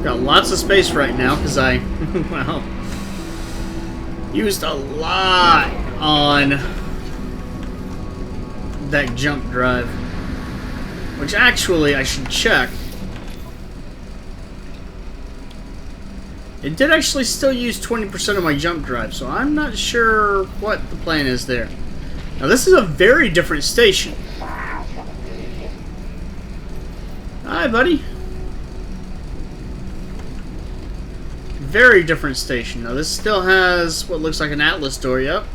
[SPEAKER 1] Got lots of space right now because I, well, used a lot on that jump drive. Which actually I should check. It did actually still use 20% of my jump drive, so I'm not sure what the plan is there. Now this is a very different station. Hi, buddy. Very different station. Now this still has what looks like an Atlas door, yep.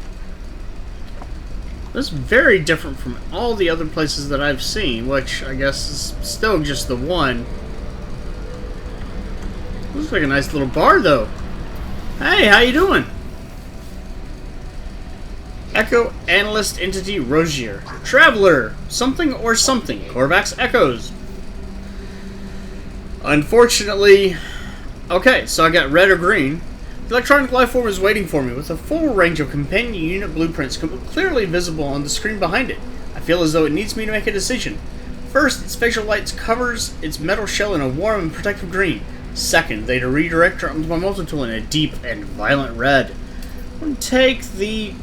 [SPEAKER 1] This is very different from all the other places that I've seen, which I guess is still just the one. Looks like a nice little bar, though. Hey, how you doing? Echo Analyst Entity Rogier. Traveler. Something or something. Korvax Echoes. Unfortunately... Okay, so I got red or green. The electronic life form is waiting for me with a full range of companion unit blueprints clearly visible on the screen behind it. I feel as though it needs me to make a decision. First, its facial lights covers its metal shell in a warm and protective green. Second, they redirect onto my multi-tool in a deep and violent red. I'm going to take the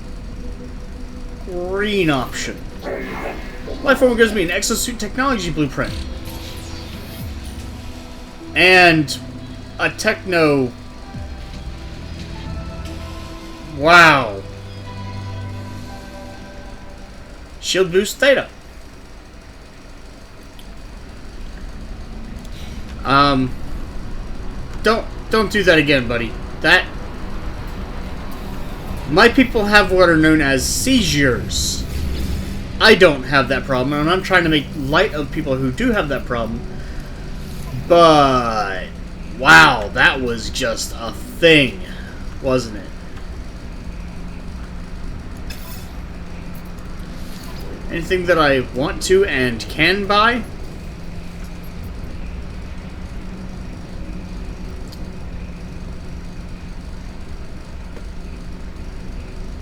[SPEAKER 1] green option. Lifeform gives me an exosuit technology blueprint. And a techno. Wow. Shield boost theta. Don't do that again, buddy. That my people have what are known as seizures. I don't have that problem, and I'm trying to make light of people who do have that problem. But wow, that was just a thing, wasn't it? Anything that I want to and can buy?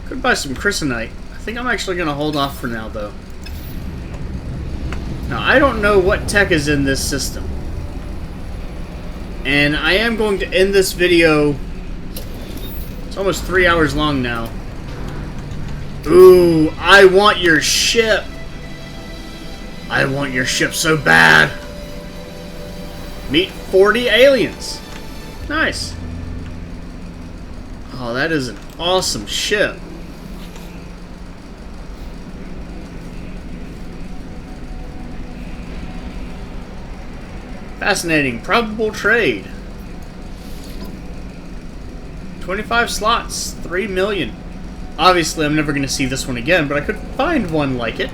[SPEAKER 1] Could buy some Chrysonite. I think I'm actually going to hold off for now, though. Now, I don't know what tech is in this system. And I am going to end this video. It's almost 3 hours long now. Ooh, I want your ship. I want your ship so bad. Meet 40 aliens. Nice. Oh, that is an awesome ship. Fascinating. Probable trade. 25 slots. 3 million. Obviously, I'm never going to see this one again, but I could find one like it.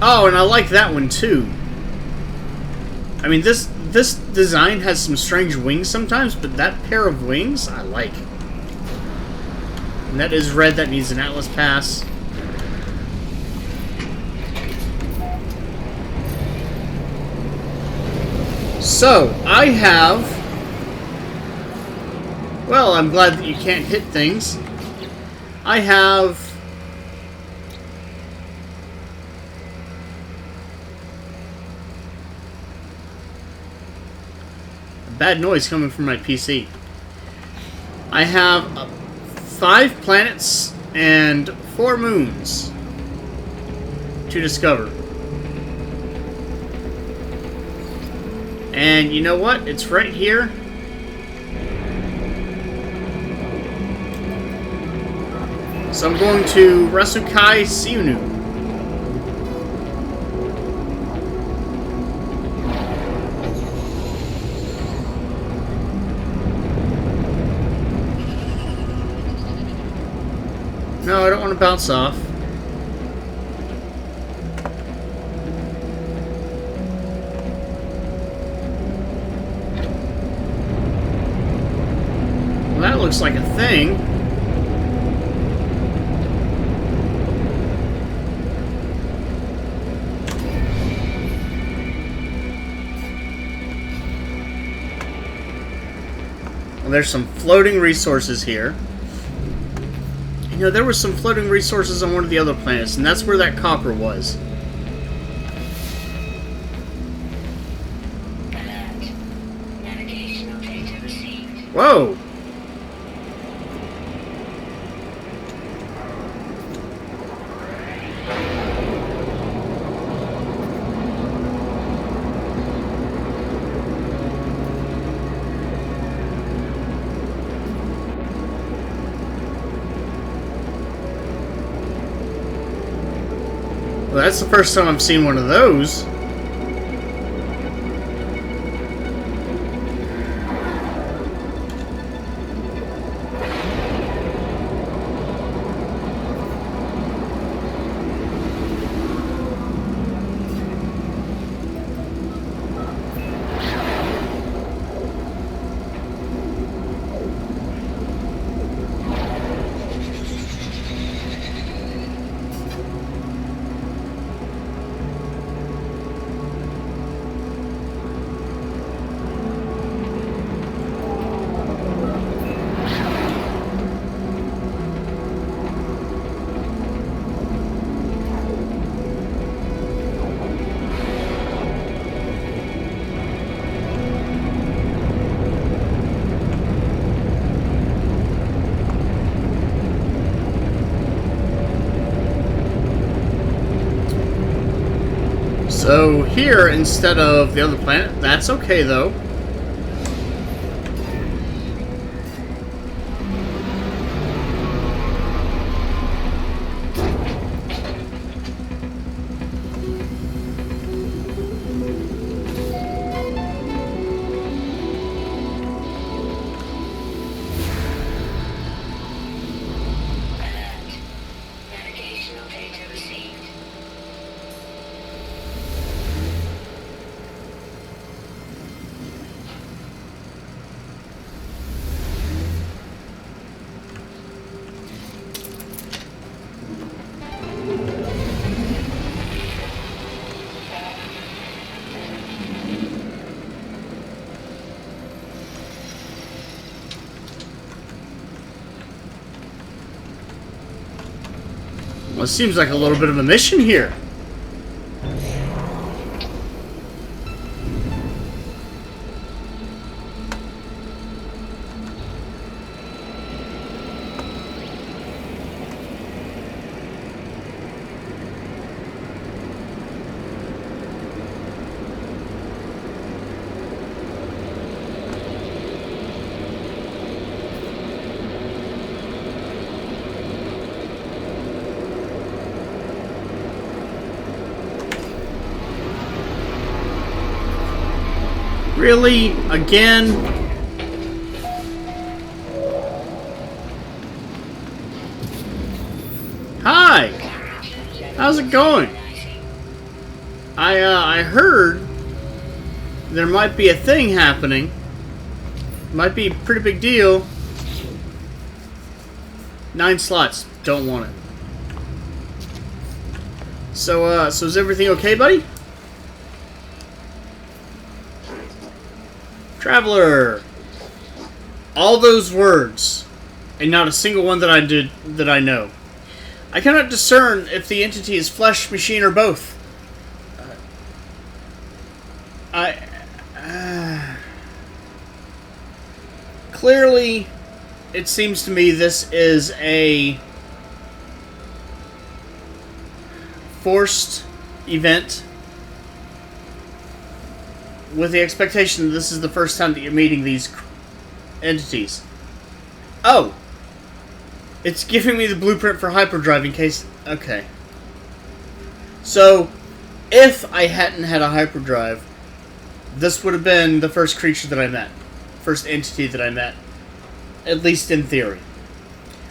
[SPEAKER 1] Oh, and I like that one too. I mean, this design has some strange wings sometimes, but that pair of wings I like. And that is red. That needs an Atlas pass. So, I have... Well, I'm glad that you can't hit things. I have... a bad noise coming from my PC. I have 5 planets and 4 moons to discover. And you know what? It's right here. So I'm going to Rasukai Siunu. No, I don't want to bounce off. Well, that looks like a thing. Well, there's some floating resources here. You know, there were some floating resources on one of the other planets, and that's where that copper was.
[SPEAKER 2] Alert. Navigational data received.
[SPEAKER 1] Whoa! Well, that's the first time I've seen one of those. So here, instead of the other planet, that's okay though.
[SPEAKER 2] Navigational data received.
[SPEAKER 1] Well, it seems like a little bit of a mission here. Really? Again? Hi! How's it going? I heard there might be a thing happening. Might be a pretty big deal. 9 slots. Don't want it. So is everything okay, buddy? Traveler! All those words, and not a single one that I know. I cannot discern if the entity is flesh, machine, or both. Clearly, it seems to me this is a forced event with the expectation that this is the first time that you're meeting these entities. Oh! It's giving me the blueprint for hyperdrive in case... Okay. So, if I hadn't had a hyperdrive, this would have been the first creature that I met. First entity that I met. At least in theory.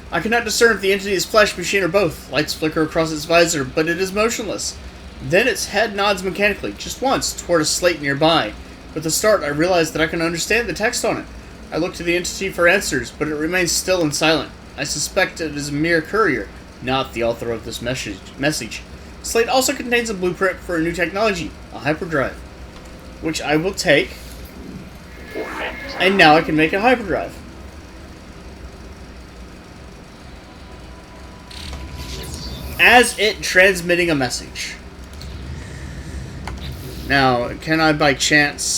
[SPEAKER 1] I cannot discern if the entity is flesh, machine, or both. Lights flicker across its visor, but it is motionless. Then its head nods mechanically, just once, toward a slate nearby. With the start, I realize that I can understand the text on it. I look to the entity for answers, but it remains still and silent. I suspect it is a mere courier, not the author of this message. Slate also contains a blueprint for a new technology, a hyperdrive, which I will take, and now I can make a hyperdrive. As it transmitting a message. Now, can I by chance...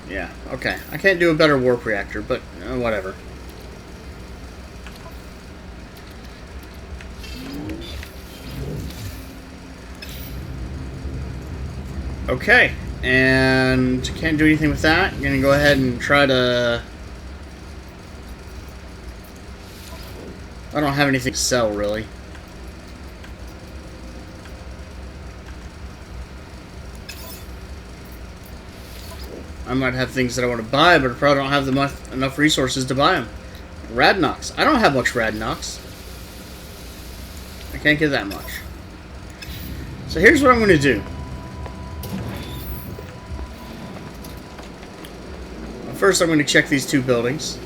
[SPEAKER 1] Yeah, okay. I can't do a better warp reactor, but whatever. Okay, and can't do anything with that. I'm gonna go ahead and try to... I don't have anything to sell, really. I might have things that I want to buy, but I probably don't have enough resources to buy them. Radnox. I don't have much Radnox. I can't get that much. So here's what I'm going to do. First, I'm going to check these 2 buildings.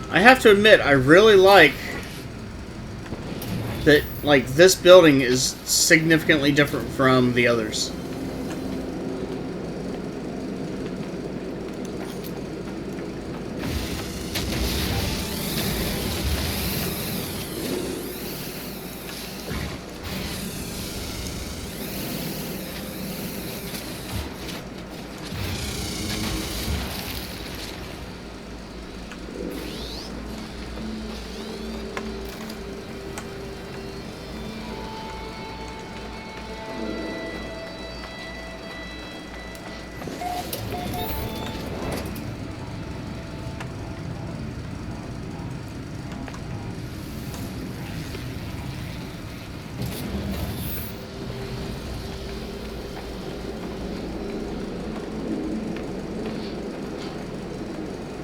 [SPEAKER 1] I have to admit, I really like that, like, this building is significantly different from the others.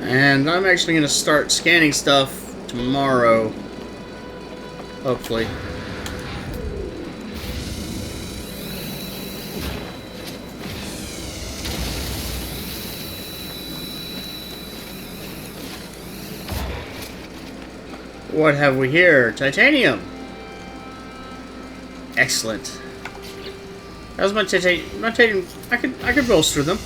[SPEAKER 1] And I'm actually going to start scanning stuff tomorrow. Hopefully. What have we here? Titanium. Excellent. How's my titanium? I could bolster them.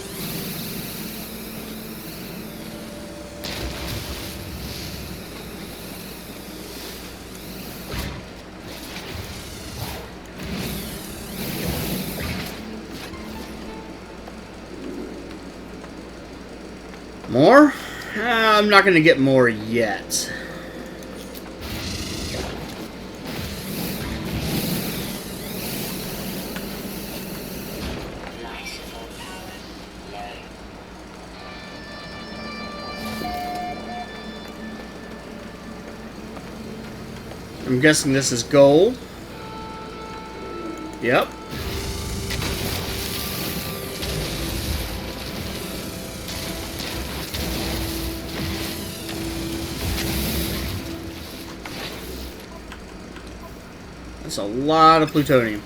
[SPEAKER 1] More? I'm not going to get more yet. I'm guessing this is gold. Yep. That's a lot of plutonium.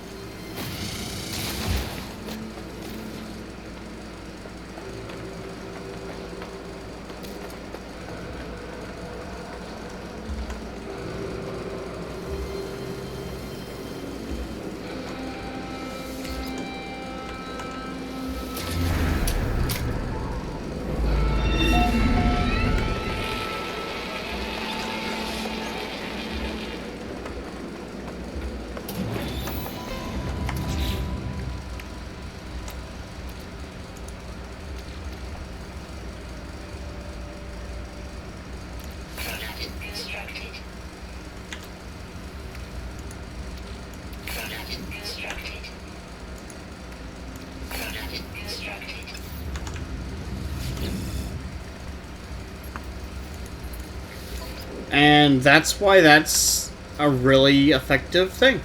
[SPEAKER 1] And that's why that's a really effective thing.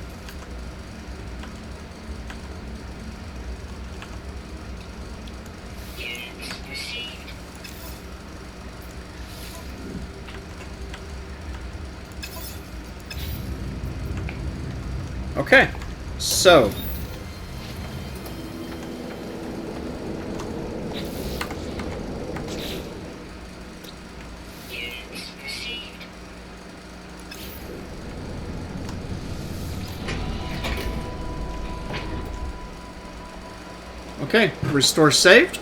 [SPEAKER 1] Okay, so okay, restore saved.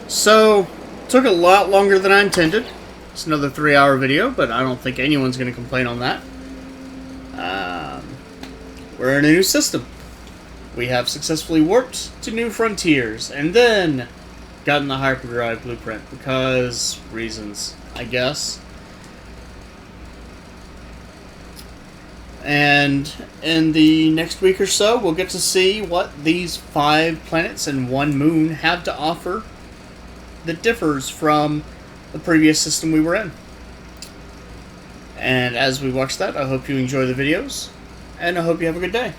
[SPEAKER 1] So, took a lot longer than I intended. It's another 3-hour video, but I don't think anyone's going to complain on that. We're in a new system. We have successfully warped to new frontiers, and then gotten the hyperdrive blueprint, because reasons, I guess. And in the next week or so, we'll get to see what these 5 planets and 1 moon have to offer that differs from the previous system we were in. And as we watch that, I hope you enjoy the videos, and I hope you have a good day.